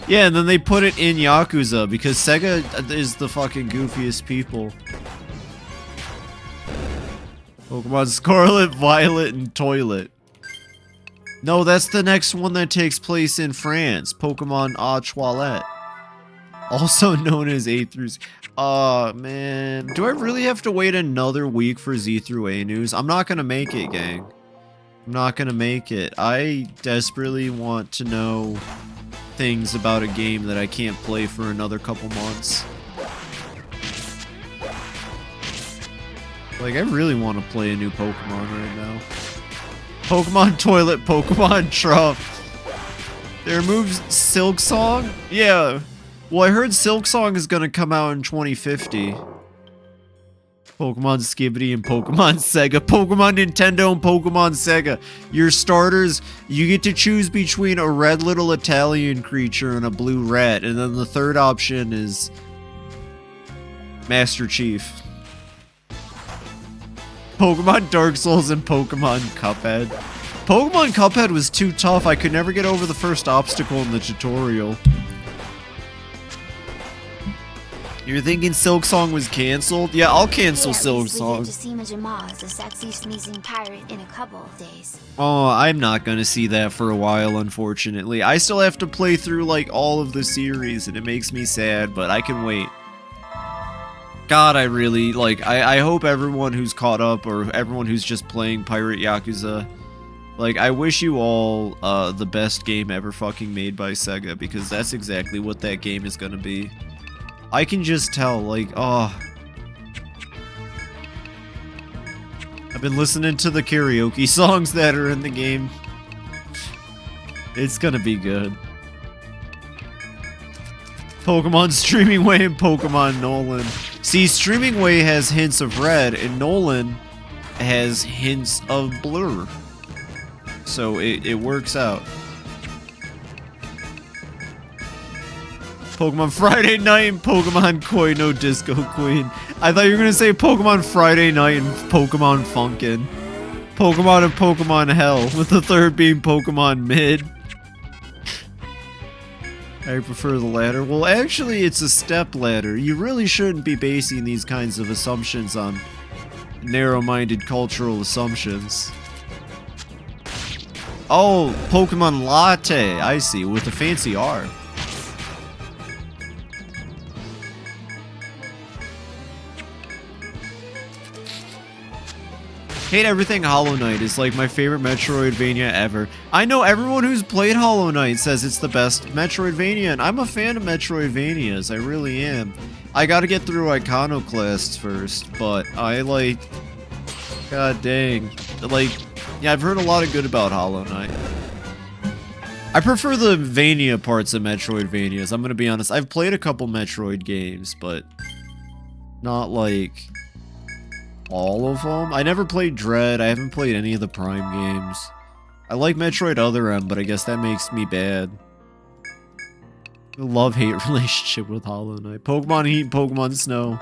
Yeah, and then they put it in Yakuza because Sega is the fucking goofiest people. Pokemon Scarlet, Violet, and Toilet. No, that's the next one that takes place in France. Pokemon Eau Toilette. Also known as A through Z. Man. Do I really have to wait another week for Z through A news? I'm not gonna make it, gang. I'm not gonna make it. I desperately want to know things about a game that I can't play for another couple months. Like, I really want to play a new Pokemon right now. Pokemon Toilet, Pokemon Truff. They removed Silk Song? Yeah. Well, I heard Silk Song is gonna come out in 2050. Pokemon Skibbity and Pokemon Sega. Pokemon Nintendo and Pokemon Sega. Your starters, you get to choose between a red little Italian creature and a blue rat. And then the third option is Master Chief. Pokemon Dark Souls and Pokemon Cuphead. Pokemon Cuphead was too tough. I could never get over the first obstacle in the tutorial. You're thinking Silk Song was cancelled? Yeah, I'll cancel Silk Song. To see Majima as a sexy sneezing pirate in a couple of days. Oh, I'm not gonna see that for a while, unfortunately. I still have to play through, like, all of the series, and it makes me sad, but I can wait. God, I really, like, I hope everyone who's caught up, or everyone who's just playing Pirate Yakuza, like, I wish you all the best game ever fucking made by Sega, because that's exactly what that game is gonna be. I can just tell, like, oh. I've been listening to the karaoke songs that are in the game. It's gonna be good. Pokemon Streaming Way and Pokemon Nolan. See, Streaming Way has hints of red, and Nolan has hints of blur. So it works out. Pokemon Friday Night and Pokemon Koi no Disco Queen. I thought you were gonna say Pokemon Friday Night and Pokemon Funkin'. Pokemon and Pokemon Hell, with the third being Pokemon Mid. I prefer the latter. Well, actually, it's a step ladder. You really shouldn't be basing these kinds of assumptions on narrow-minded cultural assumptions. Oh, Pokemon Latte. I see, with a fancy R. Hate Everything Hollow Knight is like my favorite Metroidvania ever. I know everyone who's played Hollow Knight says it's the best Metroidvania, and I'm a fan of Metroidvanias, I really am. I gotta get through Iconoclasts first, but I like... God dang. Like, yeah, I've heard a lot of good about Hollow Knight. I prefer the Vania parts of Metroidvanias, I'm gonna be honest. I've played a couple Metroid games, but not like... all of them? I never played Dread. I haven't played any of the Prime games. I like Metroid Other M, but I guess that makes me bad. Love-hate relationship with Hollow Knight. Pokemon Heat, Pokemon Snow.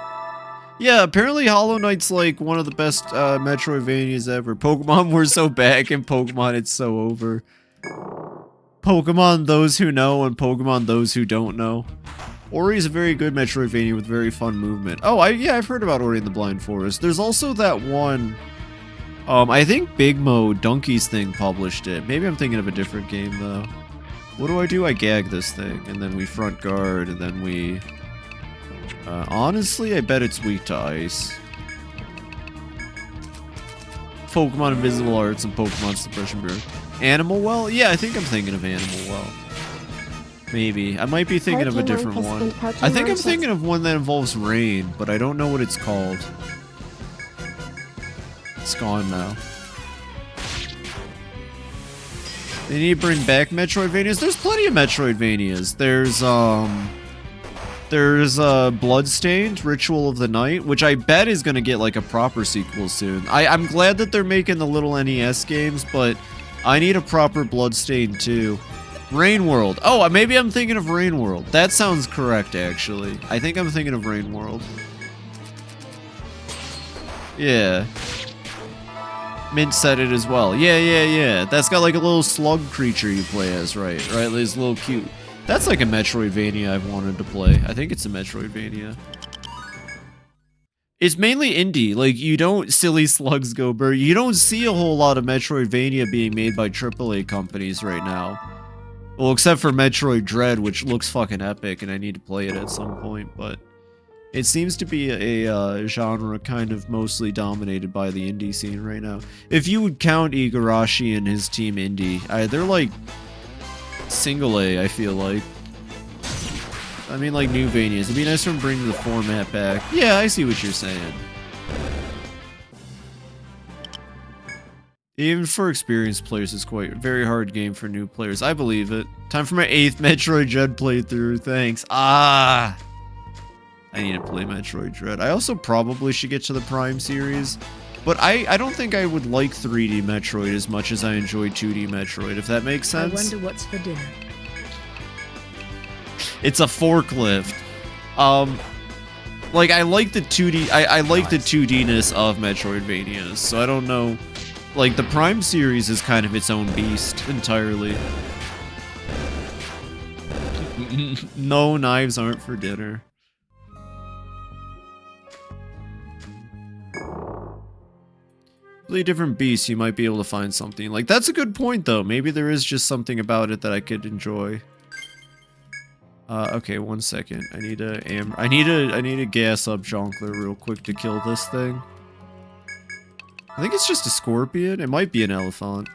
Yeah, apparently Hollow Knight's like one of the best Metroidvanias ever. Pokemon We're So Back and Pokemon It's So Over. Pokemon Those Who Know and Pokemon Those Who Don't Know. Ori is a very good Metroidvania with very fun movement. Oh, yeah, I've heard about Ori and the Blind Forest. There's also that one... I think Big Mo, Donkey's Thing, published it. Maybe I'm thinking of a different game, though. What do? I gag this thing, and then we front guard, and then we... honestly, I bet it's weak to ice. Pokemon Invisible Arts and Pokemon Suppression Bureau. Animal Well? Yeah, I think I'm thinking of Animal Well. Maybe. I might be thinking of a different one. I think I'm thinking of one that involves rain, but I don't know what it's called. It's gone now. They need to bring back Metroidvanias. There's plenty of Metroidvanias. There's There's Bloodstained, Ritual of the Night, which I bet is going to get like a proper sequel soon. I'm glad that they're making the little NES games, but I need a proper Bloodstained too. Rain World. Oh, maybe I'm thinking of Rain World. That sounds correct, actually. I think I'm thinking of Rain World. Yeah. Mint said it as well. Yeah. That's got like a little slug creature you play as, right? Right, it's a little cute. That's like a Metroidvania I've wanted to play. I think it's a Metroidvania. It's mainly indie. Like, you don't, silly slugs go burr. You don't see a whole lot of Metroidvania being made by AAA companies right now. Well, except for Metroid Dread, which looks fucking epic, and I need to play it at some point, but it seems to be a genre kind of mostly dominated by the indie scene right now. If you would count Igarashi and his team indie, they're like single A, I feel like. I mean, like New Vanias. It'd be nice for them to bring the format back. Yeah, I see what you're saying. Even for experienced players, it's quite a very hard game for new players. I believe it. Time for my 8th Metroid Dread playthrough. Thanks. I need to play Metroid Dread. I also probably should get to the Prime series. But I don't think I would like 3D Metroid as much as I enjoy 2D Metroid, if that makes sense. I wonder what's for dinner. It's a forklift. Like, I like the 2D... I like the 2D-ness of Metroidvanias, so I don't know... Like, the Prime series is kind of its own beast, entirely. No, knives aren't for dinner. Really different beasts, you might be able to find something. Like, that's a good point, though. Maybe there is just something about it that I could enjoy. Okay, 1 second. I need to gas up Jonkler real quick to kill this thing. I think it's just a scorpion. It might be an elephant.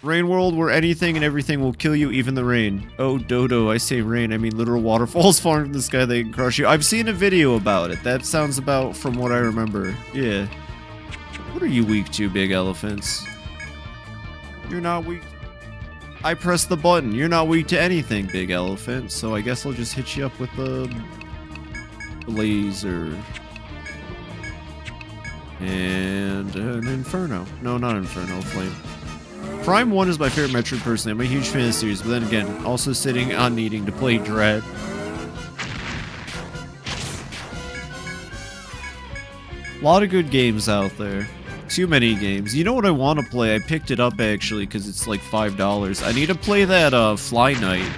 Rain world where anything and everything will kill you, even the rain. Oh, Dodo, I say rain. I mean literal waterfalls falling from the sky, they can crush you. I've seen a video about it. That sounds about from what I remember. Yeah. What are you weak to, big elephants? You're not weak. I pressed the button. You're not weak to anything, big elephant. So I guess I'll just hit you up with the laser. And an inferno. No, not inferno. Flame. Prime 1 is my favorite Metroid personally. I'm a huge fan of the series, but then again, also sitting on needing to play Dread. A lot of good games out there. Too many games. You know what I want to play? I picked it up actually because it's like $5. I need to play that Fly Night.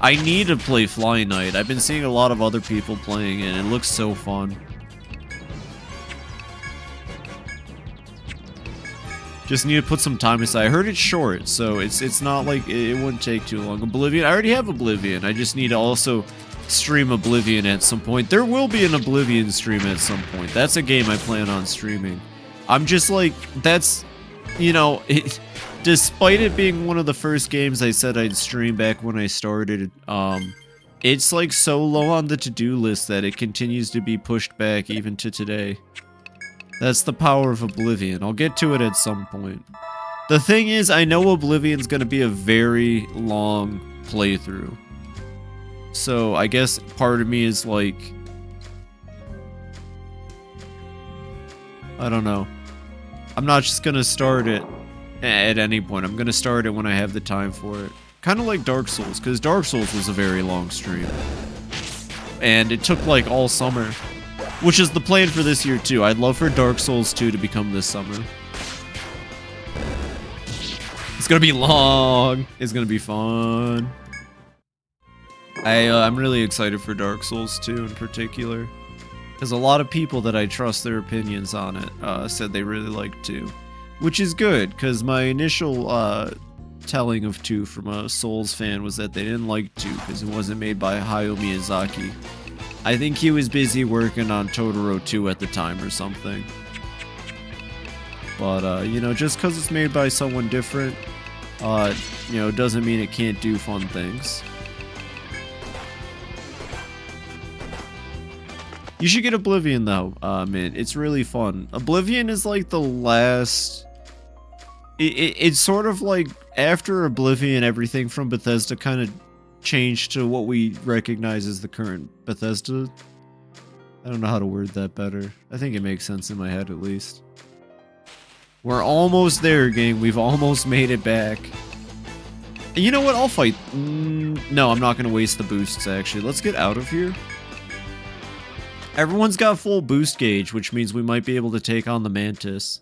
I need to play Fly Night. I've been seeing a lot of other people playing it, and it looks so fun. Just need to put some time aside. I heard it's short, so it's not like it wouldn't take too long. Oblivion, I already have Oblivion. I just need to also stream Oblivion at some point. There will be an Oblivion stream at some point. That's a game I plan on streaming. I'm just like, that's, you know, despite it being one of the first games I said I'd stream back when I started, it's like so low on the to-do list that it continues to be pushed back even to today. That's the power of Oblivion. I'll get to it at some point. The thing is, I know Oblivion's gonna be a very long playthrough. So I guess part of me is like, I don't know. I'm not just gonna start it at any point. I'm gonna start it when I have the time for it. Kind of like Dark Souls, because Dark Souls was a very long stream. And it took like all summer. Which is the plan for this year too. I'd love for Dark Souls 2 to become this summer. It's gonna be long. It's gonna be fun. I'm really excited for Dark Souls 2 in particular. Because a lot of people that I trust their opinions on it said they really liked 2. Which is good, because my initial telling of 2 from a Souls fan was that they didn't like 2 because it wasn't made by Hayao Miyazaki. I think he was busy working on Totoro 2 at the time or something. But, you know, just because it's made by someone different, you know, doesn't mean it can't do fun things. You should get Oblivion, though, man. It's really fun. Oblivion is like the last... It's sort of like after Oblivion, everything from Bethesda kind of changed to what we recognize as the current Bethesda. I don't know how to word that better. I think it makes sense in my head at least. We're almost there, gang. We've almost made it back. You know what? I'll fight. No, I'm not going to waste the boosts, actually. Let's get out of here. Everyone's got full boost gauge, which means we might be able to take on the Mantis.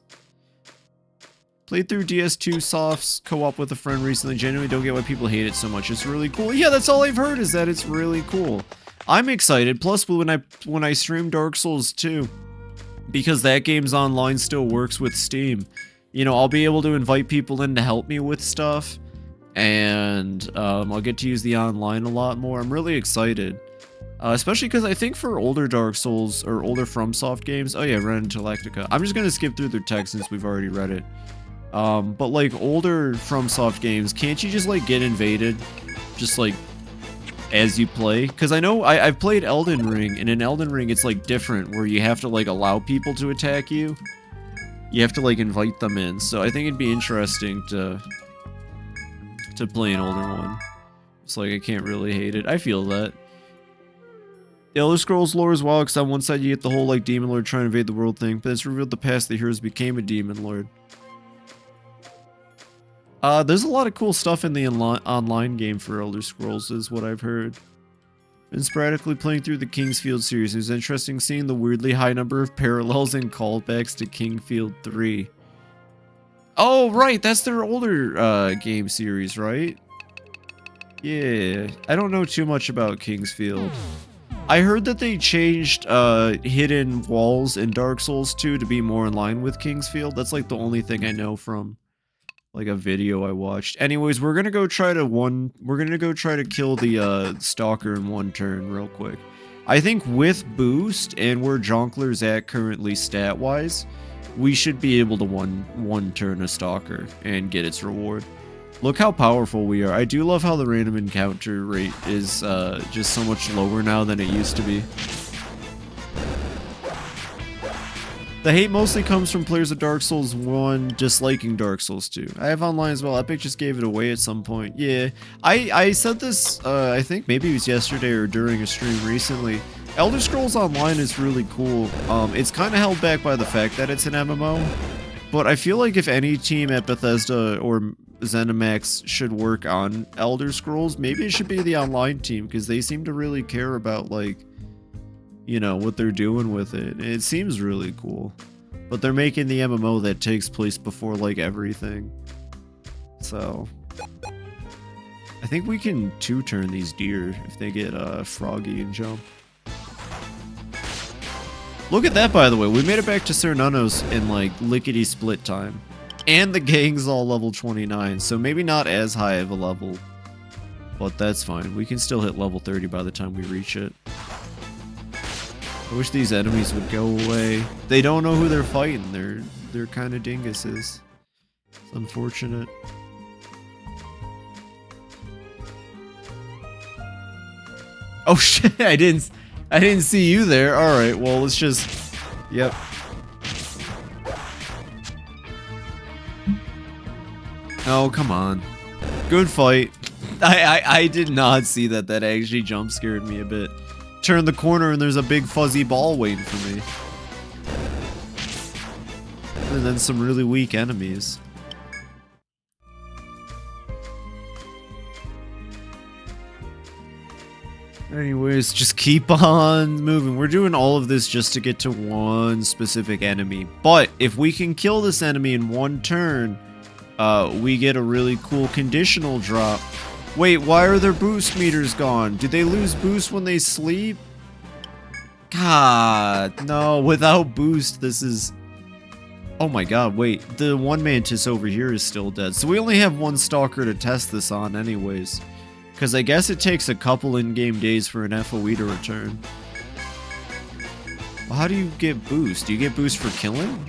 Played through DS2 Softs co-op with a friend recently. Genuinely don't get why people hate it so much. It's really cool. Yeah, that's all I've heard is that it's really cool. I'm excited. Plus, when I stream Dark Souls 2, because that game's online still works with Steam, you know, I'll be able to invite people in to help me with stuff. And I'll get to use the online a lot more. I'm really excited. Especially because I think for older Dark Souls, or older FromSoft games... Oh yeah, Ren Galactica. I'm just going to skip through their text since we've already read it. But like older FromSoft games, can't you just like get invaded? Just like as you play? Because I know I've played Elden Ring, and in Elden Ring it's like different, where you have to like allow people to attack you. You have to like invite them in. So I think it'd be interesting to play an older one. It's like I can't really hate it. I feel that. The Elder Scrolls lore as well, because on one side you get the whole like Demon Lord trying to invade the world thing, but it's revealed the past the heroes became a Demon Lord. There's a lot of cool stuff in the online game for Elder Scrolls, is what I've heard. Been sporadically playing through the Kingsfield series. It was interesting seeing the weirdly high number of parallels and callbacks to Kingfield 3. Oh, right, that's their older game series, right? Yeah, I don't know too much about Kingsfield. I heard that they changed hidden walls in Dark Souls 2 to be more in line with Kingsfield. That's like the only thing I know from like a video I watched. Anyways, we're gonna go try to kill the stalker in one turn real quick. I think with boost and where Jonkler's at currently stat wise, we should be able to one turn a stalker and get its reward. Look how powerful we are. I do love how the random encounter rate is just so much lower now than it used to be. The hate mostly comes from players of Dark Souls 1 disliking Dark Souls 2. I have online as well. Epic just gave it away at some point. Yeah, I said this, I think maybe it was yesterday or during a stream recently. Elder Scrolls Online is really cool. It's kind of held back by the fact that it's an MMO. But I feel like if any team at Bethesda or ZeniMax should work on Elder Scrolls, maybe it should be the online team, because they seem to really care about, like, you know, what they're doing with it. It seems really cool. But they're making the MMO that takes place before, like, everything. So I think we can two-turn these deer if they get froggy and jump. Look at that, by the way. We made it back to Cernunnos in, like, lickety-split time. And the gang's all level 29, so maybe not as high of a level. But that's fine. We can still hit level 30 by the time we reach it. I wish these enemies would go away. They don't know who they're fighting. They're kind of dinguses. It's unfortunate. Oh shit! I didn't see you there. All right. Well, let's just. Yep. Oh, come on. Good fight. I did not see that. That actually jump scared me a bit. Turn the corner and there's a big fuzzy ball waiting for me. And then some really weak enemies. Anyways, just keep on moving. We're doing all of this just to get to one specific enemy. But if we can kill this enemy in one turn, we get a really cool conditional drop. Wait, why are their boost meters gone? Did they lose boost when they sleep? God, no, without boost, this is... Oh my god, wait, the one mantis over here is still dead. So we only have one stalker to test this on anyways. Because I guess it takes a couple in-game days for an FOE to return. Well, how do you get boost? Do you get boost for killing?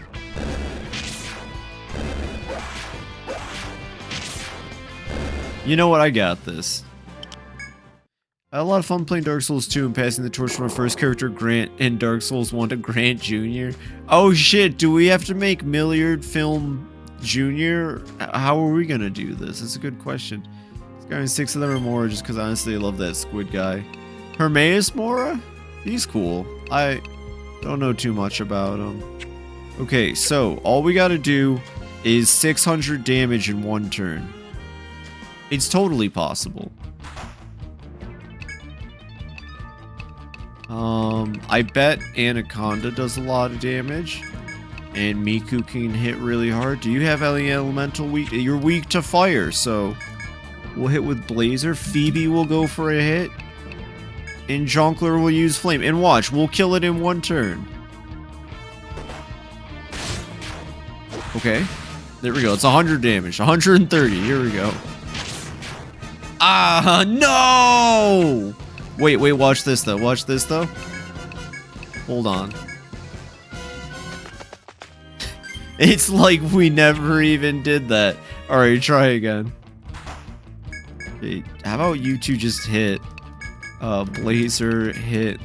You know what? I got this. I had a lot of fun playing Dark Souls 2 and passing the torch from my first character, Grant, in Dark Souls 1 to Grant Jr. Oh shit, do we have to make Milliard film Junior, how are we gonna do this? That's a good question. It's going 6 of them or more just because honestly I love that squid guy. Hermaeus Mora? He's cool. I don't know too much about him. Okay, so all we gotta do is 600 damage in 1 turn. It's totally possible. I bet Anaconda does a lot of damage. And Miku can hit really hard. Do you have any elemental weak? You're weak to fire, so we'll hit with Blazer. Phoebe will go for a hit. And Jonkler will use Flame. And watch, we'll kill it in 1 turn. Okay. There we go. It's 100 damage. 130. Here we go. Ah, no! Wait, watch this though. Watch this though. Hold on. It's like we never even did that. Alright, try again. Okay, how about you two just hit? Blazer, hit.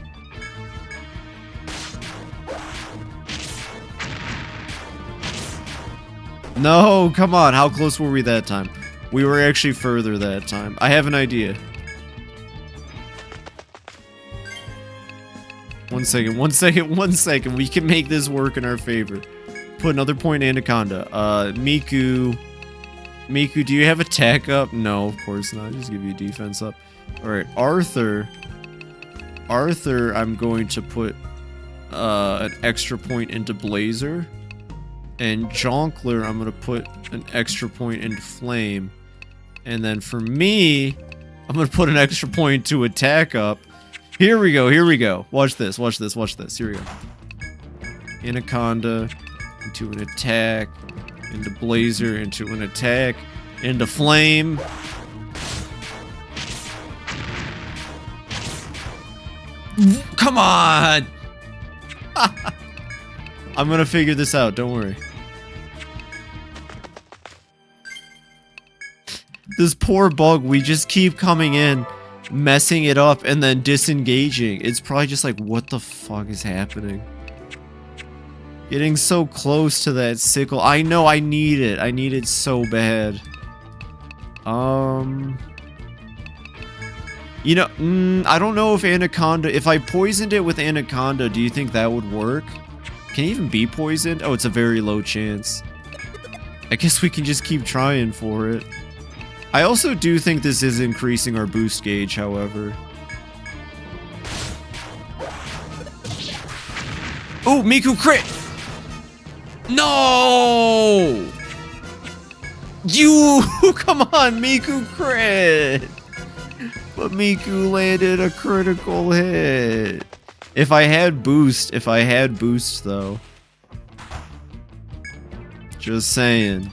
No, come on. How close were we that time? We were actually further that time. I have an idea. 1 second, 1 second, 1 second. We can make this work in our favor. Put another point Anaconda. Miku, do you have attack up? No, of course not. Just give you defense up. Alright, Arthur, I'm going to put an extra point into Blazer. And Jonkler, I'm going to put an extra point into Flame. And then for me, I'm going to put an extra point to attack up. Here we go, here we go. Watch this, watch this, watch this. Here we go. Anaconda, into an attack, into Blazer, into an attack, into Flame. Come on! I'm gonna figure this out, don't worry. This poor bug, we just keep coming in, messing it up, and then disengaging. It's probably just like, what the fuck is happening? Getting so close to that sickle. I know, I need it. I need it so bad. You know, I don't know if Anaconda... If I poisoned it with Anaconda, do you think that would work? Can it even be poisoned? Oh, it's a very low chance. I guess we can just keep trying for it. I also do think this is increasing our boost gauge, however. Oh, Miku crit! No! You! Come on, Miku crit! But Miku landed a critical hit. If I had boost though. Just saying.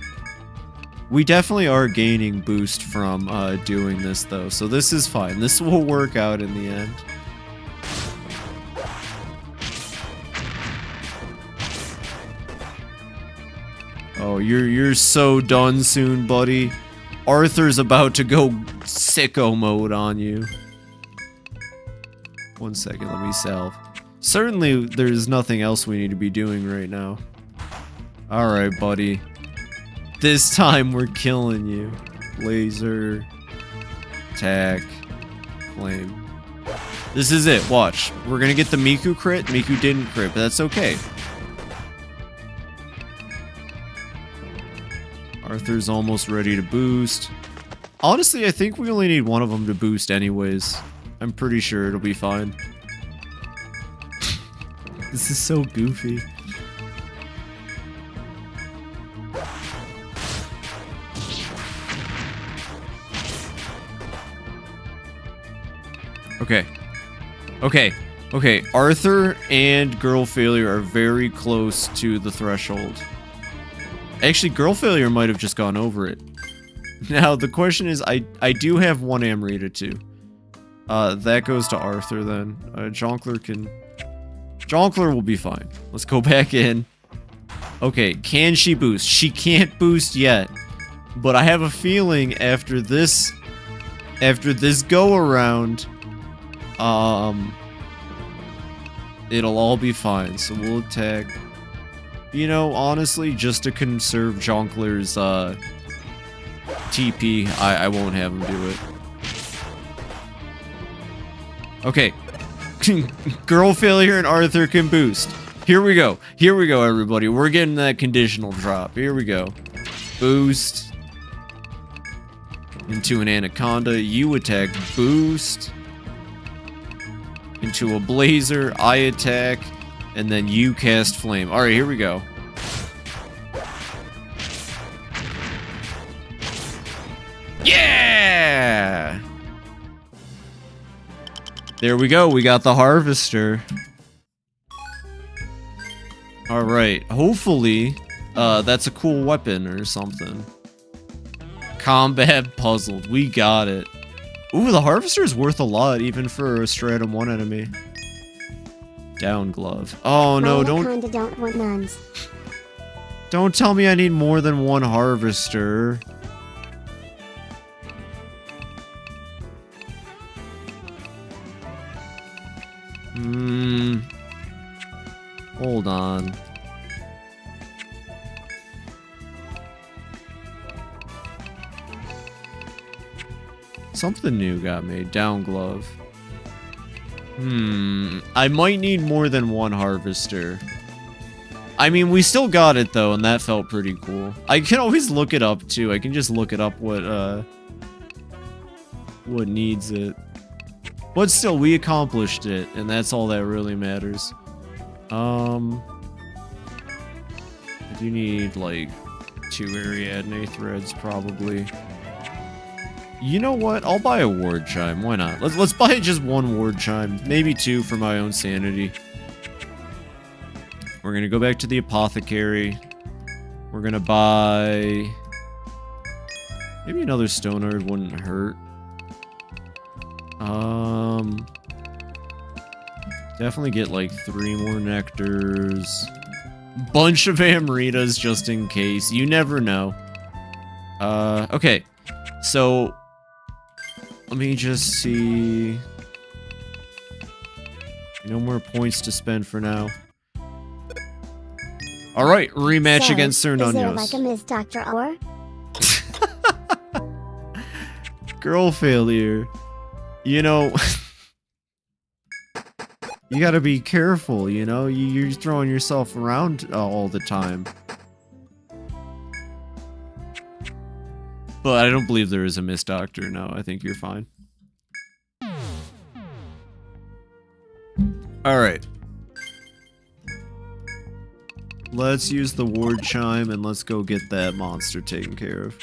We definitely are gaining boost from doing this though, so this is fine. This will work out in the end. Oh, you're so done soon, buddy. Arthur's about to go sicko mode on you. 1 second, let me salve. Certainly, there's nothing else we need to be doing right now. Alright, buddy. This time we're killing you. Laser. Attack. Flame. This is it, watch. We're gonna get the Miku crit. Miku didn't crit, but that's okay. Arthur's almost ready to boost. Honestly, I think we only need one of them to boost anyways. I'm pretty sure it'll be fine. This is so goofy. Okay. Arthur and Girl Failure are very close to the threshold. Actually, Girl Failure might have just gone over it. Now, the question is, I do have one Amrita too. That goes to Arthur then. Jonkler will be fine. Let's go back in. Okay, can she boost? She can't boost yet. But I have a feeling after this go around, it'll all be fine. So we'll attack. You know, honestly, just to conserve Jonkler's TP, I won't have him do it. Okay. Girl Failure and Arthur can boost. Here we go. Here we go, everybody. We're getting that conditional drop. Here we go. Boost. Into an Anaconda. You attack. Boost. Into a Blazer. I attack. And then you cast Flame. Alright, here we go. Yeah! There we go. We got the Harvester. Alright. Hopefully, that's a cool weapon or something. Combat Puzzled. We got it. Ooh, the Harvester is worth a lot, even for a Stratum 1 enemy. Down Glove. Oh no, Kinda don't want nuns. Don't tell me I need more than one Harvester. Hold on. Something new got made. Down Glove. I might need more than one Harvester. I mean, we still got it though, and that felt pretty cool. I can always look it up too. I can just look it up what needs it. But still, we accomplished it, and that's all that really matters. I do need like 2 Ariadne threads probably. You know what? I'll buy a ward chime. Why not? Let's buy just 1 ward chime, maybe 2 for my own sanity. We're gonna go back to the apothecary. We're gonna buy maybe another stone ard wouldn't hurt. Definitely get like 3 more nectars. Bunch of Amritas just in case. You never know. Okay. So let me just see. No more points to spend for now. Alright, rematch So, against Cernunnos. Is there like a Miss Dr. Or? Girl Failure. You know, you gotta be careful, you know? You're throwing yourself around all the time. But I don't believe there is a Miss Doctor. No, I think you're fine. Alright. Let's use the ward chime and let's go get that monster taken care of.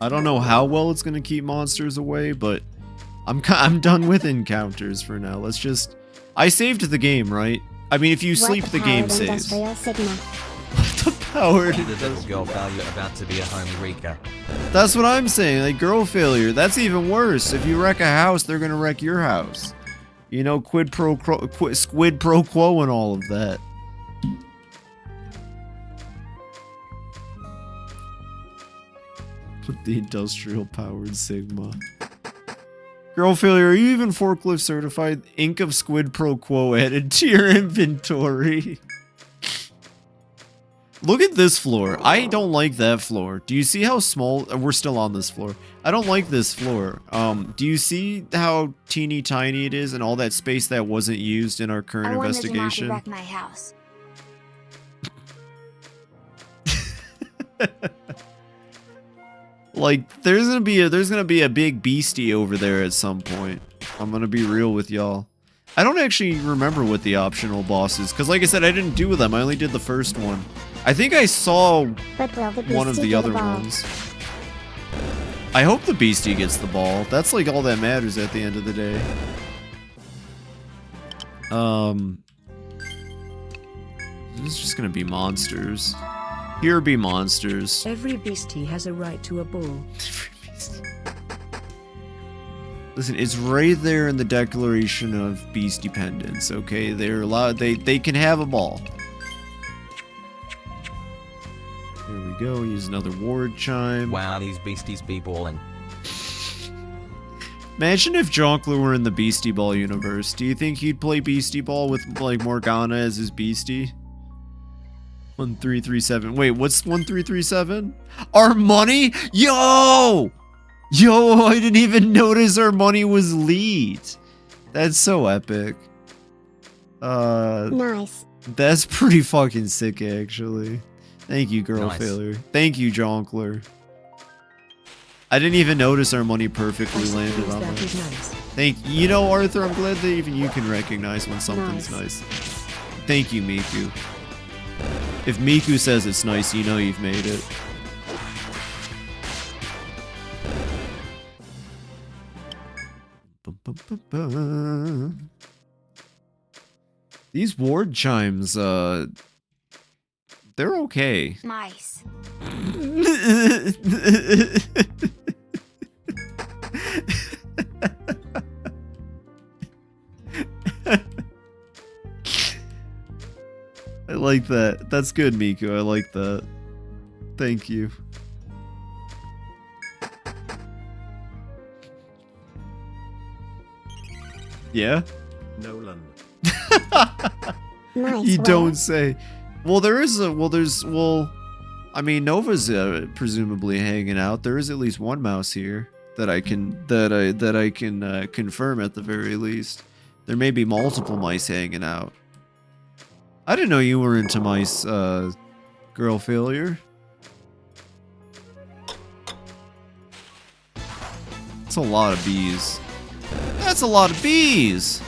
I don't know how well it's gonna keep monsters away, but I'm done with encounters for now. Let's just... I saved the game, right? I mean, if you sleep, the game saves. The power The little girl failure about to be a home Rika. That's what I'm saying, like girl failure. That's even worse. If you wreck a house, they're gonna wreck your house. You know, squid pro quo and all of that. Put the industrial powered Sigma. Girl failure, are you even forklift certified? Ink of squid pro quo added to your inventory. Look at this floor. I don't like that floor. Do you see how small... We're still on this floor. I don't like this floor. Do you see how teeny tiny it is and all that space that wasn't used in our current investigation? I wanted to not wreck my house. Like, there's gonna be a big beastie over there at some point. I'm gonna be real with y'all. I don't actually remember what the optional boss is, because like I said, I didn't do them. I only did the first one. I think I saw one of the other ones. I hope the beastie gets the ball. That's like all that matters at the end of the day. This is just gonna be monsters. Here be monsters. Every beastie has a right to a ball. Listen, it's right there in the Declaration of Beast Dependence, okay? They're allowed, they can have a ball. There we go, use another ward chime. Wow, these beasties be ballin'. Imagine if Jonkleur were in the Beastie Ball universe. Do you think he'd play Beastie Ball with, like, Morgana as his Beastie? 1337. Wait, what's 1337? Our money? Yo! Yo, I didn't even notice our money was lead. That's so epic. Nice. That's pretty fucking sick, actually. Thank you, Girl Nice. Failure. Thank you, Jonkleur. I didn't even notice our money perfectly landed on that that. is nice. Thank you. Know, Arthur, I'm glad that even you can recognize when something's nice. Thank you, Miku. If Miku says it's nice, you know you've made it. These ward chimes, they're okay. Nice. I like that. That's good, Miku. I like that. Thank you. Yeah? Nolan. Nice. You where? don't say. Well, I mean, Nova's presumably hanging out. There is at least one mouse here that I can confirm at the very least. There may be multiple mice hanging out. I didn't know you were into mice, Girl Failure. That's a lot of bees. That's a lot of bees!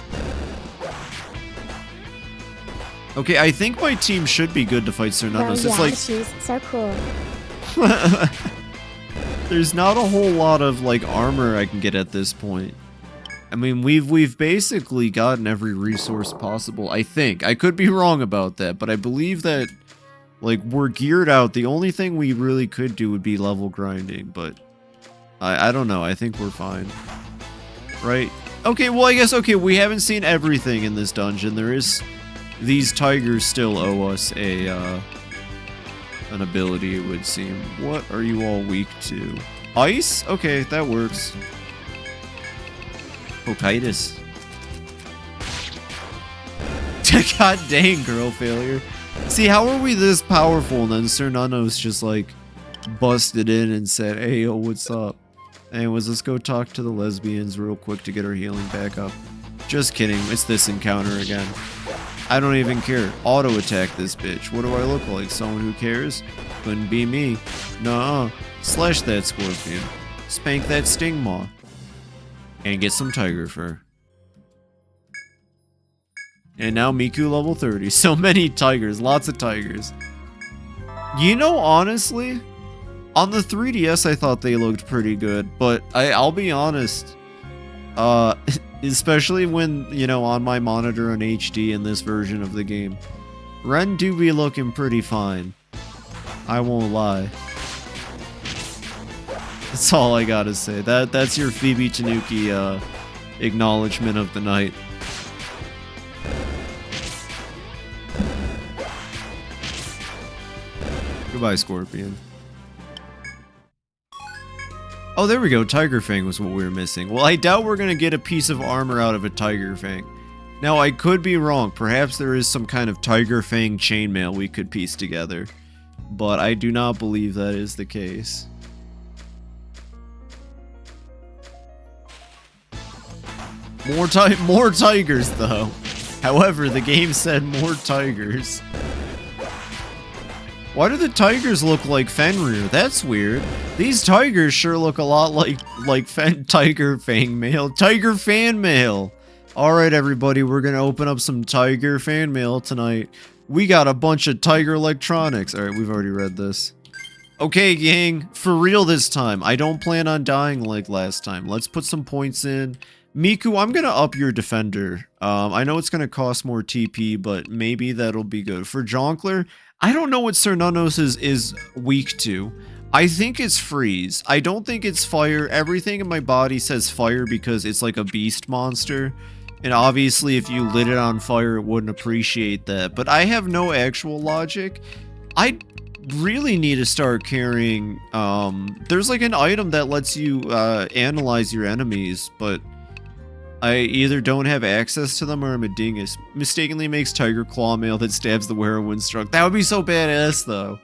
Okay, I think my team should be good to fight Bro, Cernunnos. yeah, It's like, she's so cool. there's not a whole lot of, like, armor I can get at this point. I mean, we've basically gotten every resource possible, I think. I could be wrong about that, but I believe that, like, we're geared out. The only thing we really could do would be level grinding, but I don't know. I think we're fine. Right? Okay, well, I guess, okay, we haven't seen everything in this dungeon. There is... These tigers still owe us an ability, it would seem. What are you all weak to? Ice? Okay, that works. Hokitis. God dang, Girl Failure. See, how are we this powerful and then Cernunnos just, like, busted in and said, hey, yo, what's up? Anyways, let's go talk to the lesbians real quick to get our healing back up. Just kidding, it's this encounter again. I don't even care. Auto attack this bitch. What do I look like? Someone who cares? Couldn't be me. Nuh-uh. Slash that scorpion. Spank that sting maw. And get some tiger fur. And now Miku level 30. So many tigers. Lots of tigers. You know, honestly, on the 3DS I thought they looked pretty good. But I'll be honest. Especially when, you know, on my monitor in HD in this version of the game. Ren do be looking pretty fine. I won't lie. That's all I gotta say. That's your FibiTanuki acknowledgement of the night. Goodbye, Scorpion. Oh, there we go. Tiger Fang was what we were missing. Well, I doubt we're going to get a piece of armor out of a Tiger Fang. Now, I could be wrong. Perhaps there is some kind of Tiger Fang chainmail we could piece together. But I do not believe that is the case. More tigers, though. However, the game said more tigers. Why do the tigers look like Fenrir? That's weird. These tigers sure look a lot like Tiger Fang mail. Tiger fan mail. Alright, everybody, we're gonna open up some Tiger fan mail tonight. We got a bunch of Tiger electronics. Alright, we've already read this. Okay, gang, for real this time. I don't plan on dying like last time. Let's put some points in. Miku, I'm gonna up your defender. I know it's gonna cost more TP, but maybe that'll be good. For Jonkleur, I don't know what Cernunnos is weak to. I think it's freeze. I don't think it's fire. Everything in my body says fire because it's like a beast monster. And obviously if you lit it on fire, it wouldn't appreciate that. But I have no actual logic. really need to start carrying, there's like an item that lets you, analyze your enemies, but I either don't have access to them or I'm a dingus. Mistakenly makes tiger claw mail that stabs the wearer when struck. That would be so badass, though.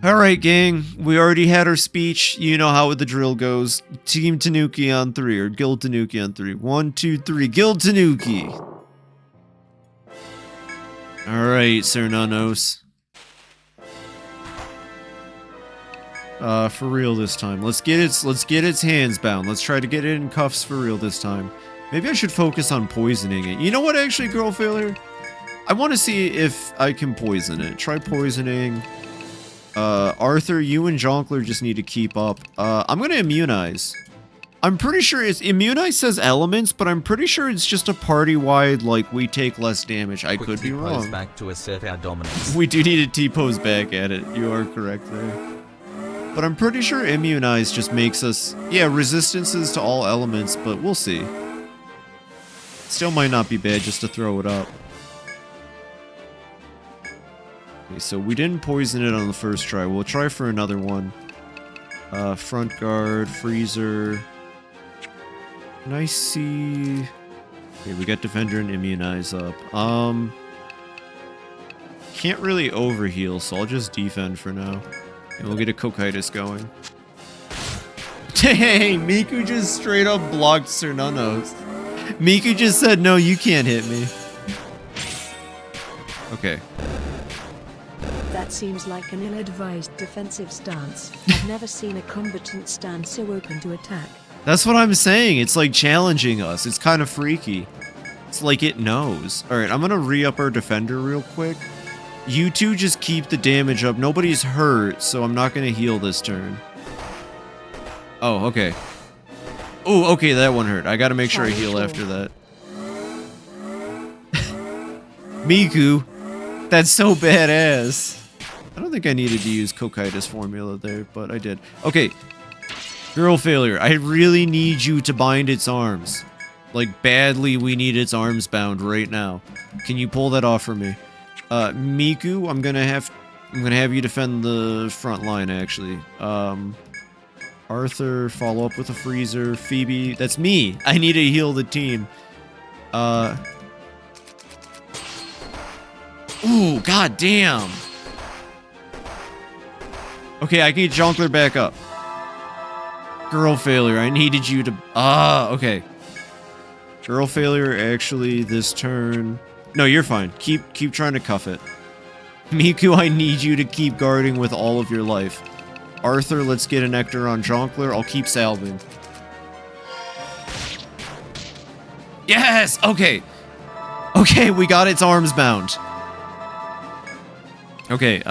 Alright, gang. We already had our speech. You know how the drill goes. Team Tanuki on 3, or Guild Tanuki on 3. 1, 2, 3. Guild Tanuki! Alright, Cernunnos. For real this time. Let's get its hands bound. Let's try to get it in cuffs for real this time. Maybe I should focus on poisoning it. You know what, actually, girl failure? I want to see if I can poison it. Try poisoning. Arthur, you and Jonkler just need to keep up. I'm gonna immunize. I'm pretty sure it's immunize says elements, but I'm pretty sure it's just a party-wide, like, we take less damage. I could be wrong. Back to assert our dominance. We do need to T-pose back at it. You are correct there. But I'm pretty sure immunize just makes us, yeah, resistances to all elements, but we'll see. Still might not be bad just to throw it up. Okay, so we didn't poison it on the first try. We'll try for another one. Front guard, freezer. Can I see? Okay, we got defender and immunize up. Can't really overheal, so I'll just defend for now. And we'll get a Cocytus going. Dang, Miku just straight up blocked Cernunnos. Miku just said, no, you can't hit me. Okay. That seems like an ill-advised defensive stance. I've never seen a combatant stand so open to attack. That's what I'm saying. It's like challenging us. It's kind of freaky. It's like it knows. Alright, I'm gonna re-up our defender real quick. You two just keep the damage up. Nobody's hurt, so I'm not gonna heal this turn. Oh, okay. Oh, okay, that one hurt. I gotta make sure I heal after that. Miku, that's so badass. I don't think I needed to use Cocytus formula there, but I did. Okay, girl failure. I really need you to bind its arms. Like, badly, we need its arms bound right now. Can you pull that off for me? Miku, I'm gonna have you defend the front line, actually. Arthur, follow up with a freezer. Phoebe, that's me. I need to heal the team. Ooh, god damn. Okay, I can get Jonkler back up. Girl failure, I needed you to... okay. Girl failure, actually, this turn... No, you're fine. Keep trying to cuff it. Miku, I need you to keep guarding with all of your life. Arthur, let's get an Nectar on Jonkler. I'll keep salving. Yes! Okay. Okay, we got its arms bound. Okay,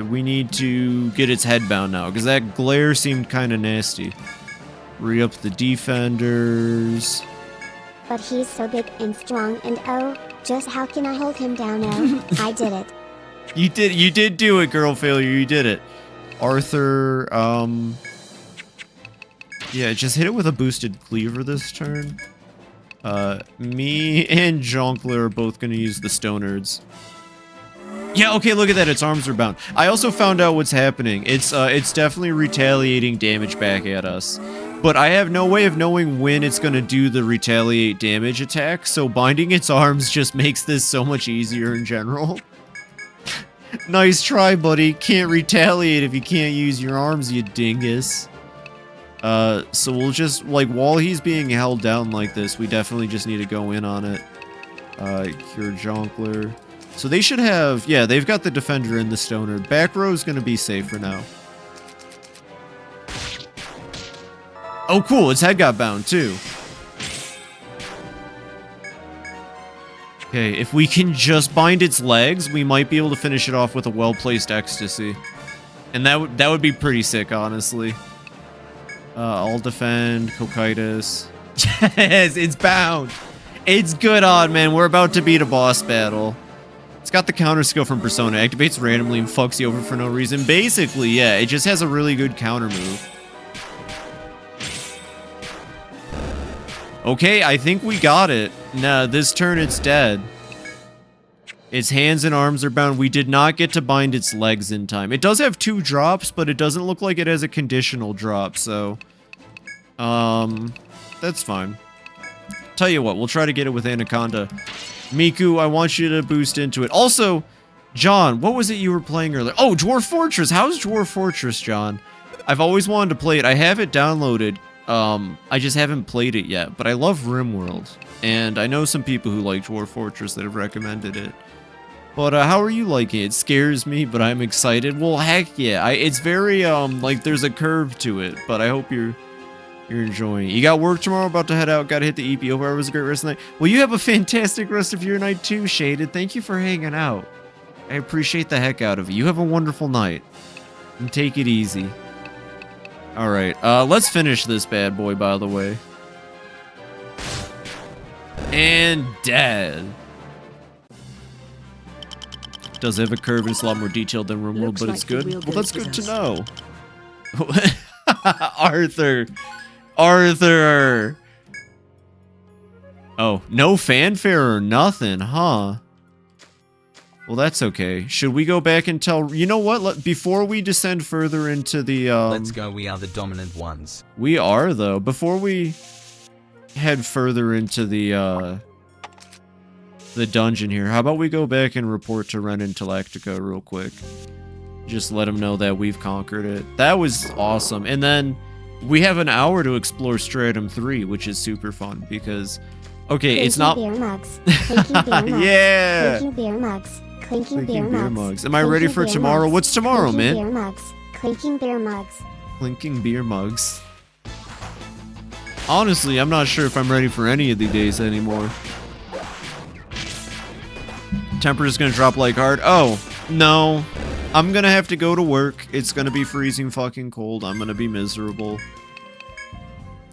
we need to get its head bound now, because that glare seemed kind of nasty. Re-up the defenders. But he's so big and strong and oh, just how can I hold him down? Oh, I did it. You did do it, girl failure, you did it. Arthur, yeah, just hit it with a boosted cleaver this turn. Me and Jonkler are both gonna use the Stonards. Yeah, okay, look at that, its arms are bound. I also found out what's happening. It's definitely retaliating damage back at us. But I have no way of knowing when it's gonna do the retaliate damage attack, so binding its arms just makes this so much easier in general. Nice try, buddy. Can't retaliate if you can't use your arms, you dingus. So we'll just, like, while he's being held down like this, we definitely just need to go in on it. Cure Jonkler. So they should have, yeah, they've got the defender and the stoner. Back row is gonna be safe for now. Oh, cool, its head got bound, too. Okay, if we can just bind its legs, we might be able to finish it off with a well-placed ecstasy. And that would be pretty sick, honestly. I'll defend, Cocytus. Yes, it's bound! It's good on, man, we're about to beat a boss battle. It's got the counter skill from Persona, activates randomly and fucks you over for no reason. Basically, yeah, it just has a really good counter move. Okay, I think we got it. Nah, this turn it's dead. Its hands and arms are bound. We did not get to bind its legs in time. It does have 2 drops, but it doesn't look like it has a conditional drop, so... that's fine. Tell you what, we'll try to get it with Anaconda. Miku, I want you to boost into it. Also, John, what was it you were playing earlier? Oh, Dwarf Fortress! How's Dwarf Fortress, John? I've always wanted to play it. I have it downloaded. I just haven't played it yet, but I love RimWorld. And I know some people who like Dwarf Fortress that have recommended it. But how are you liking it? It scares me, but I'm excited. Well, heck yeah. It's very, like, there's a curve to it, but I hope you're enjoying it. You got work tomorrow, about to head out, gotta hit the EP. Hope it was a great rest of the night. Well, you have a fantastic rest of your night too, Shaded. Thank you for hanging out. I appreciate the heck out of you. You have a wonderful night. And take it easy. Alright, let's finish this bad boy, by the way. And dead. Does have a curve and it's a lot more detailed than RimWorld, but it's good. Well, that's good to know. Arthur. Oh, no fanfare or nothing, huh? Well, that's okay. Should we go back and tell... You know what? Before we descend further into the... Let's go, we are the dominant ones. We are, though. Before we head further into the dungeon here, how about we go back and report to Ren and Galactica real quick? Just let them know that we've conquered it. That was awesome. And then we have an hour to explore Stratum 3, which is super fun because... Okay, Clinky it's not... beer mugs. Clinky beer mugs. Yeah! Clinky beer mugs. Clinky Clinking beer mugs. Am I ready for beer tomorrow? mugs. What's tomorrow, Clinky man? Beer mugs. Clinking beer mugs. Clinking beer mugs. Honestly, I'm not sure if I'm ready for any of the days anymore. Temperature's gonna drop like hard. Oh, no. I'm gonna have to go to work. It's gonna be freezing fucking cold. I'm gonna be miserable.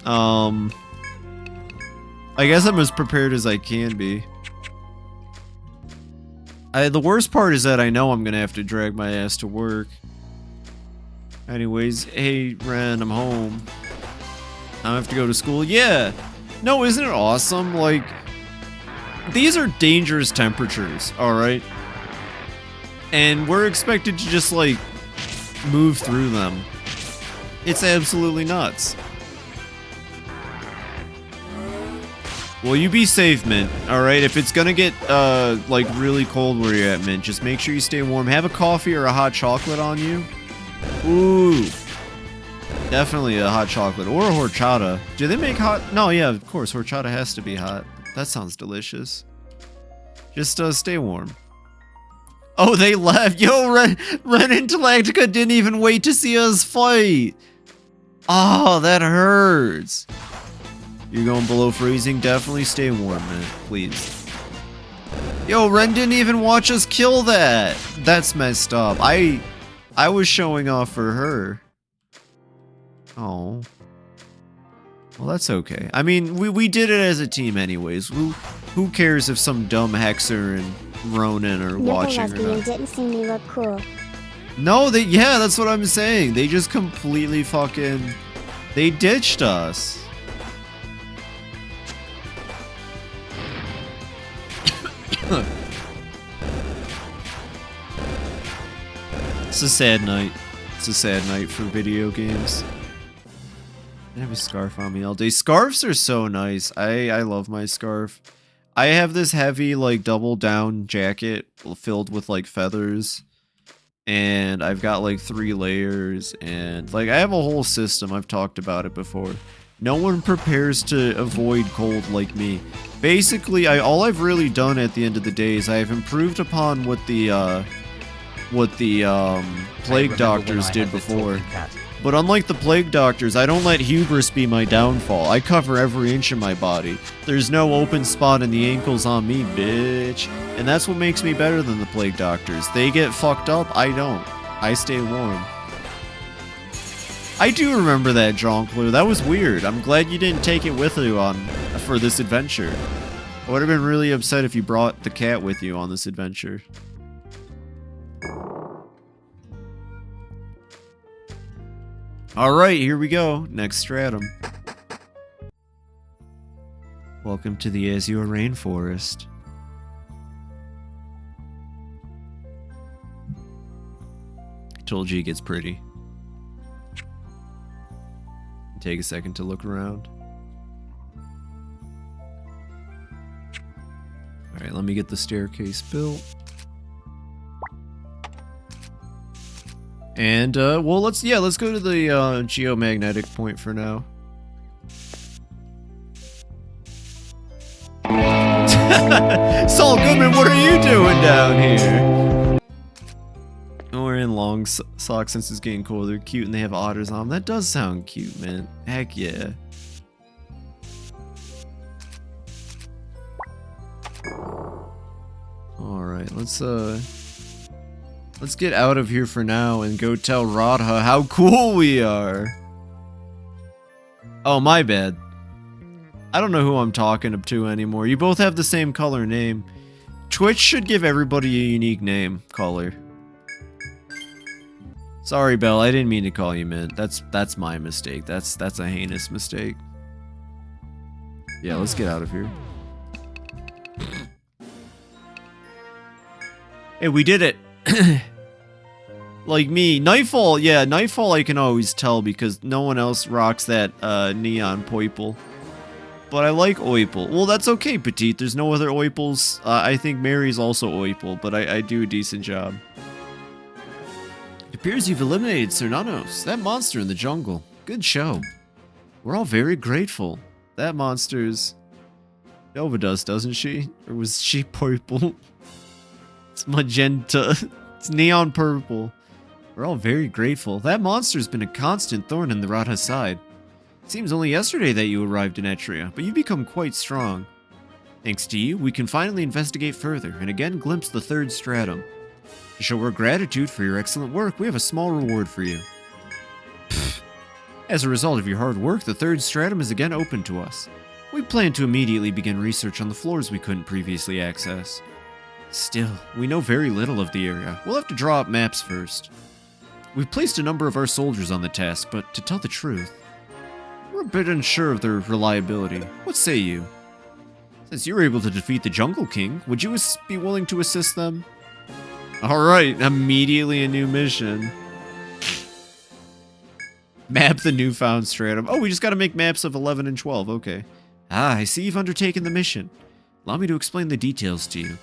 I guess I'm as prepared as I can be. The worst part is that I know I'm gonna have to drag my ass to work. Anyways, hey Ren, I'm home. I have to go to school. Yeah! No, isn't it awesome? Like, these are dangerous temperatures, alright? And we're expected to just, like, move through them. It's absolutely nuts. Well, you be safe, Mint, alright? If it's gonna get, like, really cold where you're at, Mint, just make sure you stay warm. Have a coffee or a hot chocolate on you. Ooh. Definitely a hot chocolate. Or a horchata. Do they make hot? No, yeah, of course. Horchata has to be hot. That sounds delicious. Just, stay warm. Oh, they left. Yo, Ren and Galactica didn't even wait to see us fight. Oh, that hurts. You're going below freezing? Definitely stay warm, man. Please. Yo, Ren didn't even watch us kill that. That's messed up. I was showing off for her. Oh. Well, that's okay. I mean, we did it as a team anyways. Who cares if some dumb Hexer and Ronan are watching or lesbian not? didn't see me look cool. No, yeah, that's what I'm saying. They just completely fucking... They ditched us. It's a sad night. It's a sad night for video games. I have a scarf on me all day. Scarves are so nice. I love my scarf. I have this heavy, like, double down jacket filled with, like, feathers. And I've got, like, 3 layers. And, like, I have a whole system. I've talked about it before. No one prepares to avoid cold like me. Basically, all I've really done at the end of the day is I have improved upon what the plague doctors did before. But unlike the plague doctors, I don't let hubris be my downfall. I cover every inch of my body. There's no open spot in the ankles on me, bitch. And that's what makes me better than the plague doctors. They get fucked up, I don't. I stay warm. I do remember that, Jean-Claude. That was weird. I'm glad you didn't take it with you for this adventure. I would have been really upset if you brought the cat with you on this adventure. Alright, here we go. Next stratum. Welcome to the Azure Rainforest. Told you it gets pretty. Take a second to look around. Alright, let me get the staircase built. And, well, let's go to the, geomagnetic point for now. Saul Goodman, what are you doing down here? Oh, we're in long socks since it's getting colder. They're cute and they have otters on them. That does sound cute, man. Heck yeah. Alright, let's get out of here for now and go tell Radha how cool we are. Oh, my bad. I don't know who I'm talking to anymore. You both have the same color name. Twitch should give everybody a unique name, color. Sorry, Belle, I didn't mean to call you Mint. That's my mistake. That's a heinous mistake. Yeah, let's get out of here. Hey, we did it. Like me. Nightfall, yeah, Nightfall I can always tell because no one else rocks that neon purple. But I like Oipel. Well, that's okay, Petite. There's no other Oipels. I think Mary's also Oipel, but I do a decent job. It appears you've eliminated Cernunnos, that monster in the jungle. Good show. We're all very grateful. That monster's... Nova does, doesn't she? Or was she purple? It's magenta. It's neon purple. We're all very grateful. That monster's been a constant thorn in the Radha's side. It seems only yesterday that you arrived in Etria, but you've become quite strong. Thanks to you, we can finally investigate further and again glimpse the third stratum. To show our gratitude for your excellent work, we have a small reward for you. As a result of your hard work, the third stratum is again open to us. We plan to immediately begin research on the floors we couldn't previously access. Still, we know very little of the area. We'll have to draw up maps first. We've placed a number of our soldiers on the task, but to tell the truth, we're a bit unsure of their reliability. What say you? Since you were able to defeat the Jungle King, would you be willing to assist them? Alright, immediately a new mission. Map the newfound stratum. Oh, we just gotta make maps of 11 and 12, okay. Ah, I see you've undertaken the mission. Allow me to explain the details to you.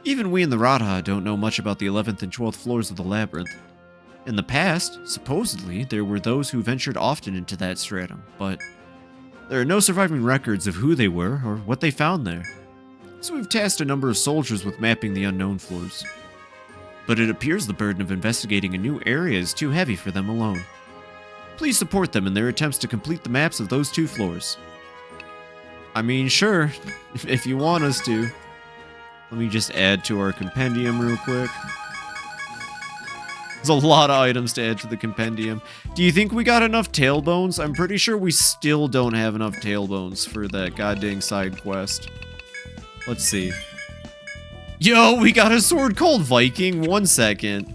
Even we in the Radha don't know much about the 11th and 12th floors of the labyrinth. In the past, supposedly, there were those who ventured often into that stratum, but there are no surviving records of who they were or what they found there. So we've tasked a number of soldiers with mapping the unknown floors. But it appears the burden of investigating a new area is too heavy for them alone. Please support them in their attempts to complete the maps of those 2 floors. I mean, sure, if you want us to. Let me just add to our compendium real quick. There's a lot of items to add to the compendium. Do you think we got enough tailbones? I'm pretty sure we still don't have enough tailbones for that goddamn side quest. Let's see. Yo, we got a sword called Viking. 1 second.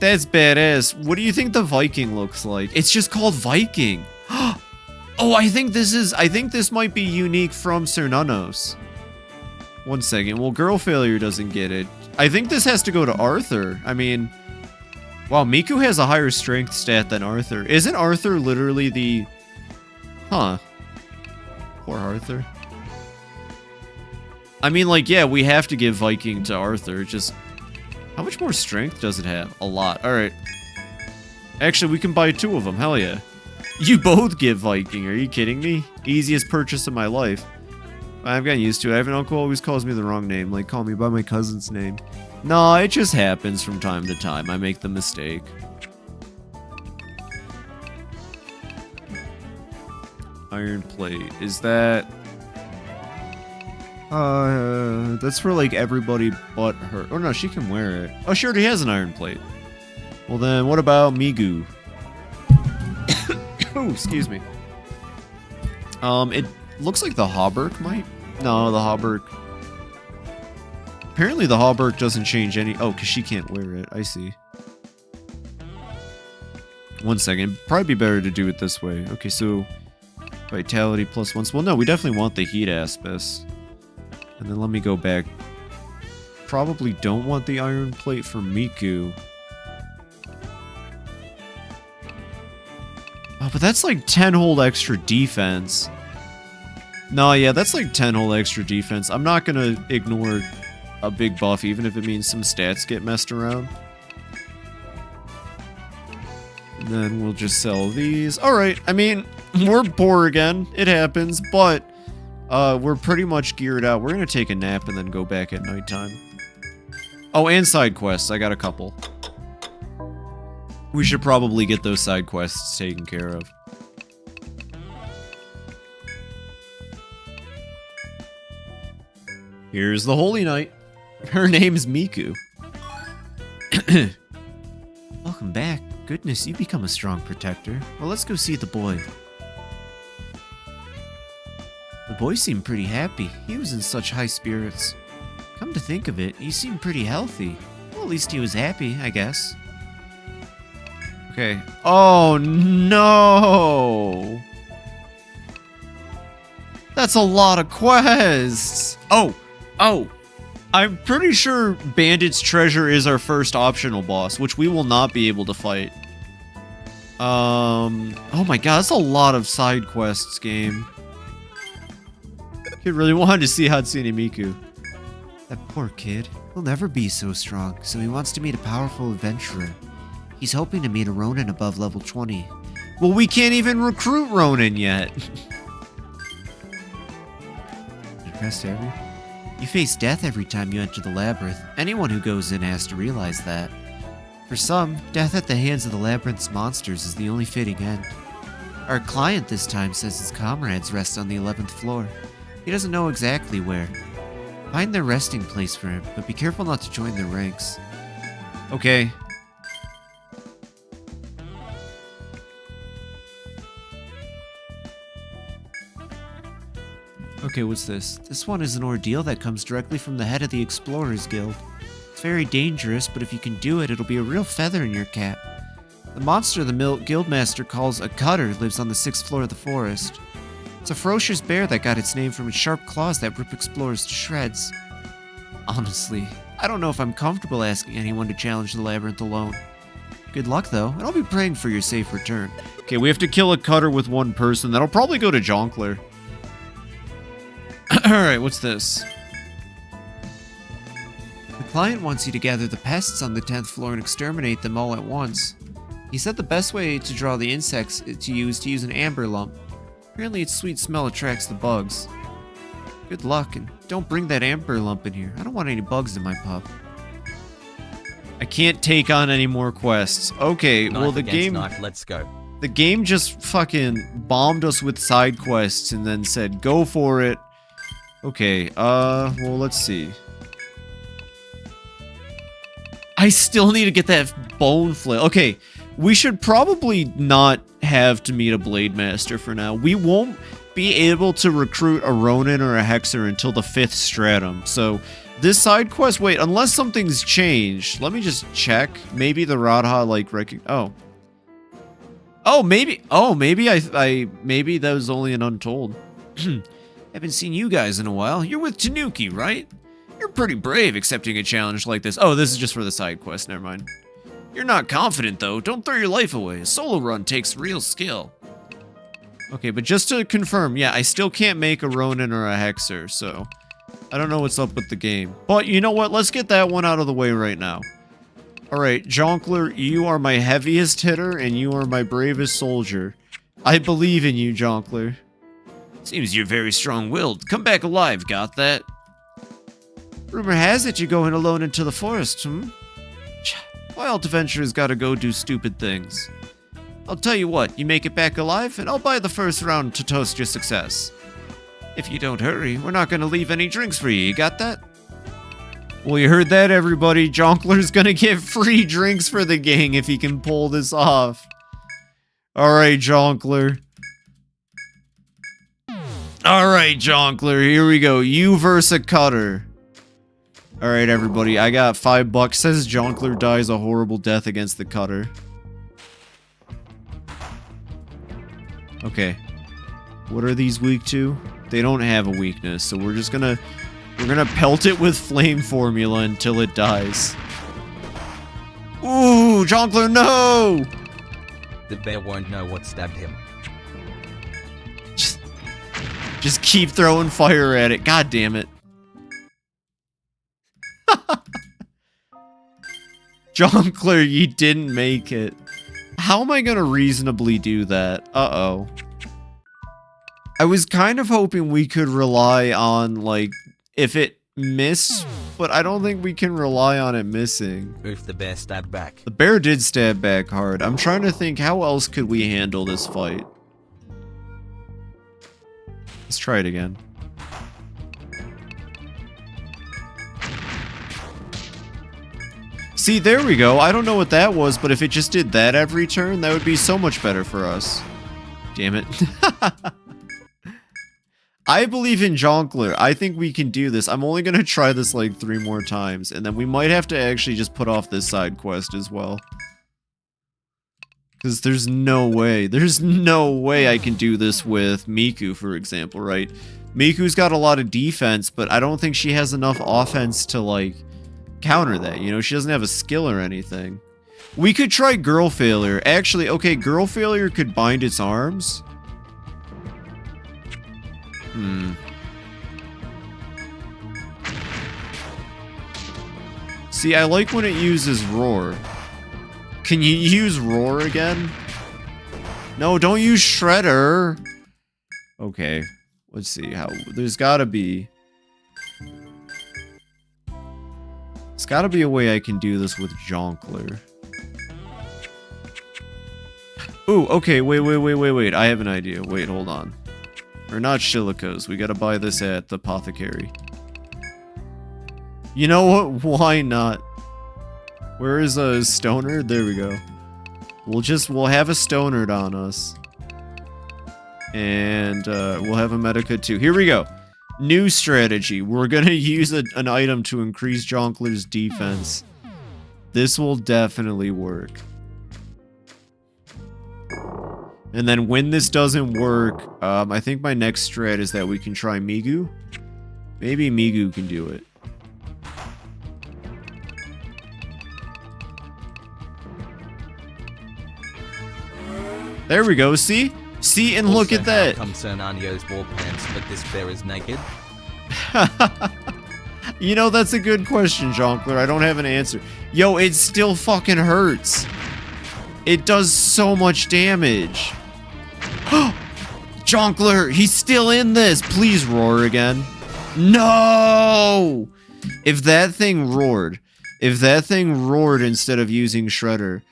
That's badass. What do you think the Viking looks like? It's just called Viking. Oh, I think this might be unique from Cernunnos. 1 second. Well, Girl Failure doesn't get it. I think this has to go to Arthur. I mean, wow, Miku has a higher strength stat than Arthur. Isn't Arthur literally the... Huh. Poor Arthur. I mean, like, yeah, we have to give Viking to Arthur. Just... How much more strength does it have? A lot. Alright. Actually, we can buy 2 of them. Hell yeah. You both give Viking. Are you kidding me? Easiest purchase of my life. I've gotten used to it. I have an uncle who always calls me the wrong name. Like, call me by my cousin's name. No, it just happens from time to time. I make the mistake. Iron plate. Is that... that's for, like, everybody but her. Oh, no, she can wear it. Oh, she already has an iron plate. Well, then, what about Migu? Oh, excuse me. It looks like the hauberk might... No, the hauberk... Apparently the hauberk doesn't change any... Oh, because she can't wear it. I see. 1 second. Probably be better to do it this way. Okay, so... Vitality +1. Well, no, we definitely want the heat aspects. And then let me go back. Probably don't want the iron plate for Miku. Oh, but that's like 10 hold extra defense. No, yeah, that's like 10 hold extra defense. I'm not gonna ignore a big buff, even if it means some stats get messed around. And then we'll just sell these. Alright, I mean, we're poor again. It happens, but we're pretty much geared out. We're gonna take a nap and then go back at nighttime. Oh, and side quests. I got a couple. We should probably get those side quests taken care of. Here's the Holy Knight. Her name's Miku. Welcome back. Goodness, you become a strong protector. Well, let's go see the boy. The boy seemed pretty happy. He was in such high spirits. Come to think of it, he seemed pretty healthy. Well, at least he was happy, I guess. Okay. Oh, no! That's a lot of quests! Oh! I'm pretty sure Bandit's Treasure is our first optional boss, which we will not be able to fight. Oh my god, that's a lot of side quests, game. Kid really wanted to see Hatsune Miku. That poor kid. He'll never be so strong, so he wants to meet a powerful adventurer. He's hoping to meet a Ronin above level 20. Well, we can't even recruit Ronin yet. Depressed every? You face death every time you enter the labyrinth. Anyone who goes in has to realize that. For some, death at the hands of the labyrinth's monsters is the only fitting end. Our client this time says his comrades rest on the 11th floor. He doesn't know exactly where. Find their resting place for him, but be careful not to join their ranks. Okay. Okay, what's this? This one is an ordeal that comes directly from the head of the Explorers Guild. It's very dangerous, but if you can do it, it'll be a real feather in your cap. The monster the Guildmaster calls a cutter lives on the 6th floor of the forest. It's a ferocious bear that got its name from its sharp claws that rip explorers to shreds. Honestly, I don't know if I'm comfortable asking anyone to challenge the labyrinth alone. Good luck, though, and I'll be praying for your safe return. Okay, we have to kill a cutter with one person. That'll probably go to Jonkler. Alright, what's this? The client wants you to gather the pests on the 10th floor and exterminate them all at once. He said the best way to draw the insects to use an amber lump. Apparently its sweet smell attracts the bugs. Good luck, and don't bring that amber lump in here. I don't want any bugs in my pub. I can't take on any more quests. Okay, well the game... Knife, let's go. The game just fucking bombed us with side quests and then said, go for it. Okay, well, let's see. I still need to get that bone flail. Okay, we should probably not have to meet a Blade Master for now. We won't be able to recruit a Ronin or a Hexer until the 5th stratum. So, this side quest, wait, unless something's changed. Let me just check. Maybe the Radha, like, maybe maybe that was only an untold. Haven't seen you guys in a while. You're with Tanuki, right? You're pretty brave accepting a challenge like this. Oh, this is just for the side quest, never mind. You're not confident, though. Don't throw your life away. A solo run takes real skill. Okay, but just to confirm, yeah, I still can't make a Ronin or a Hexer, so... I don't know what's up with the game. But you know what? Let's get that one out of the way right now. Alright, Jonkler, you are my heaviest hitter, and you are my bravest soldier. I believe in you, Jonkler. Seems you're very strong-willed. Come back alive, got that? Rumor has it you're going alone into the forest, Wild adventurers gotta go do stupid things. I'll tell you what, you make it back alive, and I'll buy the first round to toast your success. If you don't hurry, we're not gonna leave any drinks for you got that? Well, you heard that, everybody. Jonkler's gonna get free drinks for the gang if he can pull this off. Alright, Jonkler. Alright, Jonkler, here we go. You versus a cutter. Alright, everybody, I got $5. Says Jonkler dies a horrible death against the cutter. Okay. What are these weak to? They don't have a weakness, so we're just gonna... We're gonna pelt it with flame formula until it dies. Ooh, Jonkler, no! The bear won't know what stabbed him. Just keep throwing fire at it. God damn it. Jongleur, you didn't make it. How am I gonna reasonably do that? Uh-oh. I was kind of hoping we could rely on, like, if it missed, but I don't think we can rely on it missing. Oof, the bear stabbed back. The bear did stab back hard. I'm trying to think, how else could we handle this fight? Let's try it again. See, there we go. I don't know what that was, but if it just did that every turn, that would be so much better for us. Damn it. I believe in Jongleur. I think we can do this. I'm only going to try this like 3 more times, and then we might have to actually just put off this side quest as well. Because there's no way I can do this with Miku, for example, right? Miku's got a lot of defense, but I don't think she has enough offense to, like, counter that. You know, she doesn't have a skill or anything. We could try Girl Failure. Actually, okay, Girl Failure could bind its arms. See, I like when it uses Roar. Can you use Roar again? No, don't use Shredder. Okay, let's see how. There's gotta be a way I can do this with Jongleur. Ooh, okay, wait. I have an idea. Wait, hold on. Or not Shilikos. We gotta buy this at the apothecary. You know what? Why not? Where is a stoner? There we go. We'll have a stoner on us. And we'll have a Medica too. Here we go. New strategy. We're gonna use an item to increase Jongleur's defense. This will definitely work. And then when this doesn't work, I think my next strat is that we can try Migu. Maybe Migu can do it. There we go, see? See, and look at that! How come Cernunnos wore pants, but this bear is naked? You know, that's a good question, Jongleur. I don't have an answer. Yo, it still fucking hurts. It does so much damage. Jongleur, he's still in this. Please roar again. No! If that thing roared instead of using Shredder.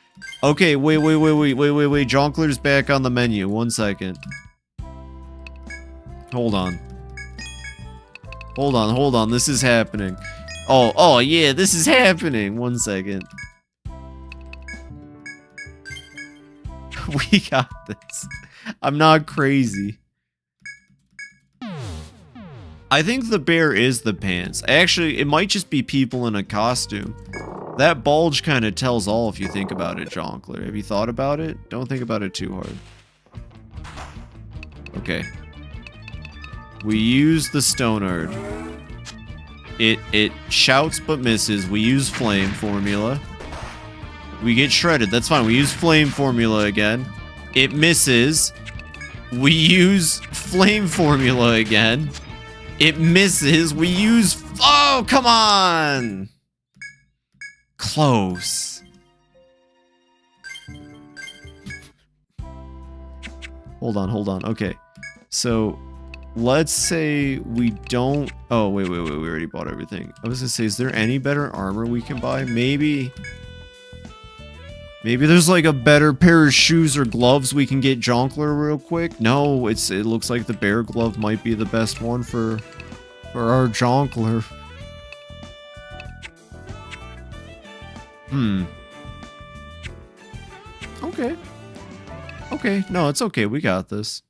Okay, wait. Jongleur's back on the menu. 1 second. Hold on. This is happening. Oh yeah, this is happening. 1 second. We got this. I'm not crazy. I think the bear is the pants. Actually, it might just be people in a costume. That bulge kind of tells all if you think about it, Jongleur. Have you thought about it? Don't think about it too hard. Okay. We use the Stonard. It shouts but misses. We use Flame Formula. We get shredded. That's fine. We use Flame Formula again. It misses. We use Flame Formula again. It misses. We use... Oh, come on! Close. Hold on. Okay. So, let's say we don't... Oh, wait. We already bought everything. I was gonna say, is there any better armor we can buy? Maybe there's like a better pair of shoes or gloves we can get Jongleur real quick. No, it looks like the bear glove might be the best one for our Jongleur. Okay. No, it's okay. We got this.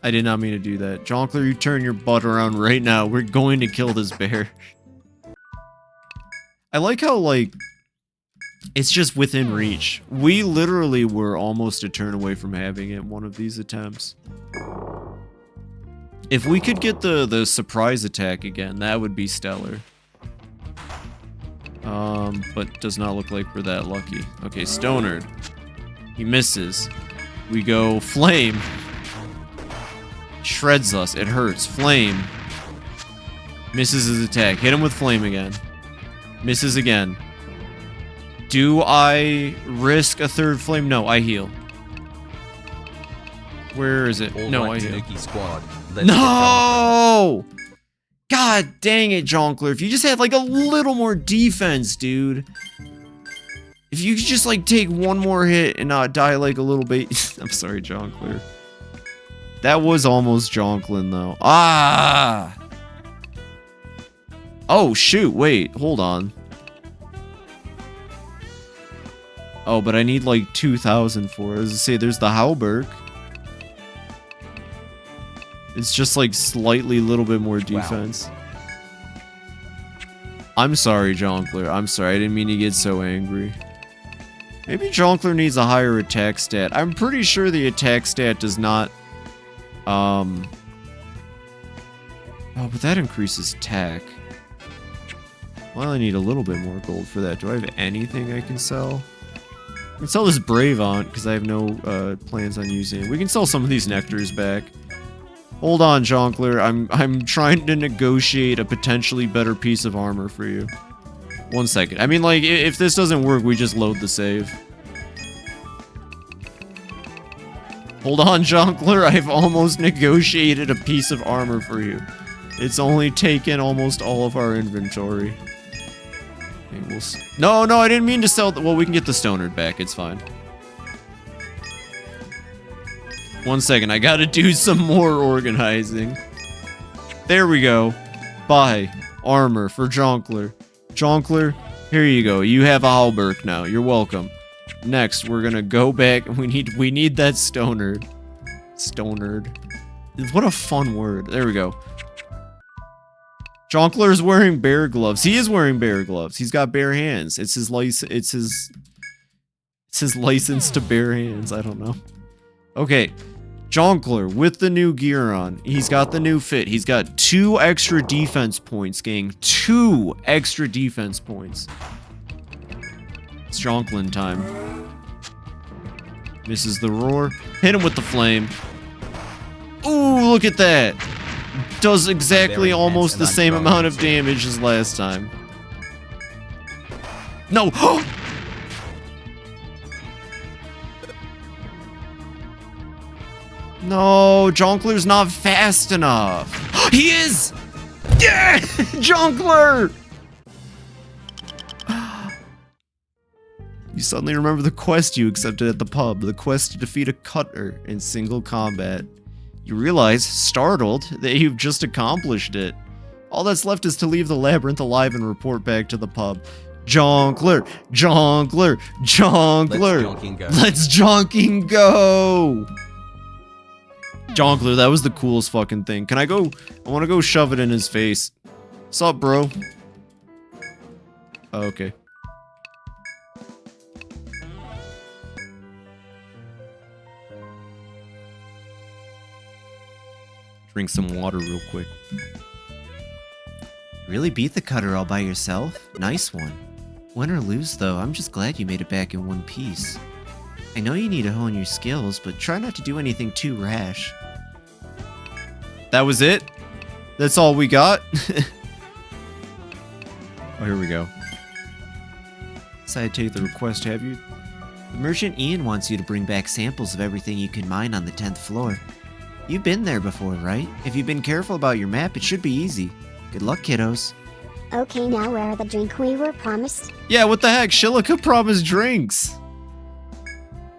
I did not mean to do that. Jongleur, you turn your butt around right now. We're going to kill this bear. I like how, like, it's just within reach. We literally were almost a turn away from having it one of these attempts. If we could get the surprise attack again, that would be stellar. But does not look like we're that lucky. Okay, Stonard. He misses. We go flame. Shreds us. It hurts. Flame. Misses his attack. Hit him with flame again. Misses again. Do I risk a third flame? No, I heal. Where is it? All No, right, I heal. Tanuki squad. Let's get No! God dang it, Jonkler. If you just had like a little more defense, dude. If you could just like take one more hit and not die like a little bit. I'm sorry, Jonkler. That was almost Jonklin though. Ah! Oh shoot, wait, hold on. Oh, but I need like 2,000 for it. As I say, there's the Halberg. It's just like slightly little bit more defense. I'm sorry, Jonkler. I'm sorry. I didn't mean to get so angry. Maybe Jonkler needs a higher attack stat. I'm pretty sure the attack stat does not... Oh, but that increases attack. Well, I need a little bit more gold for that. Do I have anything I can sell? I can sell this Bravant, because I have no plans on using it. We can sell some of these Nectars back. Hold on, Jonkler. I'm trying to negotiate a potentially better piece of armor for you. 1 second. I mean, like, if this doesn't work, we just load the save. Hold on, Jonkler. I've almost negotiated a piece of armor for you. It's only taken almost all of our inventory. Okay, no, I didn't mean to sell... Well, we can get the Stonard back. It's fine. 1 second. I gotta do some more organizing. There we go. Buy armor for Jonkler. Jonkler, here you go. You have a Halberg now. You're welcome. Next, we're gonna go back. We need that Stonard. Stonard. What a fun word. There we go. Jonkler is wearing bear gloves. He is wearing bear gloves. He's got bare hands. It's his license. It's his license to bare hands. I don't know. Okay. Jonkler with the new gear on. He's got the new fit. He's got 2 extra defense points, gang. 2 extra defense points. It's Jonklin time. Misses the roar. Hit him with the flame. Ooh, look at that. Does exactly almost the same amount of damage as last time. No. No, Jonkler's not fast enough. He is! Yeah! Jonkler! You suddenly remember the quest you accepted at the pub. The quest to defeat a cutter in single combat. You realize, startled, that you've just accomplished it. All that's left is to leave the labyrinth alive and report back to the pub. Jonkler! Jonkler! Jonkler! Let's jonking go! Jonkler, that was the coolest fucking thing. Can I go? I want to go shove it in his face. Sup, bro? Oh, okay. Drink some water real quick. You really beat the cutter all by yourself? Nice one. Win or lose, though, I'm just glad you made it back in one piece. I know you need to hone your skills, but try not to do anything too rash. That was it? That's all we got? Oh, here we go. Decided to take the request, have you? The merchant Ian wants you to bring back samples of everything you can mine on the 10th floor. You've been there before, right? If you've been careful about your map, it should be easy. Good luck, kiddos. Okay, now where are the drink we were promised? Yeah, what the heck? Shilika promised drinks.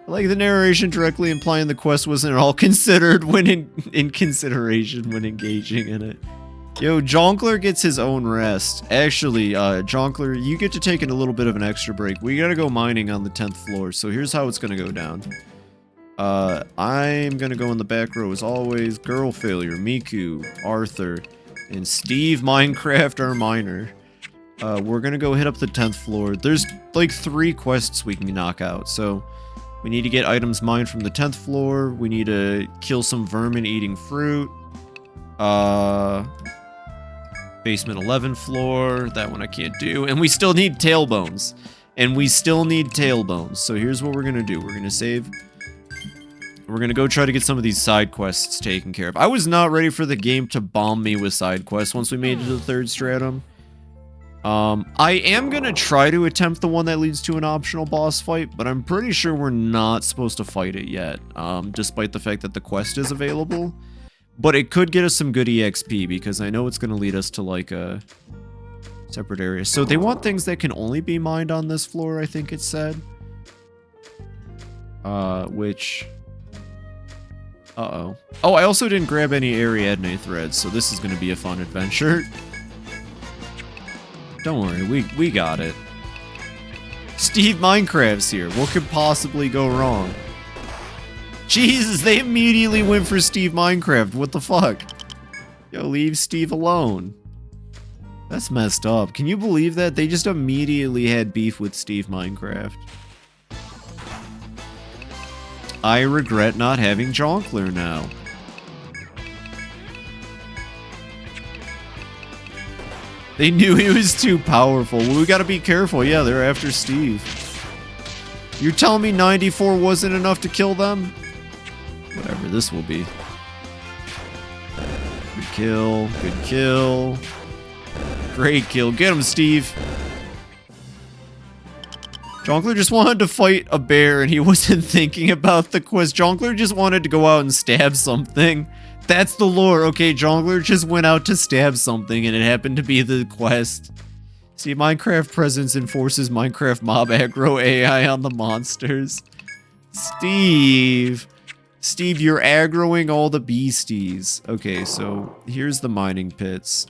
I like the narration directly implying the quest wasn't at all considered when in consideration when engaging in it. Yo, Jonkler gets his own rest. Actually, Jonkler, you get to take a little bit of an extra break. We gotta go mining on the 10th floor, so here's how it's gonna go down. I'm gonna go in the back row as always. Girl Failure, Miku, Arthur, and Steve Minecraft, our miner. We're gonna go hit up the 10th floor. There's like 3 quests we can knock out, so we need to get items mined from the 10th floor. We need to kill some vermin eating fruit. Basement 11 floor. That one I can't do. And we still need tailbones. And we still need tailbones. So here's what we're going to do. We're going to save. We're going to go try to get some of these side quests taken care of. I was not ready for the game to bomb me with side quests once we made it to the 3rd stratum. I am going to try to attempt the one that leads to an optional boss fight, but I'm pretty sure we're not supposed to fight it yet, despite the fact that the quest is available. But it could get us some good EXP, because I know it's going to lead us to, like, a separate area. So they want things that can only be mined on this floor, I think it said. Which... Uh-oh. Oh, I also didn't grab any Ariadne threads, so this is going to be a fun adventure. Don't worry, we got it. Steve Minecraft's here. What could possibly go wrong? Jesus, they immediately went for Steve Minecraft. What the fuck? Yo, leave Steve alone. That's messed up. Can you believe that? They just immediately had beef with Steve Minecraft. I regret not having Jonkler now. They knew he was too powerful. Well, we gotta be careful. Yeah, they're after Steve. You're telling me 94 wasn't enough to kill them? Whatever this will be. Good kill. Good kill. Great kill. Get him, Steve. Jonkler just wanted to fight a bear and he wasn't thinking about the quest. Jonkler just wanted to go out and stab something. That's the lore. Okay, Jonkler just went out to stab something and it happened to be the quest. See, Minecraft presence enforces Minecraft mob aggro AI on the monsters. Steve. Steve, you're aggroing all the beasties. Okay, so here's the mining pits.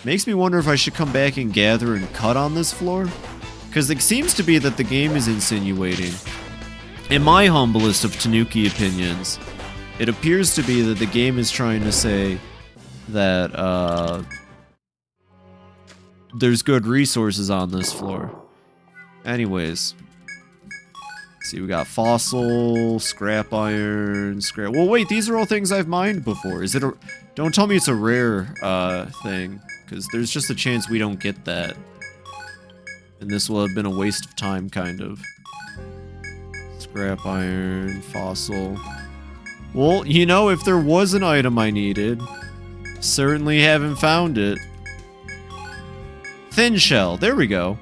Makes me wonder if I should come back and gather and cut on this floor. Because it seems to be that the game is insinuating, in my humblest of Tanuki opinions, it appears to be that the game is trying to say that there's good resources on this floor. Anyways. See, we got fossil, scrap iron, scrap... Well, wait, these are all things I've mined before. Is it a... Don't tell me it's a rare thing, because there's just a chance we don't get that. And this will have been a waste of time, kind of. Scrap iron, fossil... Well, you know, if there was an item I needed, certainly haven't found it. Thin shell, there we go.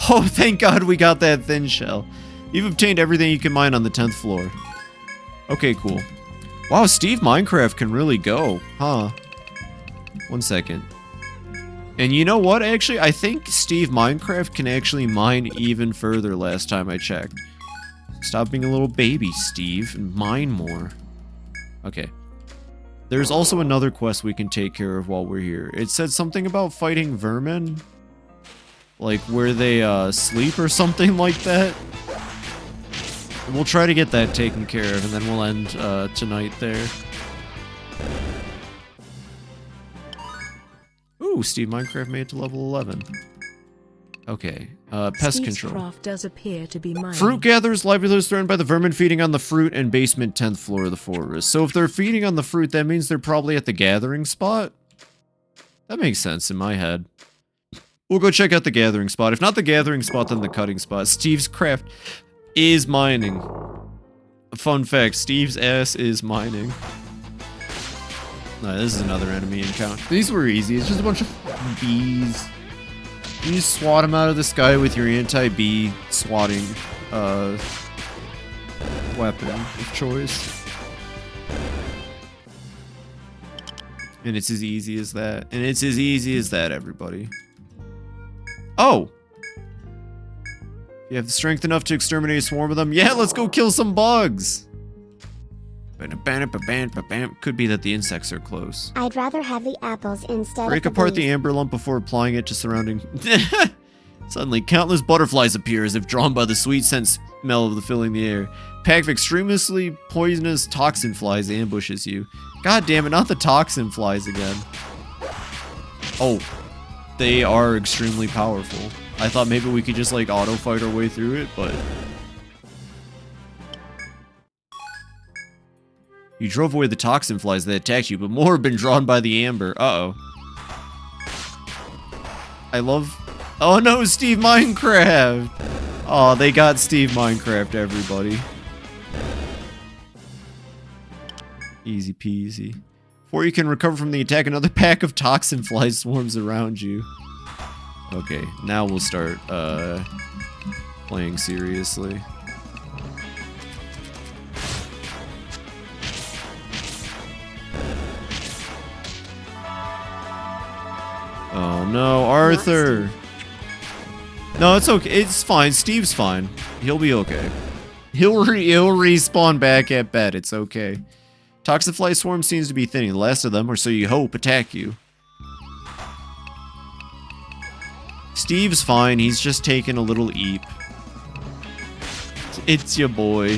Oh, thank God we got that thin shell. You've obtained everything you can mine on the 10th floor. Okay, cool. Wow, Steve Minecraft can really go, huh? 1 second. And you know what, actually? I think Steve Minecraft can actually mine even further last time I checked. Stop being a little baby, Steve, and mine more. Okay. There's also another quest we can take care of while we're here. It said something about fighting vermin. Like, where they, sleep or something like that. And we'll try to get that taken care of, and then we'll end, tonight there. Ooh, Steve Minecraft made it to level 11. Okay, pest Steve's control. craft does appear to be mine. Fruit gatherers' livelihoods threatened by the vermin feeding on the fruit and basement 10th floor of the forest. So if they're feeding on the fruit, that means they're probably at the gathering spot? That makes sense in my head. We'll go check out the gathering spot. If not the gathering spot, then the cutting spot. Steve's craft is mining. Fun fact, Steve's ass is mining. No, this is another enemy encounter. These were easy. It's just a bunch of bees. You just swat them out of the sky with your anti-bee swatting weapon of choice. And it's as easy as that. And it's as easy as that, everybody. Oh! You have the strength enough to exterminate a swarm of them? Yeah, let's go kill some bugs! Could be that the insects are close. I'd rather have the apples instead Break of the apart the bees. amber lump before applying it to surrounding... Suddenly, countless butterflies appear as if drawn by the sweet scent smell of the filling the air. Pack of extremely poisonous toxin flies ambushes you. God damn it, not the toxin flies again. Oh, they are extremely powerful. I thought maybe we could just like auto fight our way through it, but... You drove away the toxin flies that attacked you, but more have been drawn by the amber. Uh-oh. I love Oh no, Steve Minecraft! Oh, they got Steve Minecraft, everybody. Easy peasy. Before you can recover from the attack, another pack of toxin flies swarms around you. Okay, now we'll start playing seriously. Oh no, Arthur! No, it's okay. It's fine. Steve's fine. He'll be okay. He'll respawn back at bed. It's okay. Toxifly swarm seems to be thinning. The last of them, or so you hope, attack you. Steve's fine. He's just taking a little eep. It's your boy.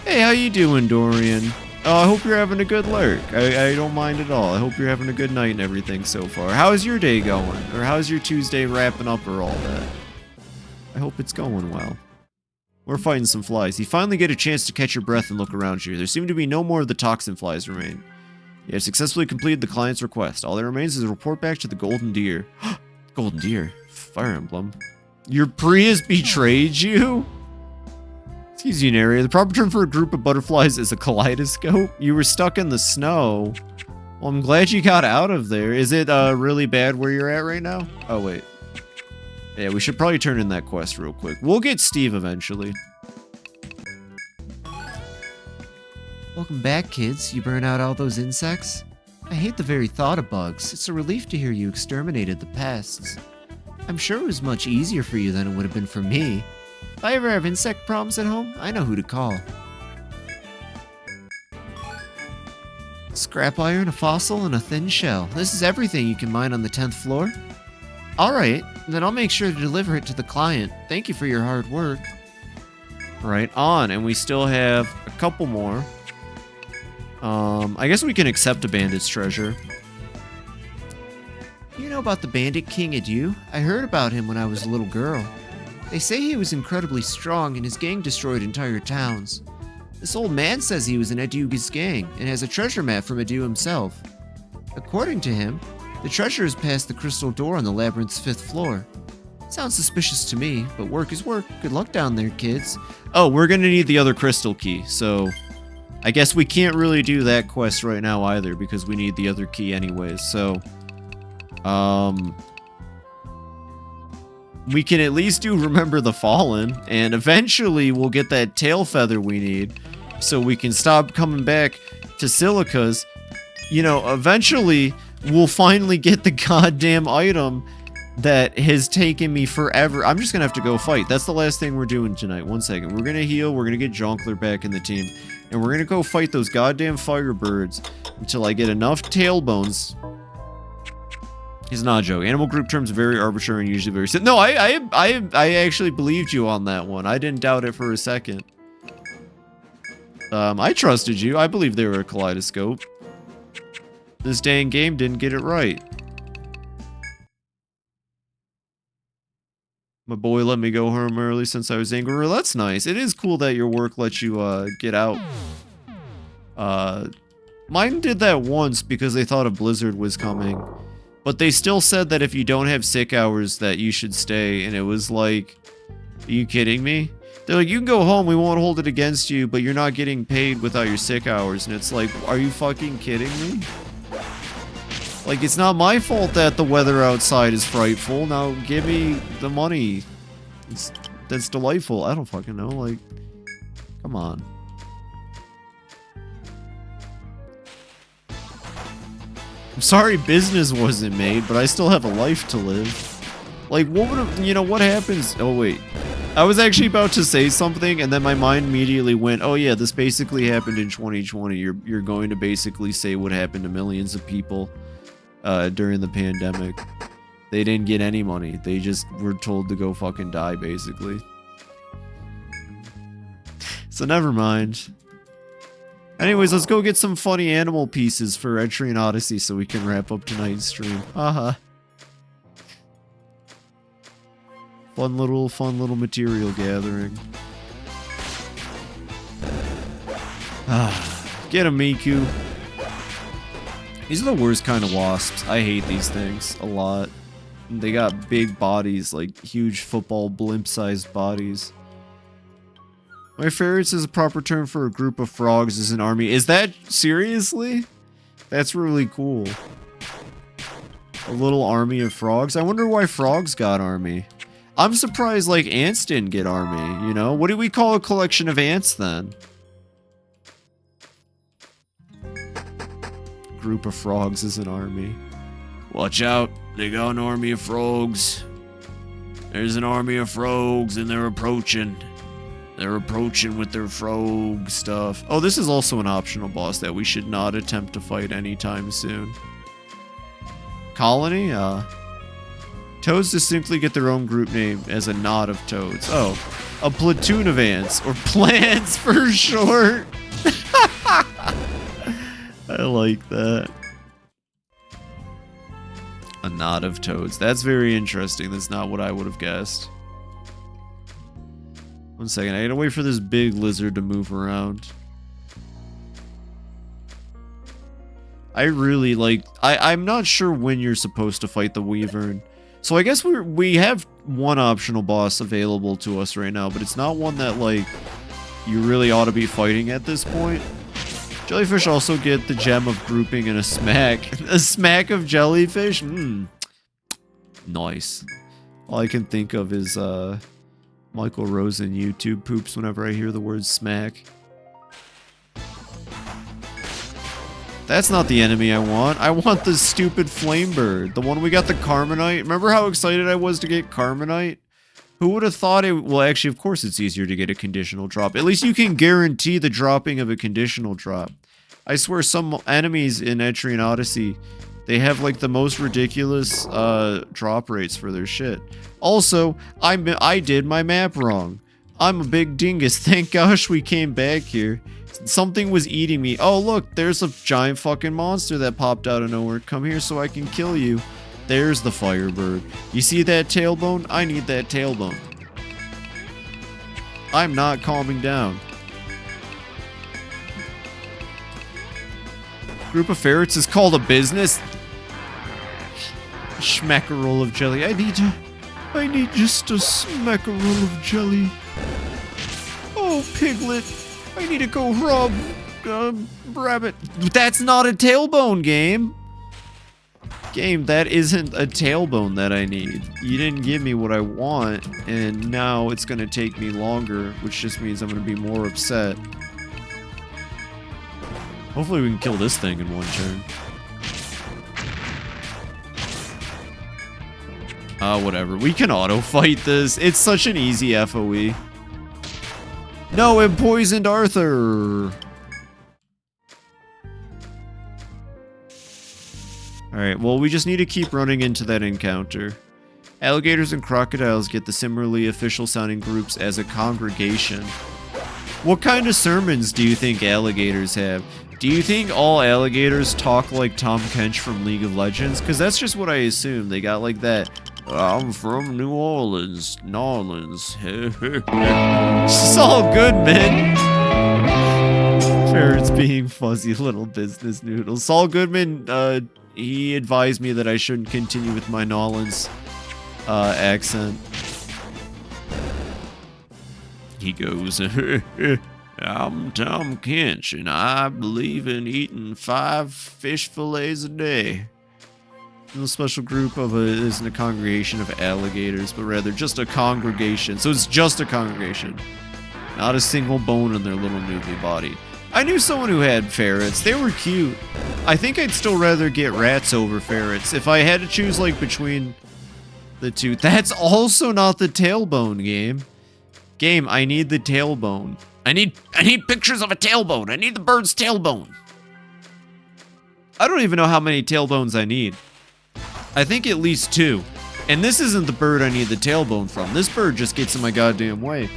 Hey, how you doing, Dorian? Oh, I hope you're having a good lurk. I don't mind at all. I hope you're having a good night and everything so far. How's your day going? Or how's your Tuesday wrapping up or all that? I hope it's going well. We're fighting some flies. You finally get a chance to catch your breath and look around you. There seem to be no more of the toxin flies remain. You have successfully completed the client's request. All that remains is a report back to the Golden Deer. Golden Deer? Fire Emblem. Your Prius betrayed you? Excuse you, Nary. The proper term for a group of butterflies is a kaleidoscope. You were stuck in the snow. Well, I'm glad you got out of there. Is it really bad where you're at right now? Oh, wait. Yeah, we should probably turn in that quest real quick. We'll get Steve eventually. Welcome back, kids. You burn out all those insects? I hate the very thought of bugs. It's a relief to hear you exterminated the pests. I'm sure it was much easier for you than it would have been for me. If I ever have insect problems at home, I know who to call. Scrap iron, a fossil, and a thin shell. This is everything you can mine on the 10th floor? Alright, then I'll make sure to deliver it to the client. Thank you for your hard work. Right on, and we still have a couple more. I guess we can accept a bandit's treasure. You know about the bandit King Adieu? I heard about him when I was a little girl. They say he was incredibly strong and his gang destroyed entire towns. This old man says he was in Adieu's gang and has a treasure map from Adieu himself. According to him, the treasure is past the crystal door on the labyrinth's 5th floor. Sounds suspicious to me, but work is work. Good luck down there, kids. Oh, we're gonna need the other crystal key, so I guess we can't really do that quest right now either because we need the other key anyways, so we can at least do Remember the Fallen, and eventually we'll get that tail feather we need so we can stop coming back to Silica's. You know, eventually we'll finally get the goddamn item that has taken me forever. I'm just gonna have to go fight. That's the last thing we're doing tonight. One second. We're gonna heal, we're gonna get Jonkler back in the team, and we're gonna go fight those goddamn firebirds until I get enough tailbones. He's not a joke. Animal group terms are very arbitrary and usually very... No, I actually believed you on that one. I didn't doubt it for a second. I trusted you. I believed they were a kaleidoscope. This dang game didn't get it right. My boy let me go home early since I was angry. Well, that's nice. It is cool that your work lets you get out. Mine did that once because they thought a blizzard was coming. But they still said that if you don't have sick hours that you should stay, and it was like, are you kidding me? They're like, you can go home, we won't hold it against you, but you're not getting paid without your sick hours. And it's like, are you fucking kidding me? Like, it's not my fault that the weather outside is frightful. Now give me the money. That's delightful. I don't fucking know, like, come on. I'm sorry business wasn't made, but I still have a life to live. Like, what would, you know, what happens? Oh, wait. I was actually about to say something, and then my mind immediately went, oh yeah, this basically happened in 2020. You're going to basically say what happened to millions of people during the pandemic. They didn't get any money. They just were told to go fucking die, basically. So never mind. Anyways, let's go get some funny animal pieces for Etrian Odyssey so we can wrap up tonight's stream. Haha. Fun little material gathering. Get a Miku. These are the worst kind of wasps. I hate these things a lot. They got big bodies, like huge football blimp-sized bodies. My ferrets is a proper term for a group of frogs as an army. Is that seriously? That's really cool. A little army of frogs. I wonder why frogs got army. I'm surprised like ants didn't get army, you know? What do we call a collection of ants then? Group of frogs is an army. Watch out, they got an army of frogs. There's an army of frogs and they're approaching. They're approaching with their frog stuff. Oh, this is also an optional boss that we should not attempt to fight anytime soon. Colony? Toads distinctly get their own group name as a knot of toads. Oh, a platoon of ants, or plants for short. I like that. A knot of toads. That's very interesting. That's not what I would have guessed. 1 second. I gotta wait for this big lizard to move around. I really like... I'm not sure when you're supposed to fight the Wyvern. So I guess we have one optional boss available to us right now, but it's not one that, like, you really ought to be fighting at this point. Jellyfish also get the gem of grouping and a smack. A smack of jellyfish? Nice. All I can think of is, Michael Rosen YouTube poops whenever I hear the word smack. That's not the enemy I want. I want the stupid flame bird. The one we got the Carmenite. Remember how excited I was to get Carmenite? Who would have thought it... Well, actually, of course it's easier to get a conditional drop. At least you can guarantee the dropping of a conditional drop. I swear some enemies in Etrian Odyssey, they have like the most ridiculous drop rates for their shit. Also, I did my map wrong. I'm a big dingus. Thank gosh we came back here. Something was eating me. Oh, look, there's a giant fucking monster that popped out of nowhere. Come here so I can kill you. There's the firebird. You see that tailbone? I need that tailbone. I'm not calming down. Group of ferrets is called a business? Schmackerel of jelly. I need just a smackerel of jelly. Oh, piglet. I need to go rob rabbit. That's not a tailbone, game. Game, that isn't a tailbone that I need. You didn't give me what I want, and now it's gonna take me longer, which just means I'm gonna be more upset. Hopefully we can kill this thing in one turn. Whatever. We can auto-fight this. It's such an easy FOE. No, it poisoned Arthur! Alright, well, we just need to keep running into that encounter. Alligators and crocodiles get the similarly official-sounding groups as a congregation. What kind of sermons do you think alligators have? Do you think all alligators talk like Tom Kench from League of Legends? Because that's just what I assume. They got like that... I'm from New Orleans, N'Orleans. It's all good, man. Ferrets being fuzzy little business noodles. Saul Goodman, he advised me that I shouldn't continue with my N'Orleans accent. He goes, I'm Tom Kench, and I believe in eating 5 fish fillets a day. No special group isn't a congregation of alligators, but rather just a congregation. So it's just a congregation. Not a single bone in their little noodly body. I knew someone who had ferrets. They were cute. I think I'd still rather get rats over ferrets. If I had to choose like between the two. That's also not the tailbone, game. Game, I need the tailbone. I need pictures of a tailbone. I need the bird's tailbone. I don't even know how many tailbones I need. I think at least 2. And this isn't the bird I need the tailbone from. This bird just gets in my goddamn way.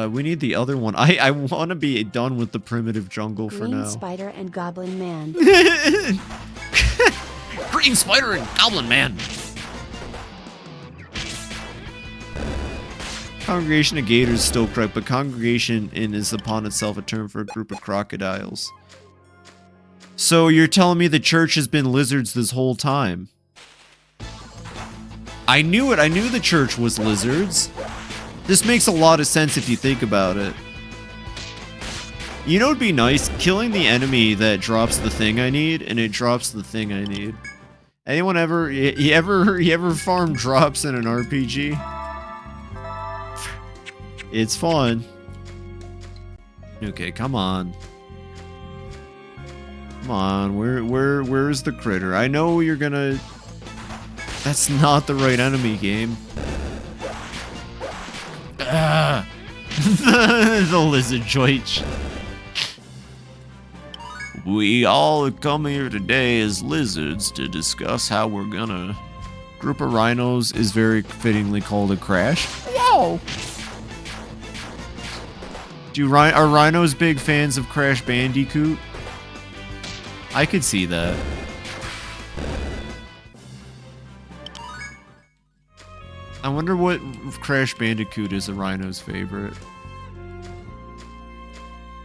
We need the other one. I want to be done with the primitive jungle for now. Green Spider and Goblin Man. Green Spider and Goblin Man. Congregation of gators is still correct, but congregation is upon itself a term for a group of crocodiles. So you're telling me the church has been lizards this whole time? I knew it. I knew the church was lizards. This makes a lot of sense if you think about it. You know, it'd be nice killing the enemy that drops the thing I need, and it drops the thing I need. Anyone ever, you ever farm drops in an RPG? It's fun. Okay, come on. Come on, where's the critter? I know you're gonna... That's not the right enemy, game. Ah. The lizard choich. We all come here today as lizards to discuss how we're gonna... Group of rhinos is very fittingly called a crash. Whoa! Are rhinos big fans of Crash Bandicoot? I could see that. I wonder what Crash Bandicoot is a rhino's favorite.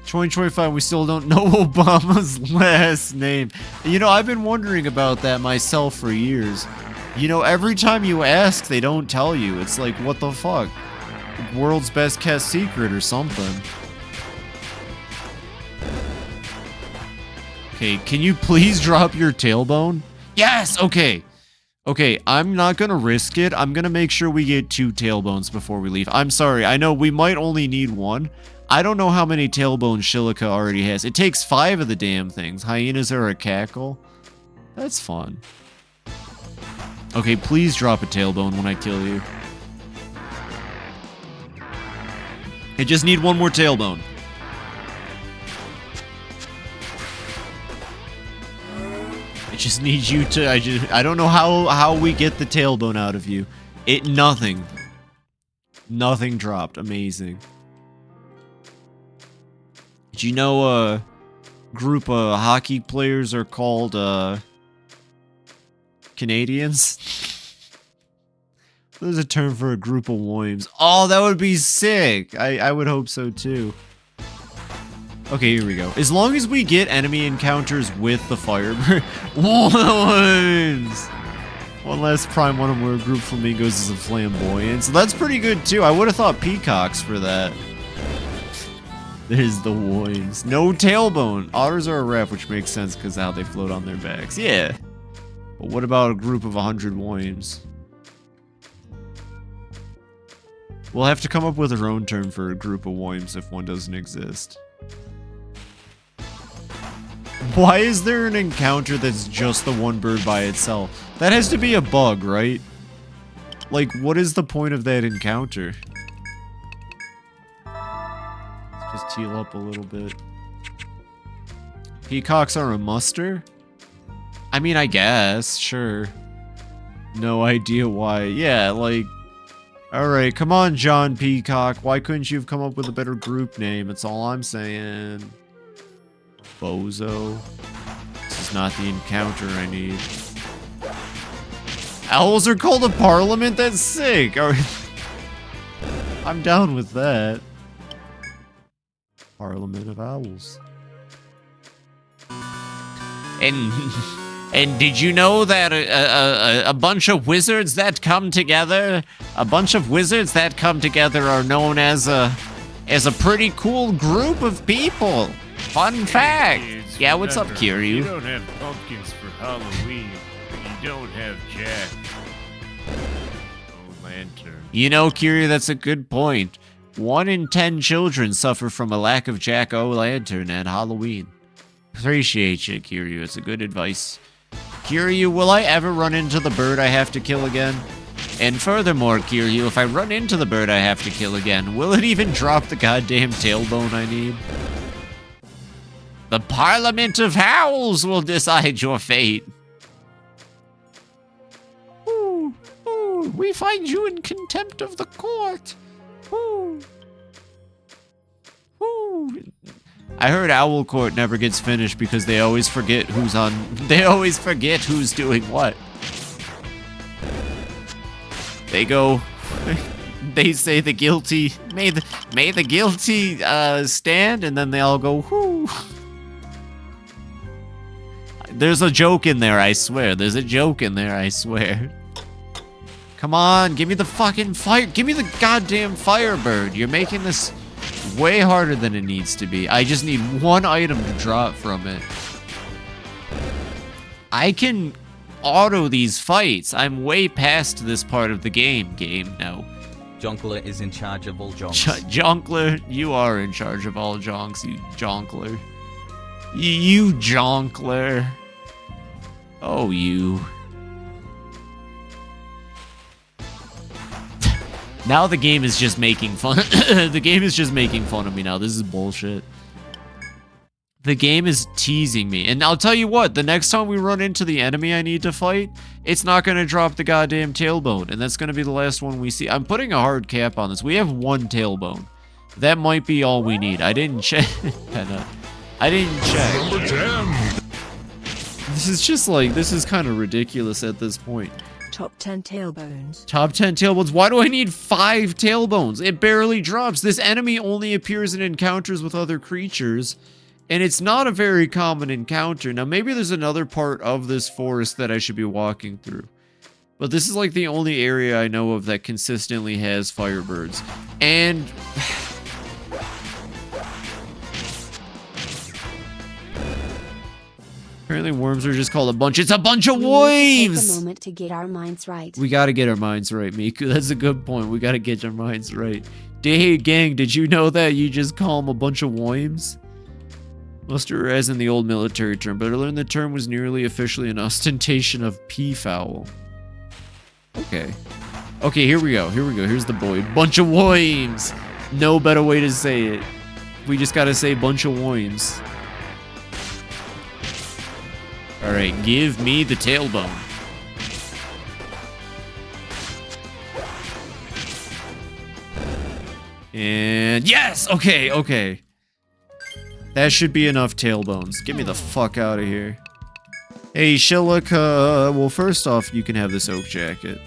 2025, we still don't know Obama's last name. You know, I've been wondering about that myself for years. You know, every time you ask, they don't tell you. It's like, what the fuck? World's best kept secret or something. Okay, can you please drop your tailbone? Yes, okay. Okay, I'm not gonna risk it. I'm gonna make sure we get 2 tailbones before we leave. I'm sorry, I know we might only need 1. I don't know how many tailbones Shilika already has. It takes 5 of the damn things. Hyenas are a cackle. That's fun. Okay, please drop a tailbone when I kill you. I just need 1 more tailbone. I just need you to... I don't know how we get the tailbone out of you. Nothing. Nothing dropped. Amazing. Did you know a group of hockey players are called Canadians? There's a term for a group of worms. Oh, that would be sick. I would hope so too. Okay, here we go. As long as we get enemy encounters with the Firebird... Worms! One last Prime 1 where a group flamingos is a flamboyant. So that's pretty good too. I would have thought peacocks for that. There's the worms. No tailbone. Otters are a ref, which makes sense because how they float on their backs. Yeah. But what about a group of 100 worms? We'll have to come up with our own term for a group of worms if one doesn't exist. Why is there an encounter that's just the one bird by itself? That has to be a bug, right? Like, what is the point of that encounter? Let's just teal up a little bit. Peacocks are a muster? I mean, I guess, sure. No idea why. Yeah, like... Alright, come on, John Peacock. Why couldn't you have come up with a better group name? That's all I'm saying. Bozo. This is not the encounter I need. Owls are called a parliament? That's sick! I'm down with that. Parliament of Owls. And did you know that a bunch of wizards that come together, are known as a pretty cool group of people? Fun fact. Yeah, what's up, Kiryu? You don't have pumpkins for Halloween, but you don't have Jack. Oh, lantern. You know, Kiryu, that's a good point. 1 in 10 children suffer from a lack of Jack-o'-lantern at Halloween. Appreciate you, Kiryu. It's a good advice. Kiryu, will I ever run into the bird I have to kill again? And furthermore, Kiryu, if I run into the bird I have to kill again, will it even drop the goddamn tailbone I need? The Parliament of Howls will decide your fate. Ooh, ooh, we find you in contempt of the court. Ooh. Ooh. I heard Owl Court never gets finished because they always forget who's doing what. They go, they say the guilty, may the guilty stand, and then they all go, whoo. There's a joke in there, I swear. There's a joke in there, I swear. Come on, give me the fucking fire. Give me the goddamn Firebird. You're making this way harder than it needs to be. I just need one item to drop from it. I can auto these fights. I'm way past this part of the game now. Jonkler is in charge of all jonks. Jonkler, you are in charge of all jonks, you jonkler. You jonkler. Oh, you. Now the game is just making fun. The game is just making fun of me now. This is bullshit. The game is teasing me. And I'll tell you what, the next time we run into the enemy I need to fight, it's not going to drop the goddamn tailbone. And that's going to be the last one we see. I'm putting a hard cap on this. We have one tailbone. That might be all we need. I didn't check. I didn't check. Number 10. This is just like, this is kind of ridiculous at this point. Top 10 tailbones. Top 10 tailbones. Why do I need 5 tailbones? It barely drops. This enemy only appears in encounters with other creatures. And it's not a very common encounter. Now, maybe there's another part of this forest that I should be walking through. But this is like the only area I know of that consistently has Firebirds. And... apparently worms are just called a bunch. It's a bunch of waves! Take a moment to get our minds right. We gotta get our minds right, Miku. That's a good point. We gotta get our minds right. Hey, gang, did you know that you just call them a bunch of worms? Muster as in the old military term, but I learned the term was nearly officially an ostentation of peafowl. Okay. Okay, here we go. Here we go. Here's the boy. Bunch of worms! No better way to say it. We just gotta say bunch of worms. Alright, give me the tailbone. And yes! Okay, okay. That should be enough tailbones. Get me the fuck out of here. Hey, Shilika. Well, first off, you can have this oak jacket.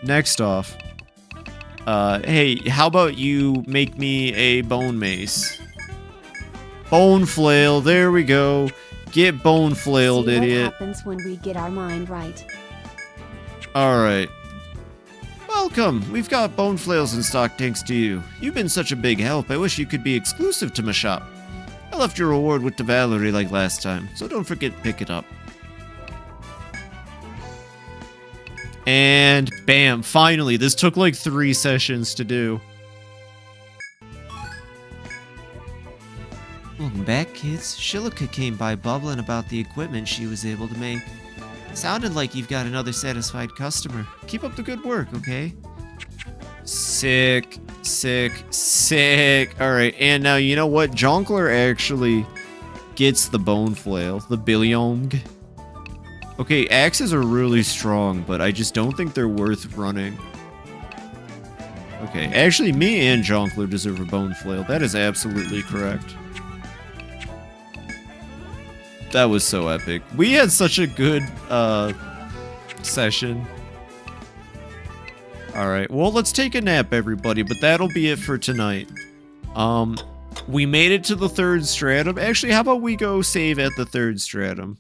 Next off, hey, how about you make me a bone mace? Bone flail. There we go. Get bone flailed, See idiot. what happens when we get our mind right. Alright. Welcome. We've got bone flails in stock thanks to you. You've been such a big help. I wish you could be exclusive to my shop. I left your reward with the Valerie like last time, so don't forget to pick it up. And bam, finally. This took like 3 sessions to do. Welcome back, kids. Shilika came by bubbling about the equipment she was able to make. Sounded like you've got another satisfied customer. Keep up the good work, okay? Sick, sick, sick. Alright, and now you know what? Jonkler actually gets the bone flail, the Billiong. Okay, axes are really strong, but I just don't think they're worth running. Okay, actually me and Jonkler deserve a bone flail. That is absolutely correct. That was so epic. We had such a good session. Alright, well, let's take a nap, everybody, but that'll be it for tonight. We made it to the 3rd stratum. Actually, how about we go save at the 3rd stratum?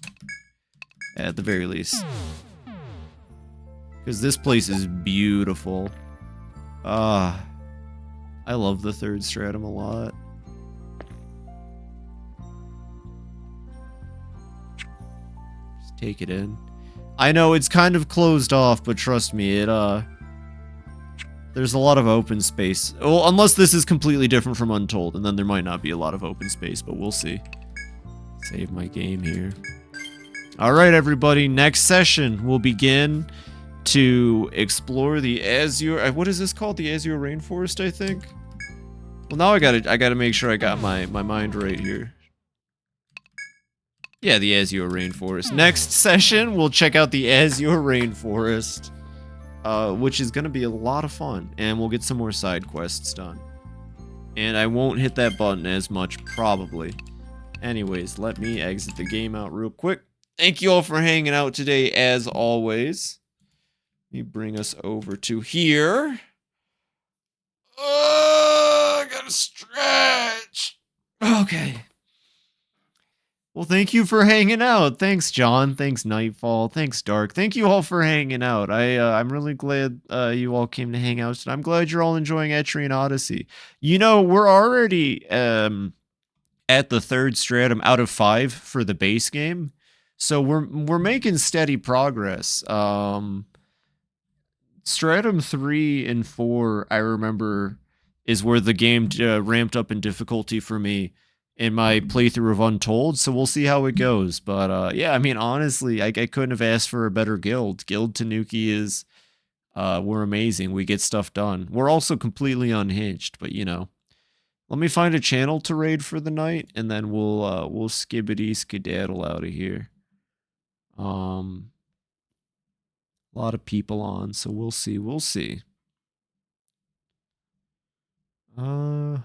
At the very least. Because this place is beautiful. I love the 3rd stratum a lot. Just take it in. I know it's kind of closed off, but trust me, there's a lot of open space. Well, unless this is completely different from Untold, and then there might not be a lot of open space, but we'll see. Save my game here. Alright, everybody, next session we'll begin to explore the Azure... What is this called? The Azure Rainforest, I think? Well, now I gotta make sure I got my mind right here. Yeah, the Azure Rainforest. Next session, we'll check out the Azure Rainforest. Which is gonna be a lot of fun, and we'll get some more side quests done. And I won't hit that button as much, probably. Anyways, let me exit the game out real quick. Thank you all for hanging out today, as always. Let me bring us over to here. I gotta stretch. Okay. Well, thank you for hanging out. Thanks, John. Thanks, Nightfall. Thanks, Dark. Thank you all for hanging out. I'm really glad you all came to hang out. And I'm glad you're all enjoying Etrian Odyssey. You know, we're already at the 3rd stratum out of 5 for the base game, so we're making steady progress. Stratum 3 and 4, I remember, is where the game ramped up in difficulty for me in my playthrough of Untold, so we'll see how it goes. But yeah, I mean, honestly, I couldn't have asked for a better guild. Guild Tanuki is, we're amazing. We get stuff done. We're also completely unhinged, but you know. Let me find a channel to raid for the night, and then we'll skibbity skedaddle out of here. A lot of people on, so we'll see. We'll see. Huh.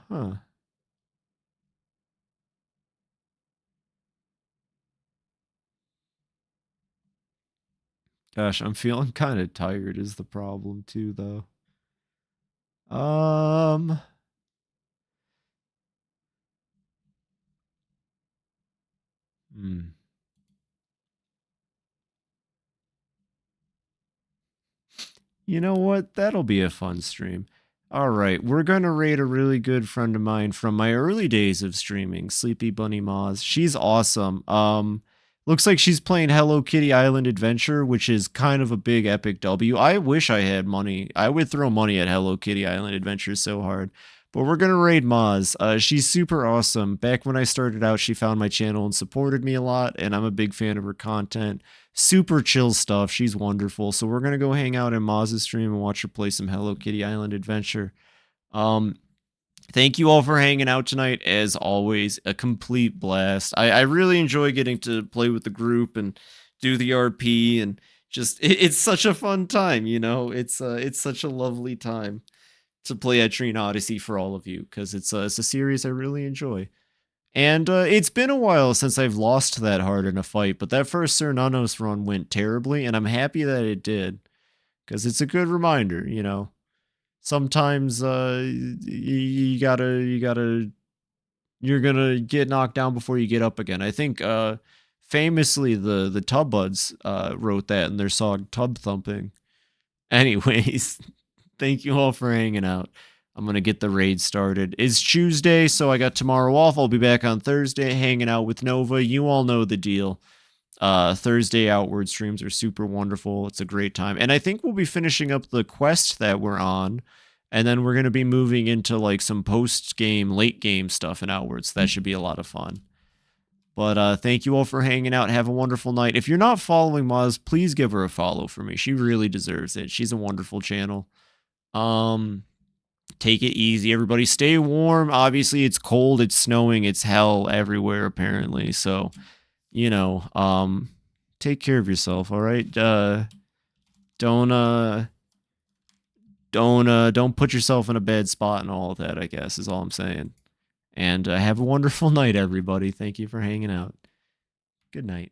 Gosh, I'm feeling kind of tired is the problem too, though. You know what? That'll be a fun stream. All right, we're going to raid a really good friend of mine from my early days of streaming, Sleepy Bunny Moz. She's awesome. Looks like she's playing Hello Kitty Island Adventure, which is kind of a big epic W. I wish I had money. I would throw money at Hello Kitty Island Adventure so hard. But we're going to raid Moz. She's super awesome. Back when I started out, she found my channel and supported me a lot, and I'm a big fan of her content. Super chill stuff. She's wonderful. So we're going to go hang out in Moz's stream and watch her play some Hello Kitty Island Adventure. Thank you all for hanging out tonight. As always, a complete blast. I really enjoy getting to play with the group and do the RP, and just it's such a fun time, you know. It's such a lovely time to play Etrian Odyssey for all of you, because it's a series I really enjoy. And it's been a while since I've lost that hard in a fight, but that first Cernunnos run went terribly, and I'm happy that it did, because it's a good reminder, you know. Sometimes you're gonna get knocked down before you get up again. I think famously the Tub Buds wrote that in their song Tub Thumping. Anyways, thank you all for hanging out. I'm going to get the raid started. It's Tuesday, so I got tomorrow off. I'll be back on Thursday hanging out with Nova. You all know the deal. Thursday outward streams are super wonderful. It's a great time. And I think we'll be finishing up the quest that we're on. And then we're going to be moving into like some post-game, late-game stuff in outwards. That should be a lot of fun. But thank you all for hanging out. Have a wonderful night. If you're not following Moz, please give her a follow for me. She really deserves it. She's a wonderful channel. Take it easy, everybody. Stay warm. Obviously, it's cold. It's snowing. It's hell everywhere, apparently. So, you know, take care of yourself, all right? Don't put yourself in a bad spot and all of that, I guess, is all I'm saying. And have a wonderful night, everybody. Thank you for hanging out. Good night.